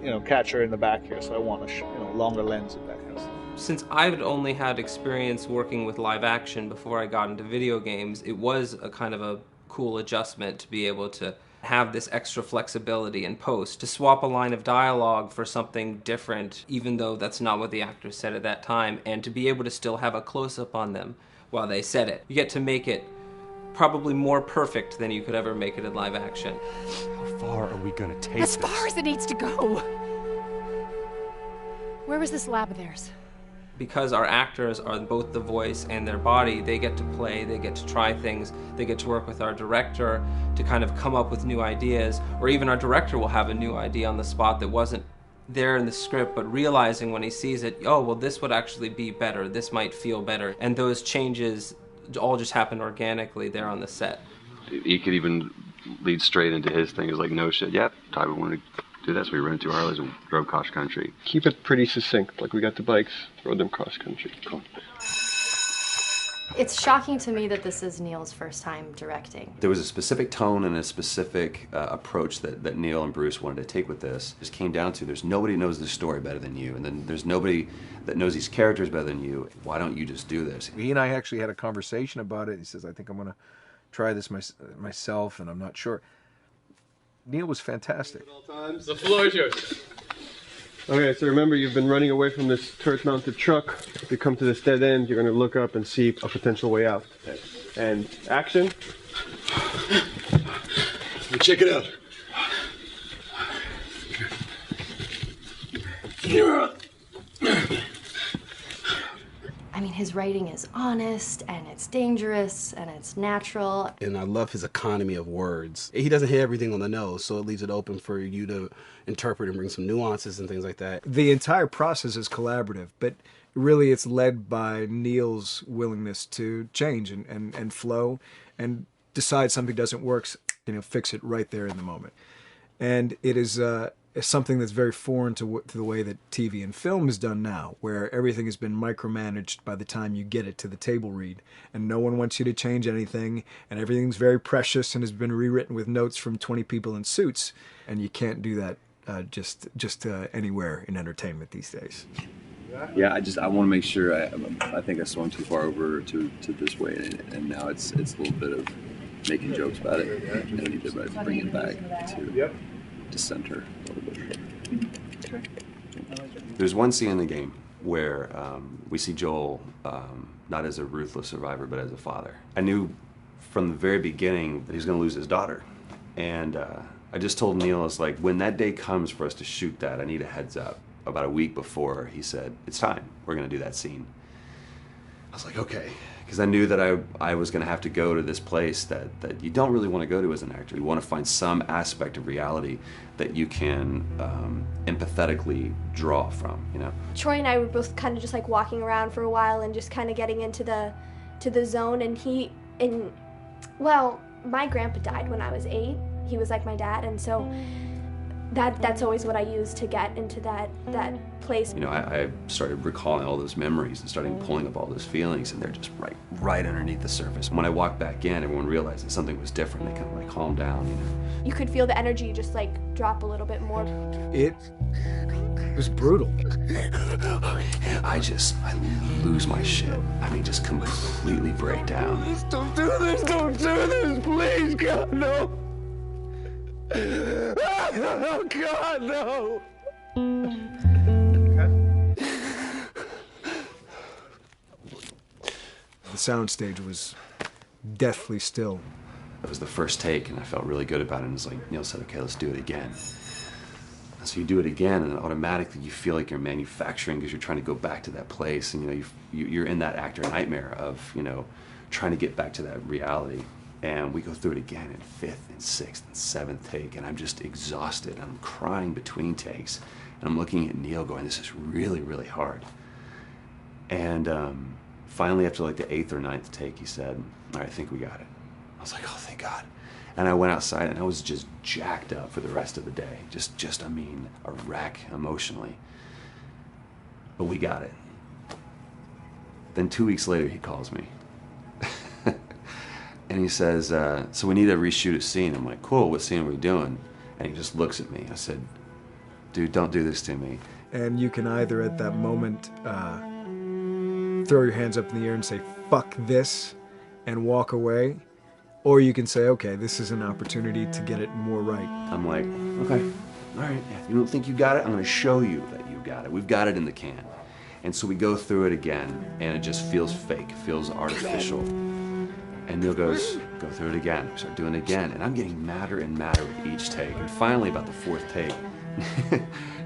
you know, catch her in the back here. So I want a longer lens of that kind of stuff. Since I've only had experience working with live action before I got into video games, it was a kind of a cool adjustment to be able to have this extra flexibility in post, to swap a line of dialogue for something different, even though that's not what the actor said at that time, and to be able to still have a close-up on them while they said it. You get to make it probably more perfect than you could ever make it in live action. How far are we gonna take as far as it needs to go. Where was this lab of theirs? Because our actors are both the voice and their body, they get to play, they get to try things, they get to work with our director to kind of come up with new ideas, or even our director will have a new idea on the spot that wasn't there in the script, but realizing when he sees it, oh, well, this would actually be better, this might feel better, and those changes all just happen organically there on the set. He could even lead straight into his thing. It's like, no shit, yep, Ty wanted to do that, so we rented 2 Harleys and drove cross country. Keep it pretty succinct, like we got the bikes, rode them cross country. Cool. It's shocking to me that this is Neil's first time directing. There was a specific tone and a specific approach that Neil and Bruce wanted to take with this. It just came down to, there's nobody who knows this story better than you, and then there's nobody that knows these characters better than you. Why don't you just do this? He and I actually had a conversation about it. He says, I think I'm going to try this myself, and I'm not sure. Neil was fantastic. The floor is yours. Okay, so remember, you've been running away from this turret-mounted truck. If you come to this dead end, you're going to look up and see a potential way out. And action. Check it out. I mean, his writing is honest, and it's dangerous, and it's natural. And I love his economy of words. He doesn't hit everything on the nose, so it leaves it open for you to interpret and bring some nuances and things like that. The entire process is collaborative, but really it's led by Neil's willingness to change and flow and decide something doesn't work, fix it right there in the moment. And it is something that's very foreign to the way that TV and film is done now, where everything has been micromanaged by the time you get it to the table read, and no one wants you to change anything, and everything's very precious and has been rewritten with notes from 20 people in suits, and you can't do that just anywhere in entertainment these days. Yeah, I want to make sure. I think I swung too far over to this way, and now it's a little bit of making jokes about it, and I need to bring it back to center a little bit. There's one scene in the game where we see Joel not as a ruthless survivor, but as a father. I knew from the very beginning that he was going to lose his daughter, and I just told Neil, I was like, when that day comes for us to shoot that, I need a heads up. About a week before, he said, it's time, we're going to do that scene. I was like, okay, because I knew that I was going to have to go to this place that you don't really want to go to as an actor. You want to find some aspect of reality that you can empathetically draw from, Troy and I were both kind of just like walking around for a while and just kind of getting into the zone, and well, my grandpa died when I was 8. He was like my dad, and so that's always what I use to get into that place. I started recalling all those memories and starting pulling up all those feelings, and they're just right underneath the surface. When I walked back in, everyone realized that something was different. They kind of calmed down, You could feel the energy just drop a little bit more. It was brutal. I lose my shit. I mean, just completely break down. Don't do this, please, God, no. Oh, God, no! The soundstage was deathly still. It was the first take, and I felt really good about it. And it's like Neil said, okay, let's do it again. And so you do it again, and automatically you feel like you're manufacturing because you're trying to go back to that place, and you're in that actor nightmare of trying to get back to that reality. And we go through it again in 5th and 6th and 7th take, and I'm just exhausted. I'm crying between takes, and I'm looking at Neil going, this is really, really hard. And finally, after the 8th or 9th take, he said, all right, I think we got it. I was like, oh, thank God. And I went outside, and I was just jacked up for the rest of the day. Just a wreck emotionally. But we got it. Then 2 weeks later, he calls me. And he says, so we need to reshoot a scene. I'm like, cool, what scene are we doing? And he just looks at me. I said, dude, don't do this to me. And you can either at that moment throw your hands up in the air and say, fuck this, and walk away. Or you can say, okay, this is an opportunity to get it more right. I'm like, okay, all right, yeah, you don't think you got it? I'm gonna show you that you got it. We've got it in the can. And so we go through it again, and it just feels fake, feels artificial. And Neil goes, go through it again. We start doing it again. And I'm getting madder and madder with each take. And finally, about the 4th take,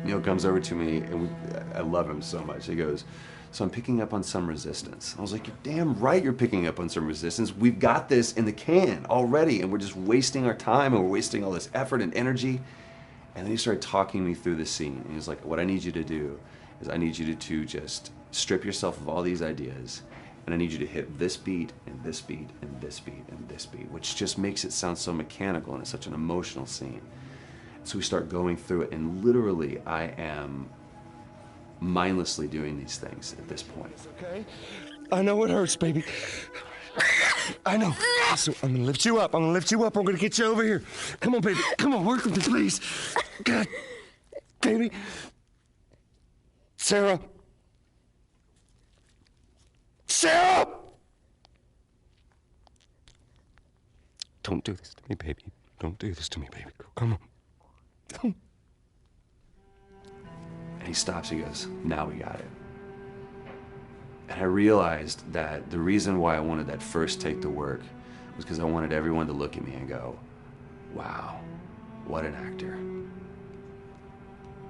Neil comes over to me, and I love him so much. He goes, so I'm picking up on some resistance. I was like, you're damn right you're picking up on some resistance. We've got this in the can already, and we're just wasting our time, and we're wasting all this effort and energy. And then he started talking me through the scene. And he was like, what I need you to do is I need you to just strip yourself of all these ideas, and I need you to hit this beat, and this beat, and this beat, and this beat, which just makes it sound so mechanical, and it's such an emotional scene. So we start going through it, and literally I am mindlessly doing these things at this point. Okay? I know it hurts, baby. I know. So I'm gonna lift you up. I'm gonna get you over here. Come on, baby. Come on, work with me, please. God, baby. Sarah. Sarah! Don't do this to me, baby. Don't do this to me, baby. Come on. he stops, he goes, "Now we got it." And I realized that the reason why I wanted that first take to work was because I wanted everyone to look at me and go, "Wow, what an actor."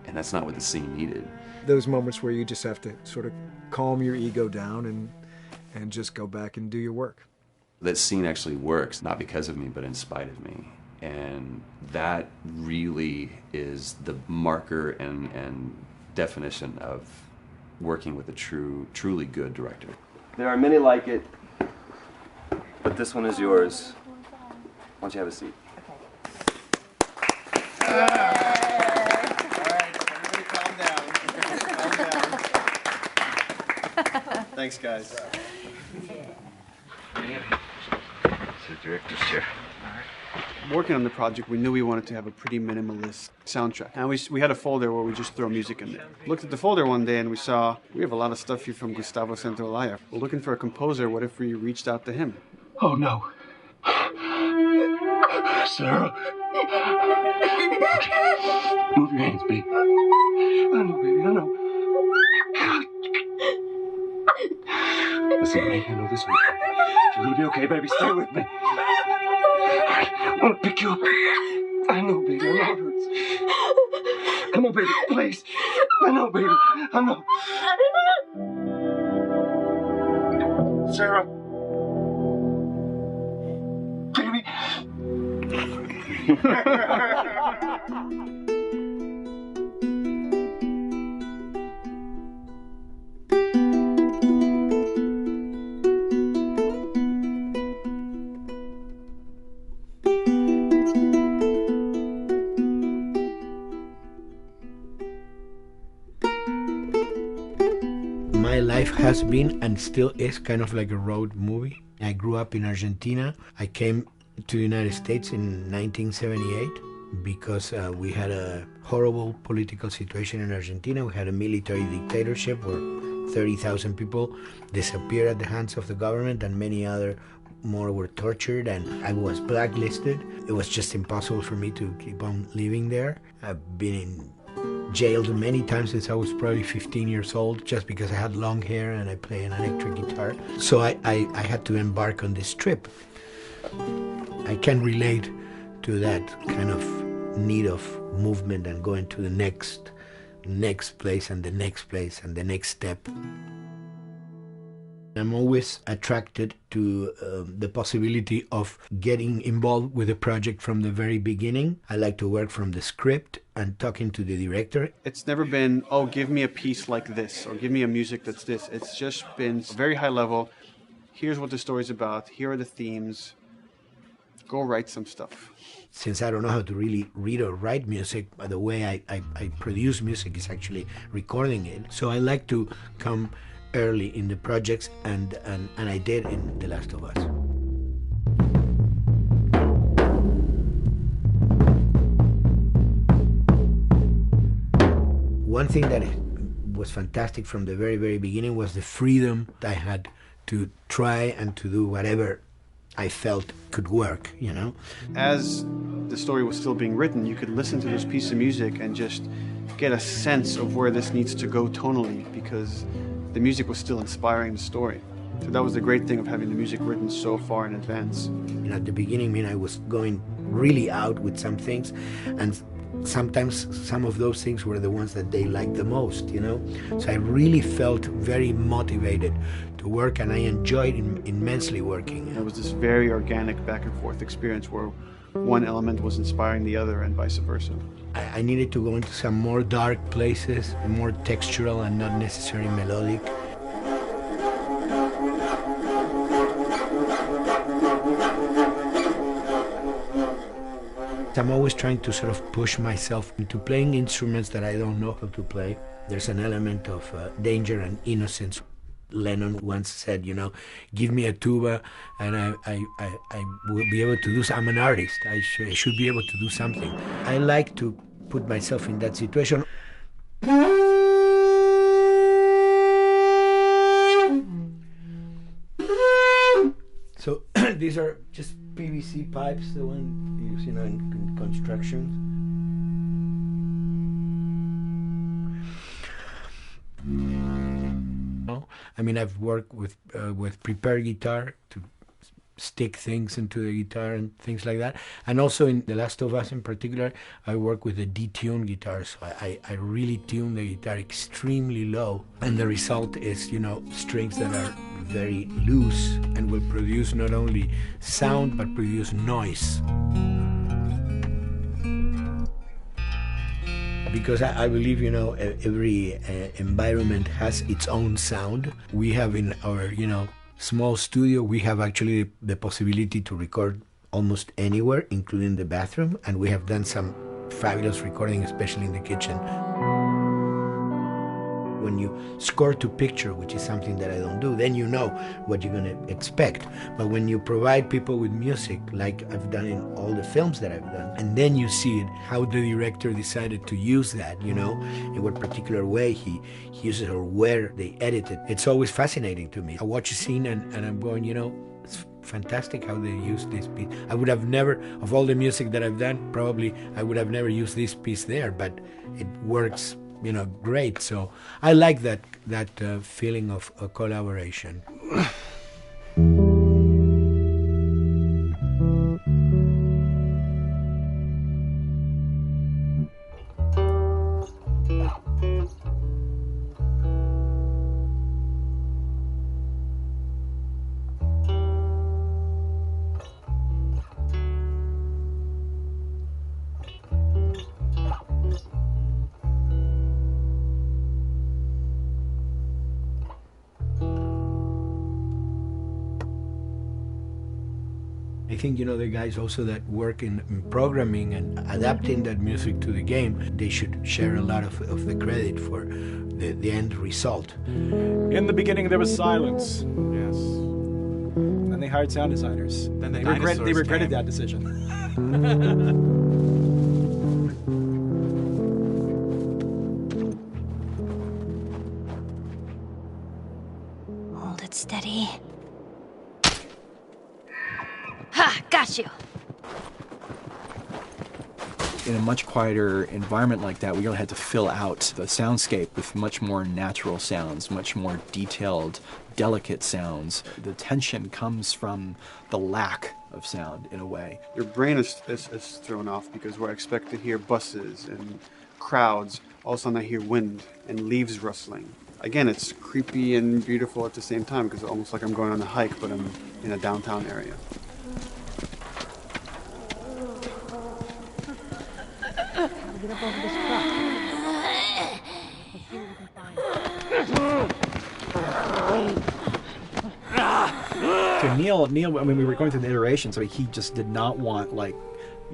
And that's not what the scene needed. Those moments where you just have to sort of calm your ego down and just go back and do your work. That scene actually works, not because of me, but in spite of me. And that really is the marker and definition of working with a truly good director. There are many like it, but this one is yours. Why don't you have a seat? Thanks, guys. It's the director's chair. Working on the project, we knew we wanted to have a pretty minimalist soundtrack. And we had a folder where we just throw music in there. Looked at the folder one day and we saw, we have a lot of stuff here from Gustavo Santaolalla. We're looking for a composer. What if we reached out to him? Oh, no. Sarah. Move your hands, baby. I know, baby, I know. Listen to me, I know this one. You're gonna be okay, baby. Stay with me. I want to pick you up. I know, baby. I know it hurts. Come on, baby. Please. I know, baby. I know. Sarah. Baby. My life has been and still is kind of like a road movie. I grew up in Argentina. I came to the United States in 1978 because we had a horrible political situation in Argentina. We had a military dictatorship where 30,000 people disappeared at the hands of the government and many other more were tortured, and I was blacklisted. It was just impossible for me to keep on living there. I've been in jailed many times since I was probably 15 years old just because I had long hair and I play an electric guitar. So I had to embark on this trip. I can relate to that kind of need of movement and going to the next place and the next place and the next step. I'm always attracted to the possibility of getting involved with a project from the very beginning. I like to work from the script and talking to the director. It's never been, oh, give me a piece like this or give me a music that's this. It's just been very high level. Here's what the story's about. Here are the themes. Go write some stuff. Since I don't know how to really read or write music, the way I produce music is actually recording it. So I like to come early in the projects, and I did in The Last of Us. One thing that was fantastic from the very, very beginning was the freedom I had to try and to do whatever I felt could work, you know? As the story was still being written, you could listen to this piece of music and just get a sense of where this needs to go tonally, because the music was still inspiring the story. So that was the great thing of having the music written so far in advance. You know, at the beginning, I was going really out with some things, and sometimes some of those things were the ones that they liked the most, you know? So I really felt very motivated to work, and I enjoyed immensely working. It was this very organic back and forth experience where one element was inspiring the other and vice versa. I needed to go into some more dark places, more textural and not necessarily melodic. I'm always trying to sort of push myself into playing instruments that I don't know how to play. There's an element of danger and innocence. Lennon once said, you know, give me a tuba and I will be able to do something. I'm an artist. I should be able to do something. I like to put myself in that situation. So these are just PVC pipes, the one you use, you know, in construction. I mean, I've worked with prepared guitar to stick things into the guitar and things like that. And also in The Last of Us in particular, I work with a detuned guitar. So I really tune the guitar extremely low. And the result is, you know, strings that are very loose and will produce not only sound, but produce noise. Because I believe, you know, every environment has its own sound. We have in our, you know, small studio, we have actually the possibility to record almost anywhere, including the bathroom, and we have done some fabulous recording, especially in the kitchen. When you score to picture, which is something that I don't do, then you know what you're going to expect. But when you provide people with music, like I've done in all the films that I've done, and then you see it, how the director decided to use that, you know, in what particular way he uses or where they edit it. It's always fascinating to me. I watch a scene and I'm going, you know, it's fantastic how they use this piece. I would have never, of all the music that I've done, probably I would have never used this piece there, but it works, you know, great. So I like that feeling of a collaboration. I think, you know, the guys also that work in programming and adapting that music to the game, they should share a lot of the credit for the end result. In the beginning, there was silence. Yes. Then they hired sound designers. Then they regretted that decision. Hold it steady. Ha! Got you! In a much quieter environment like that, we really had to fill out the soundscape with much more natural sounds, much more detailed, delicate sounds. The tension comes from the lack of sound, in a way. Your brain is thrown off because where I expect to hear buses and crowds, all of a sudden I hear wind and leaves rustling. Again, it's creepy and beautiful at the same time because it's almost like I'm going on a hike, but I'm in a downtown area. Get up over this truck. Let's see what we can find. So Neil, I mean, we were going through the iterations, so he just did not want, like,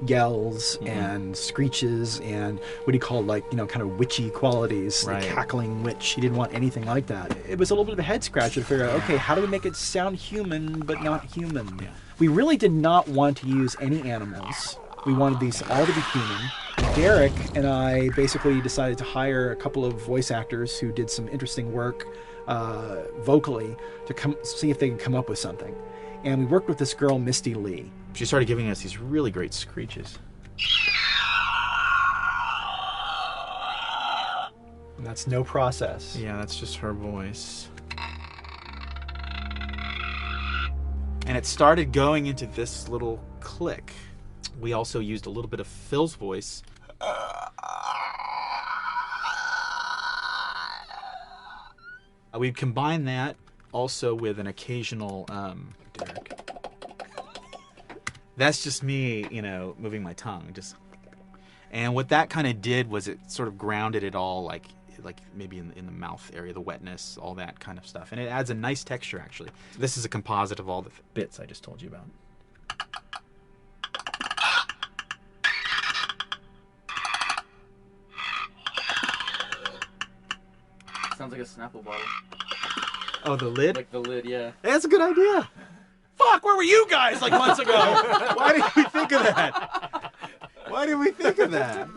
yells and screeches and what he called, like, you know, kind of witchy qualities, Right. the cackling witch. He didn't want anything like that. It was a little bit of a head scratcher to figure out, okay, how do we make it sound human but not human? Yeah. We really did not want to use any animals. We wanted these all to be human. Derek and I basically decided to hire a couple of voice actors who did some interesting work vocally to see if they could come up with something. And we worked with this girl, Misty Lee. She started giving us these really great screeches. And that's no process. Yeah, that's just her voice. And it started going into this little click. We also used a little bit of Phil's voice. We combined that also with an occasional Derek. That's just me, you know, moving my tongue. And what that kind of did was it sort of grounded it all, like maybe in the mouth area, the wetness, all that kind of stuff. And it adds a nice texture, actually. This is a composite of all the bits I just told you about. Sounds like a Snapple bottle. Oh, the lid? Like the lid, yeah. That's a good idea. Fuck, where were you guys like months ago? Why did we think of that? Why did we think of that?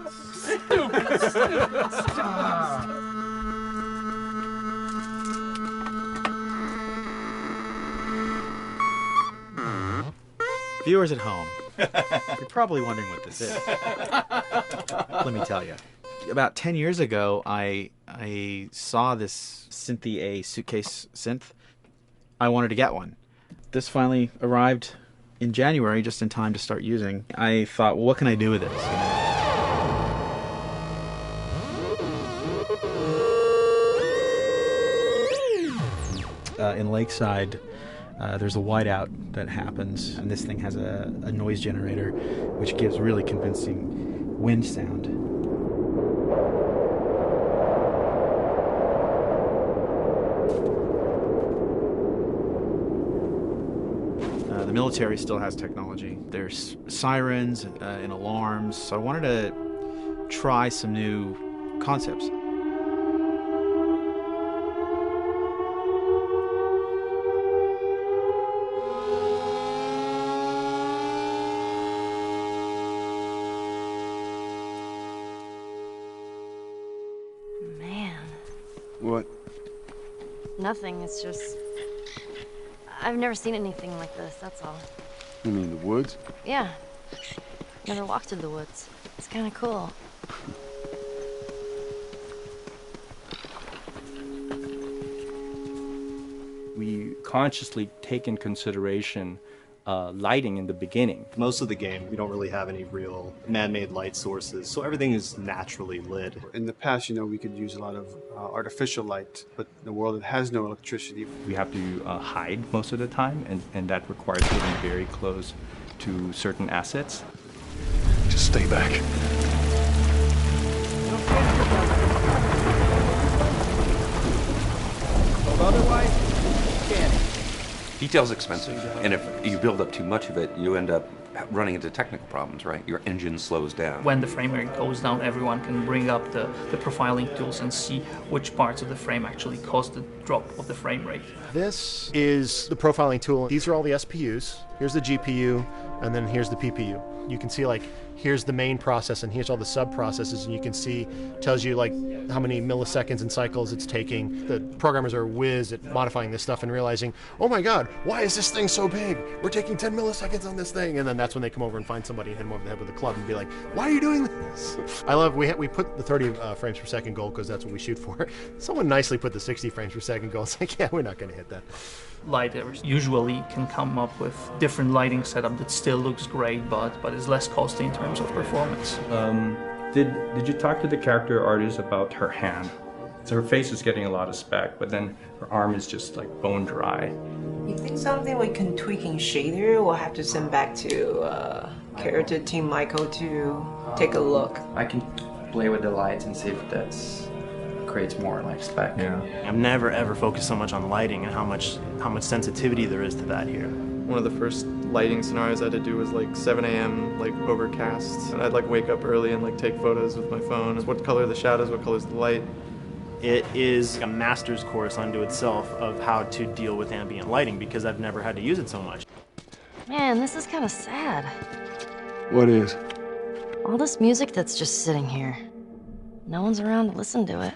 Viewers at home, you're probably wondering what this is. Let me tell you. About 10 years ago, I saw this Synthie A suitcase synth. I wanted to get one. This finally arrived in January, just in time to start using. I thought, well, what can I do with this? In Lakeside, there's a whiteout that happens, and this thing has a noise generator, which gives really convincing wind sound. The military still has technology. There's sirens and alarms, so I wanted to try some new concepts. Man. What? Nothing, it's just... I've never seen anything like this, that's all. You mean the woods? Yeah. Never walked in the woods. It's kind of cool. We consciously take in consideration lighting in the beginning. Most of the game, we don't really have any real man-made light sources, so everything is naturally lit. In the past, we could use a lot of artificial light, but in a world that has no electricity. We have to hide most of the time, and that requires getting very close to certain assets. Just stay back. Otherwise, can't. Detail's expensive, and if you build up too much of it, you end up running into technical problems, right? Your engine slows down. When the frame rate goes down, everyone can bring up the profiling tools and see which parts of the frame actually cause the drop of the frame rate. This is the profiling tool. These are all the SPUs. Here's the GPU, and then here's the PPU. You can see here's the main process and here's all the sub-processes, and you can see, tells you how many milliseconds and cycles it's taking. The programmers are whiz at modifying this stuff and realizing, oh my god, why is this thing so big? We're taking 10 milliseconds on this thing. And then that's when they come over and find somebody and hit them over the head with a club and be like, why are you doing this? I love, we put the 30 frames per second goal because that's what we shoot for. Someone nicely put the 60 frames per second goal. It's like, yeah, we're not going to hit that. Lighters usually can come up with different lighting setup that still looks great, but is less costly in terms of performance. Did you talk to the character artist about her hand? So her face is getting a lot of spec, but then her arm is just bone dry. You think something we can tweak in shader? We'll have to send back to character team Michael to take a look. I can play with the lights and see if that's creates more spec. Yeah. I've never ever focused so much on lighting and how much sensitivity there is to that here. One of the first lighting scenarios I had to do was 7 a.m. overcast, and I'd wake up early and take photos with my phone. What color are the shadows? What color is the light? It is a master's course unto itself of how to deal with ambient lighting because I've never had to use it so much. Man, this is kind of sad. What is? All this music that's just sitting here. No one's around to listen to it.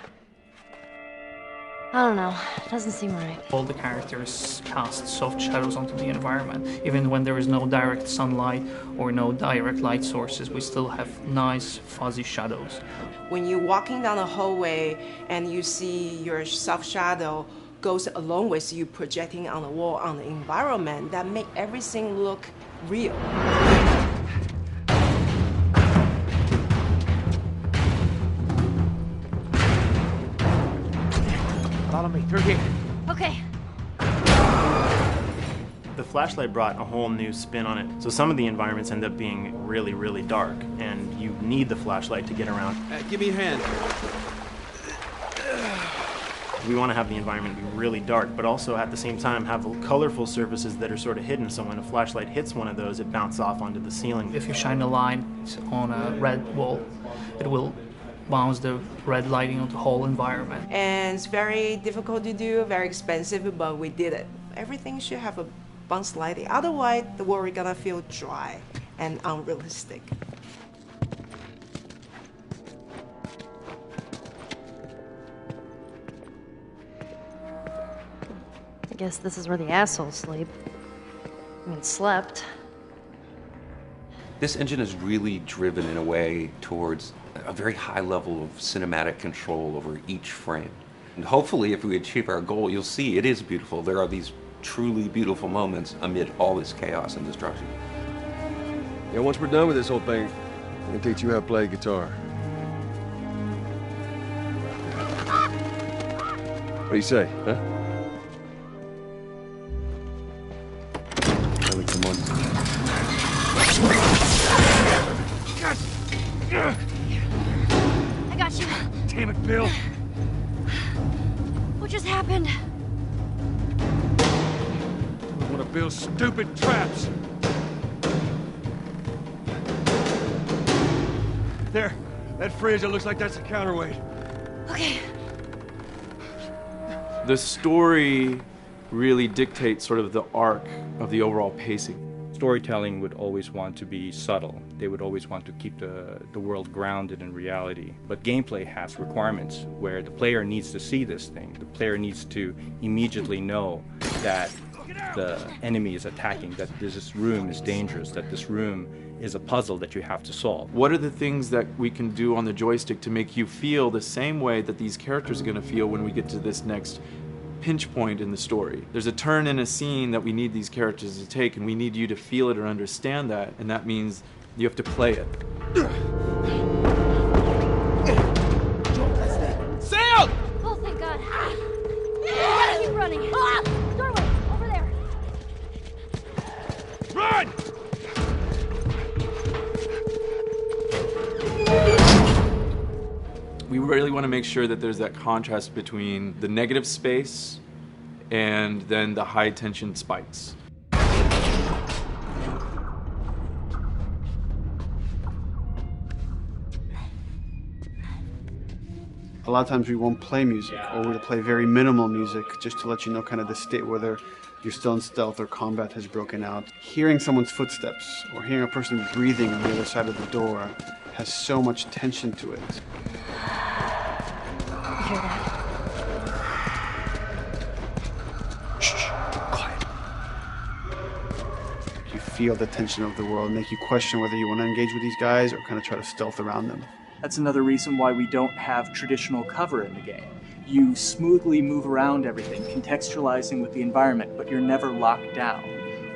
I don't know, it doesn't seem right. All the characters cast soft shadows onto the environment. Even when there is no direct sunlight or no direct light sources, we still have nice fuzzy shadows. When you're walking down the hallway and you see your soft shadow goes along with you projecting on the wall on the environment, that make everything look real. Follow me through here. Okay. The flashlight brought a whole new spin on it. So some of the environments end up being really, really dark, and you need the flashlight to get around. Give me your hand. We want to have the environment be really dark, but also at the same time have colorful surfaces that are sort of hidden, so when a flashlight hits one of those, it bounces off onto the ceiling. If you shine a light on a red wall, it will bounce the red lighting on the whole environment. And it's very difficult to do, very expensive, but we did it. Everything should have a bounce lighting. Otherwise, the world is gonna feel dry and unrealistic. I guess this is where the assholes sleep. I mean, slept. This engine is really driven in a way towards a very high level of cinematic control over each frame. And hopefully, if we achieve our goal, you'll see it is beautiful. There are these truly beautiful moments amid all this chaos and destruction. Yeah, once we're done with this whole thing, I'm gonna teach you how to play guitar. What do you say, huh? Ellie, come on. I got you. Damn it, Bill. What just happened? One of Bill's stupid traps. There, that fridge, it looks like that's a counterweight. Okay. The story really dictates sort of the arc of the overall pacing. Storytelling would always want to be subtle. They would always want to keep the world grounded in reality. But gameplay has requirements where the player needs to see this thing. The player needs to immediately know that the enemy is attacking, that this room is dangerous, that this room is a puzzle that you have to solve. What are the things that we can do on the joystick to make you feel the same way that these characters are going to feel when we get to this next pinch point in the story? There's a turn in a scene that we need these characters to take, and we need you to feel it or understand that, and that means you have to play it. Sail! Oh, thank God. Gotta keep running. Doorway, over there. Run! We really want to make sure that there's that contrast between the negative space and then the high tension spikes. A lot of times we won't play music, or we'll play very minimal music just to let you know kind of the state, whether you're still in stealth or combat has broken out. Hearing someone's footsteps or hearing a person breathing on the other side of the door has so much tension to it. You hear that? Shh, quiet. You feel the tension of the world, make you question whether you want to engage with these guys or kind of try to stealth around them. That's another reason why we don't have traditional cover in the game. You smoothly move around everything, contextualizing with the environment, but you're never locked down.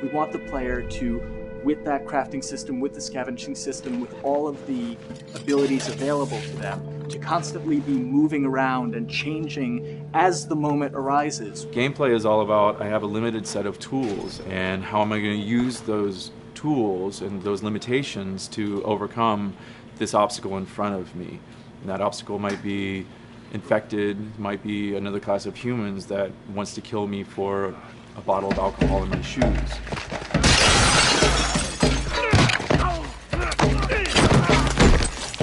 We want the player to, with that crafting system, with the scavenging system, with all of the abilities available to them, to constantly be moving around and changing as the moment arises. Gameplay is all about, I have a limited set of tools, and how am I going to use those tools and those limitations to overcome this obstacle in front of me. And that obstacle might be infected, might be another class of humans that wants to kill me for a bottle of alcohol in my shoes.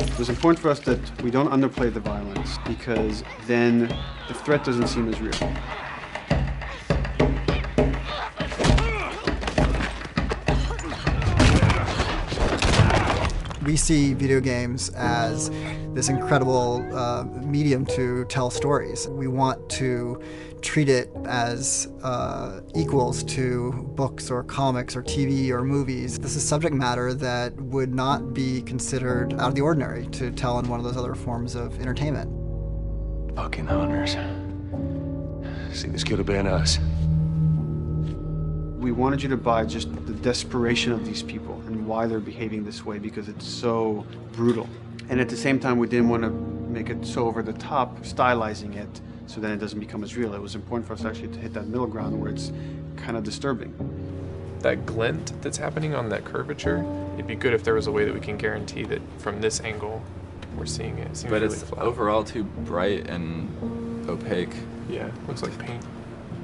It was important for us that we don't underplay the violence, because then the threat doesn't seem as real. We see video games as this incredible medium to tell stories. We want to treat it as equals to books or comics or TV or movies. This is subject matter that would not be considered out of the ordinary to tell in one of those other forms of entertainment. Fucking honors. See, this could have been us. We wanted you to buy just the desperation of these people and why they're behaving this way, because it's so brutal. And at the same time, we didn't want to make it so over the top, stylizing it, so then it doesn't become as real. It was important for us actually to hit that middle ground where it's kind of disturbing. That glint that's happening on that curvature, it'd be good if there was a way that we can guarantee that from this angle, we're seeing it. It seems but really it's flat. overall too bright and opaque. Yeah, looks like paint.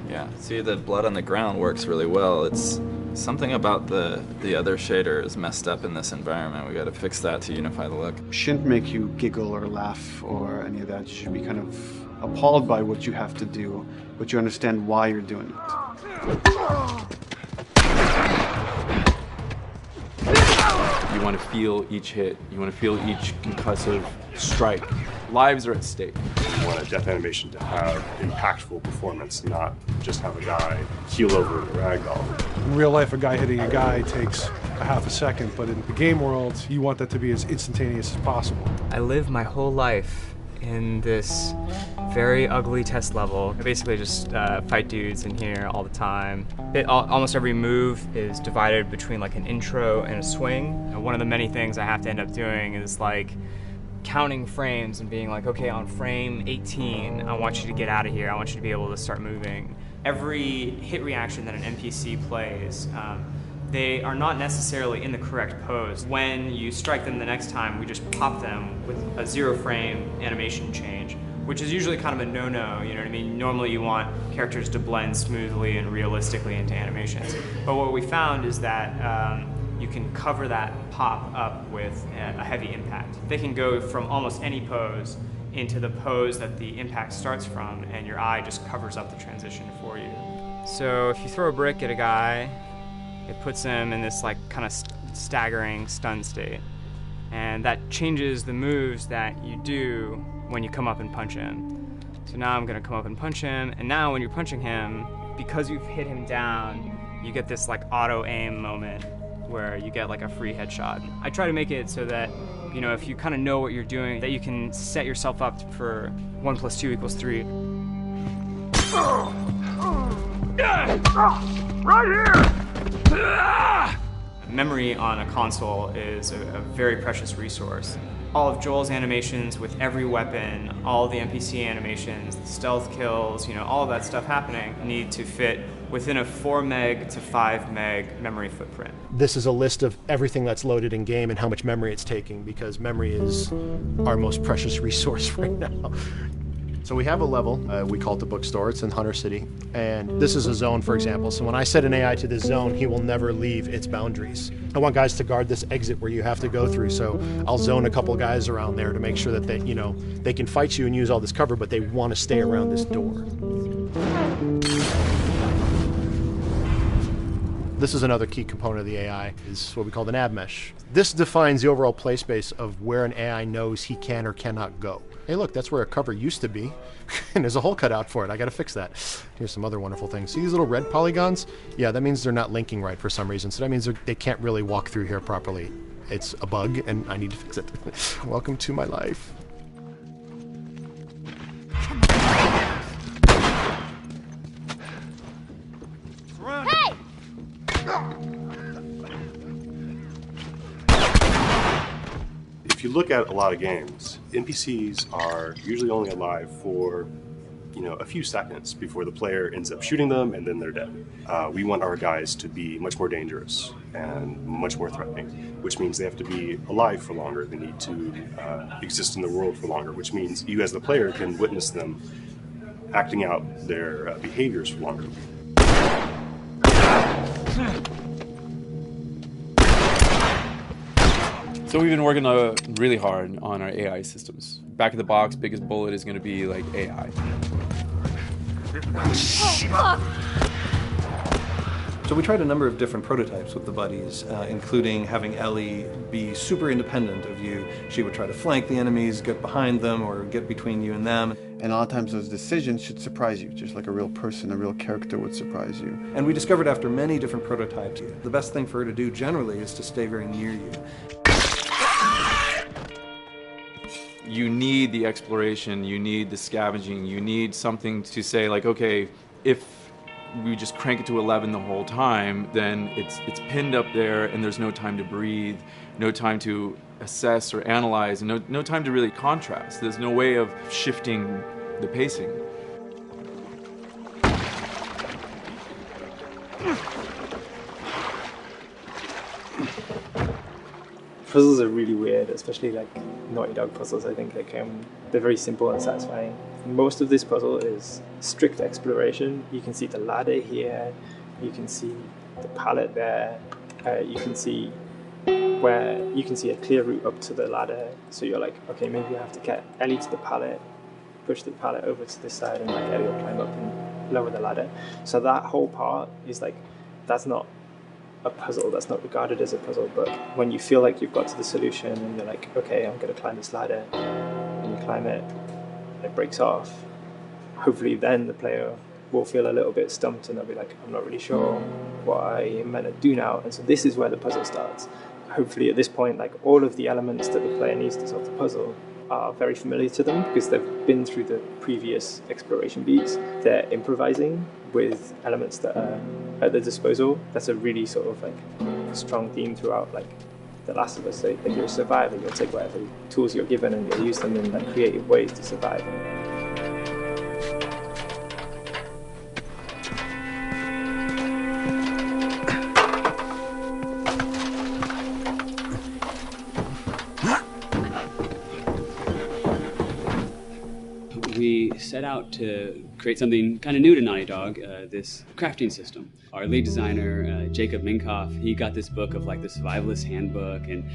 Yeah, see, the blood on the ground works really well. It's something about the other shader is messed up in this environment. We got to fix that to unify the look. Shouldn't make you giggle or laugh or any of that. You should be kind of appalled by what you have to do, but you understand why you're doing it. You want to feel each hit. You want to feel each concussive strike. Lives are at stake. You want a death animation to have impactful performance, not just have a guy keel over in a ragdoll. In real life, a guy hitting a guy takes a half a second, but in the game world, you want that to be as instantaneous as possible. I lived my whole life in this very ugly test level. I basically just fight dudes in here all the time. Almost every move is divided between like an intro and a swing. And one of the many things I have to end up doing is like counting frames and being like, okay, on frame 18, I want you to get out of here. I want you to be able to start moving. Every hit reaction that an NPC plays, they are not necessarily in the correct pose. When you strike them the next time, we just pop them with a 0 frame animation change, which is usually kind of a no-no, you know what I mean? Normally you want characters to blend smoothly and realistically into animations. But what we found is that you can cover that pop up with a heavy impact. They can go from almost any pose into the pose that the impact starts from, and your eye just covers up the transition for you. So if you throw a brick at a guy, it puts him in this like kind of staggering stun state. And that changes the moves that you do when you come up and punch him. So now I'm gonna come up and punch him, and now when you're punching him, because you've hit him down, you get this like auto aim moment where you get like a free headshot. I try to make it so that, you know, if you kind of know what you're doing, that you can set yourself up for 1 + 2 = 3. Right here! Memory on a console is a very precious resource. All of Joel's animations with every weapon, all of the NPC animations, the stealth kills, you know, all of that stuff happening need to fit within a 4 meg to 5 meg memory footprint. This is a list of everything that's loaded in game and how much memory it's taking, because memory is our most precious resource right now. So we have a level, we call it the bookstore, it's in Hunter City, and this is a zone, for example. So when I set an AI to this zone, he will never leave its boundaries. I want guys to guard this exit where you have to go through, so I'll zone a couple guys around there to make sure that they, you know, they can fight you and use all this cover, but they want to stay around this door. This is another key component of the AI, is what we call the nav mesh. This defines the overall play space of where an AI knows he can or cannot go. Hey look, that's where a cover used to be, and there's a hole cut out for it. I gotta fix that. Here's some other wonderful things. See these little red polygons? Yeah, that means they're not linking right for some reason, so that means they can't really walk through here properly. It's a bug, and I need to fix it. Welcome to my life. Hey! If you look at a lot of games, NPCs are usually only alive for, you know, a few seconds before the player ends up shooting them and then they're dead. We want our guys to be much more dangerous and much more threatening, which means they have to be alive for longer. They need to exist in the world for longer, which means you as the player can witness them acting out their behaviors for longer. So we've been working really hard on our AI systems. Back of the box, biggest bullet is going to be like AI. So we tried a number of different prototypes with the buddies, including having Ellie be super independent of you. She would try to flank the enemies, get behind them, or get between you and them. And a lot of times those decisions should surprise you, just like a real person, a real character would surprise you. And we discovered after many different prototypes, the best thing for her to do generally is to stay very near you. You need the exploration, you need the scavenging, you need something to say like, okay, if we just crank it to 11 the whole time, then it's pinned up there and there's no time to breathe, no time to assess or analyze, and no time to really contrast. There's no way of shifting the pacing. Puzzles are really weird, especially like Naughty Dog puzzles. I think they're very simple and satisfying. Most of this puzzle is strict exploration. You can see the ladder here, you can see the pallet there, you can see a clear route up to the ladder. So you're like, okay, maybe I have to get Ellie to the pallet, push the pallet over to this side, and like Ellie will climb up and lower the ladder. So that whole part is like, that's not a puzzle, that's not regarded as a puzzle, but when you feel like you've got to the solution and you're like, okay, I'm going to climb this ladder, and you climb it, and it breaks off, hopefully then the player will feel a little bit stumped and they'll be like, I'm not really sure what I meant to do now. And so this is where the puzzle starts. Hopefully at this point, like all of the elements that the player needs to solve the puzzle are very familiar to them because they've been through the previous exploration beats. They're improvising with elements that are at their disposal. That's a really sort of like strong theme throughout like The Last of Us. So if you're a survivor, you'll take whatever tools you're given and you'll use them in like creative ways to survive. We set out to create something kind of new to Naughty Dog, this crafting system. Our lead designer, Jacob Minkoff, he got this book of like the survivalist handbook and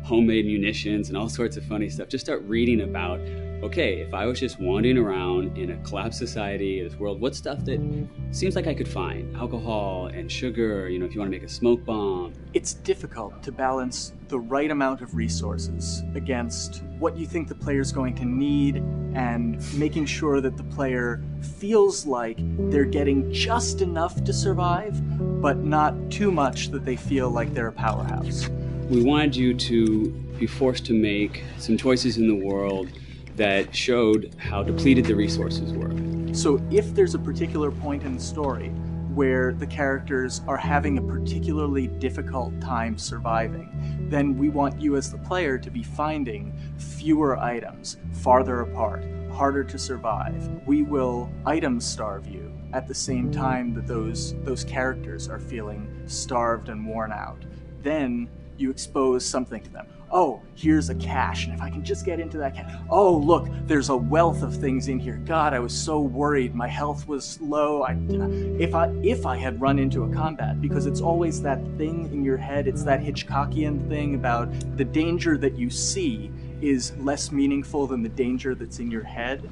homemade munitions and all sorts of funny stuff. Just start reading about, okay, if I was just wandering around in a collapsed society, this world, what stuff that seems like I could find? Alcohol and sugar, you know, if you want to make a smoke bomb. It's difficult to balance the right amount of resources against what you think the player's going to need and making sure that the player feels like they're getting just enough to survive, but not too much that they feel like they're a powerhouse. We wanted you to be forced to make some choices in the world that showed how depleted the resources were. So if there's a particular point in the story where the characters are having a particularly difficult time surviving, then we want you as the player to be finding fewer items, farther apart, harder to survive. We will item starve you at the same time that those characters are feeling starved and worn out. Then you expose something to them. Oh, here's a cache, and if I can just get into that cache. Oh, look, there's a wealth of things in here. God, I was so worried. My health was low. If I had run into a combat, because it's always that thing in your head, it's that Hitchcockian thing about the danger that you see is less meaningful than the danger that's in your head.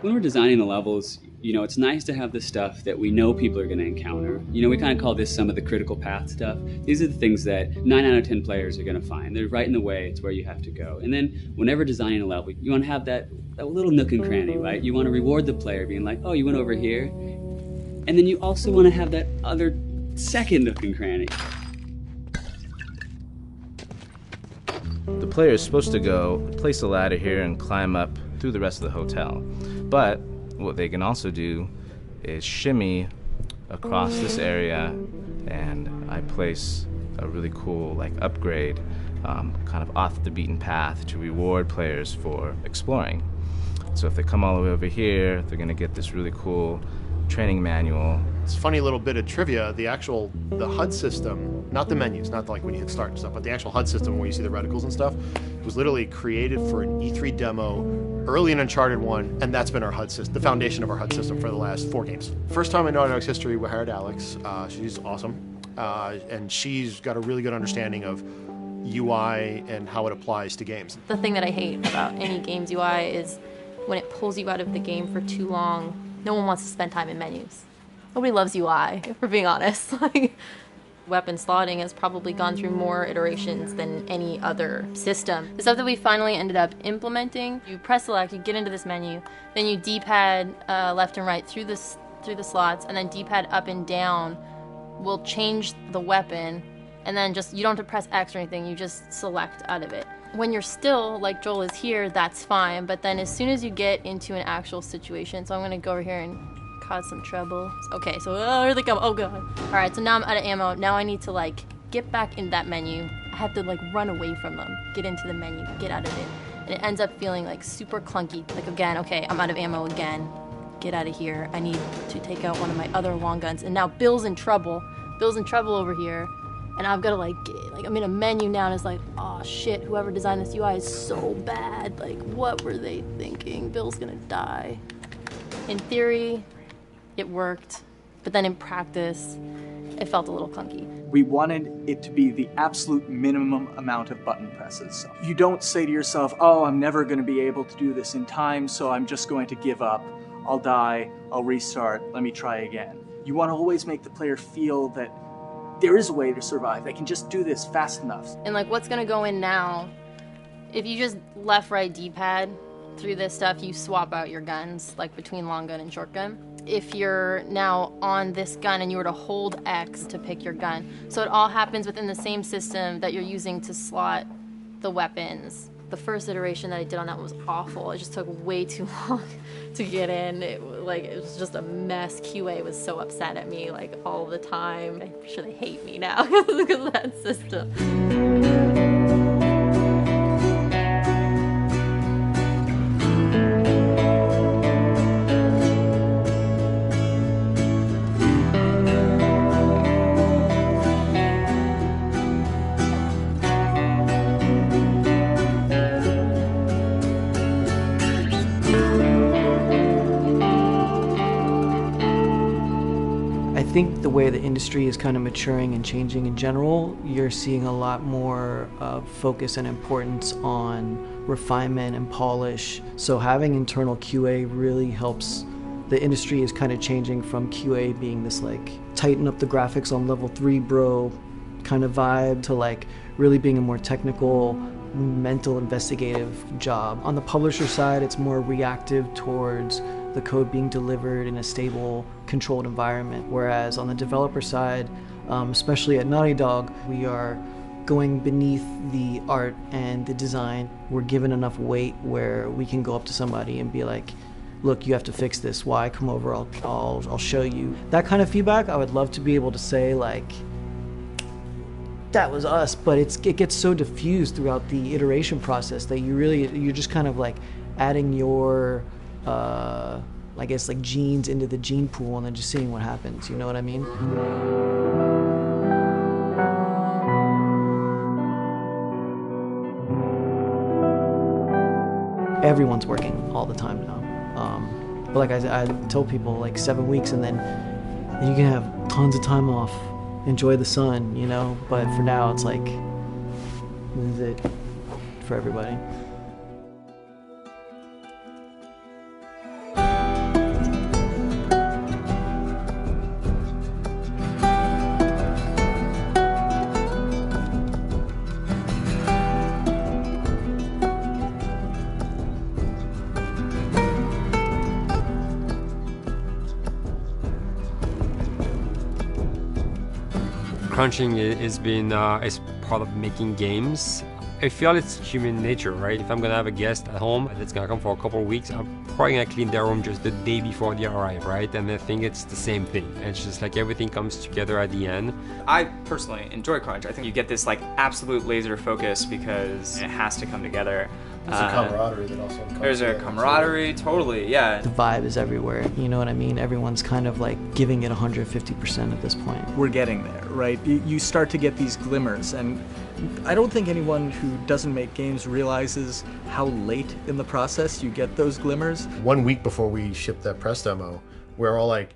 When we're designing the levels, you know, it's nice to have the stuff that we know people are going to encounter. You know, we kind of call this some of the critical path stuff. These are the things that 9 out of 10 players are going to find. They're right in the way. It's where you have to go. And then whenever designing a level, you want to have that little nook and cranny, right? You want to reward the player being like, oh, you went over here. And then you also want to have that other second nook and cranny. The player is supposed to go place a ladder here and climb up through the rest of the hotel. But what they can also do is shimmy across this area, and I place a really cool like upgrade kind of off the beaten path to reward players for exploring. So if they come all the way over here, they're going to get this really cool training manual. It's a funny little bit of trivia. The HUD system, not the menus, not like when you hit start and stuff, but the actual HUD system where you see the reticles and stuff, was literally created for an E3 demo early in Uncharted 1, and that's been our HUD system, the foundation of our HUD system for the last 4 games. First time in Naughty Dog's history, we hired Alex. She's awesome, and she's got a really good understanding of UI and how it applies to games. The thing that I hate about any game's UI is when it pulls you out of the game for too long. No one wants to spend time in menus. Nobody loves UI, if we're being honest. Weapon slotting has probably gone through more iterations than any other system. The stuff that we finally ended up implementing, you press select, you get into this menu, then you D-pad left and right through the slots, and then D-pad up and down will change the weapon, and then just, you don't have to press X or anything, you just select out of it. When you're still, like Joel is here, that's fine, but then as soon as you get into an actual situation, so I'm gonna go over here and cause some trouble. Okay, so here they come, oh god. All right, so now I'm out of ammo. Now I need to like get back in that menu. I have to like run away from them, get into the menu, get out of it. And it ends up feeling like super clunky. Like again, okay, I'm out of ammo again. Get out of here. I need to take out one of my other long guns. And now Bill's in trouble. Bill's in trouble over here. And I've got to like I'm in a menu now and it's like, oh shit, whoever designed this UI is so bad. Like, what were they thinking? Bill's gonna die. In theory, it worked, but then in practice, it felt a little clunky. We wanted it to be the absolute minimum amount of button presses. You don't say to yourself, oh, I'm never gonna be able to do this in time, so I'm just going to give up. I'll die, I'll restart, let me try again. You want to always make the player feel that there is a way to survive. They can just do this fast enough. And like what's gonna go in now If you just left-right D-pad through this stuff, you swap out your guns, like between long gun and short gun. If you're now on this gun and you were to hold X to pick your gun. So it all happens within the same system that you're using to slot the weapons. The first iteration that I did on that one was awful. It just took way too long to get in. It was just a mess. QA was so upset at me like all the time. I'm sure they hate me now because of that system. I think the way the industry is kind of maturing and changing in general, you're seeing a lot more focus and importance on refinement and polish. So having internal QA really helps. The industry is kind of changing from QA being this like tighten up the graphics on level 3 bro kind of vibe to like really being a more technical, mental, investigative job. On the publisher side, it's more reactive towards the code being delivered in a stable, controlled environment. Whereas on the developer side, especially at Naughty Dog, we are going beneath the art and the design. We're given enough weight where we can go up to somebody and be like, look, you have to fix this. Why? Come over, I'll show you. That kind of feedback, I would love to be able to say like, that was us, but it gets so diffused throughout the iteration process that you're just kind of like adding your I guess like genes into the gene pool and then just seeing what happens, you know what I mean? Everyone's working all the time now. But like I tell people, like 7 weeks and then you can have tons of time off, enjoy the sun, you know? But for now it's like, this is it for everybody. Crunching is part of making games. I feel it's human nature, right? If I'm gonna have a guest at home that's gonna come for a couple of weeks, I'm probably gonna clean their room just the day before they arrive, right? And I think it's the same thing. It's just like everything comes together at the end. I personally enjoy Crunch. I think you get this like absolute laser focus because it has to come together. There's a camaraderie that also comes There's a camaraderie, totally, yeah. The vibe is everywhere, you know what I mean? Everyone's kind of like giving it 150% at this point. We're getting there, right? You start to get these glimmers, and I don't think anyone who doesn't make games realizes how late in the process you get those glimmers. 1 week before we shipped that press demo, we're all like,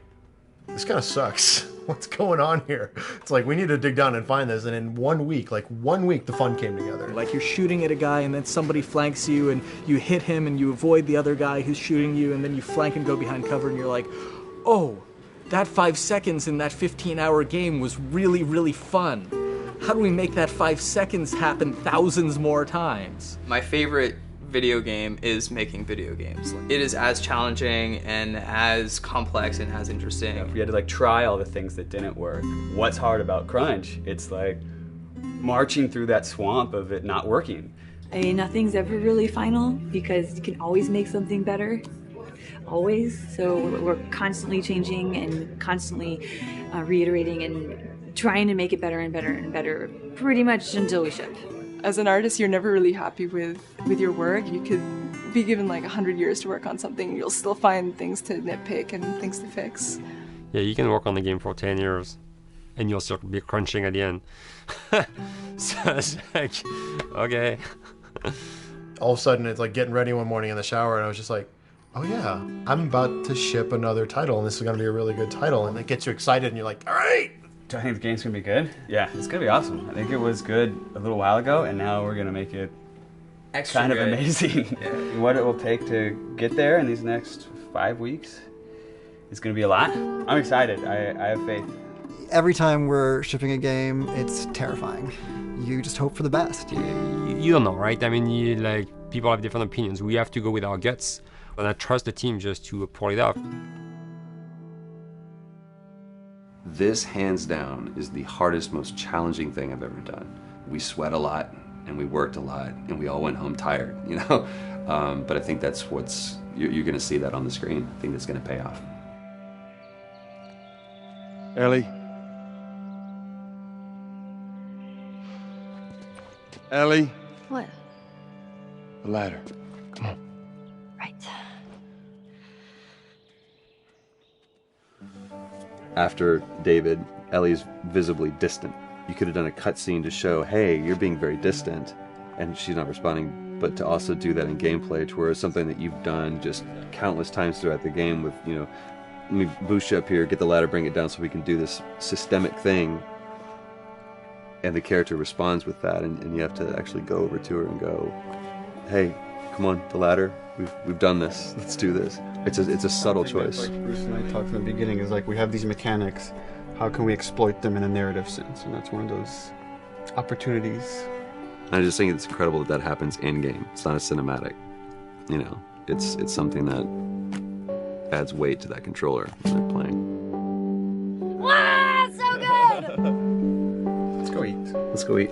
this kind of sucks. What's going on here? It's like, we need to dig down and find this. And in 1 week, the fun came together. Like you're shooting at a guy and then somebody flanks you and you hit him and you avoid the other guy who's shooting you and then you flank and go behind cover and you're like, oh, that 5 seconds in that 15-hour game was really, really fun. How do we make that 5 seconds happen thousands more times? My favorite video game is making video games. It is as challenging and as complex and as interesting. If we had to like try all the things that didn't work, what's hard about Crunch? It's like marching through that swamp of it not working. I mean, nothing's ever really final because you can always make something better. Always. So we're constantly changing and constantly reiterating and trying to make it better and better and better pretty much until we ship. As an artist, you're never really happy with your work. You could be given like 100 years to work on something, you'll still find things to nitpick and things to fix. Yeah, you can work on the game for 10 years and you'll still be crunching at the end. So it's like, okay. All of a sudden, it's like getting ready one morning in the shower, and I was just like, oh yeah, I'm about to ship another title, and this is going to be a really good title, and it gets you excited, and you're like, all right. Do I think the game's going to be good? Yeah, it's going to be awesome. I think it was good a little while ago, and now we're going to make it kind of amazing. Yeah. What it will take to get there in these next 5 weeks is going to be a lot. I'm excited. I have faith. Every time we're shipping a game, it's terrifying. You just hope for the best. You don't know, right? I mean, people have different opinions. We have to go with our guts, and I trust the team just to pull it off. This, hands down, is the hardest, most challenging thing I've ever done. We sweat a lot, and we worked a lot, and we all went home tired, you know? But I think that's you're gonna see that on the screen. I think that's gonna pay off. Ellie. Ellie. What? The ladder. Come on. Right. After David, Ellie's visibly distant. You could have done a cutscene to show, hey, you're being very distant, and she's not responding, but to also do that in gameplay to where it's something that you've done just countless times throughout the game with, you know, let me boost you up here, get the ladder, bring it down so we can do this systemic thing, and the character responds with that, and you have to actually go over to her and go, hey, come on, the ladder, we've done this, let's do this. It's a subtle choice. Like Bruce and I talked in the beginning, is like we have these mechanics, how can we exploit them in a narrative sense? And that's one of those opportunities. I just think it's incredible that happens in-game. It's not a cinematic, you know, it's something that adds weight to that controller when they're playing. Wow, so good! Let's go eat. Let's go eat.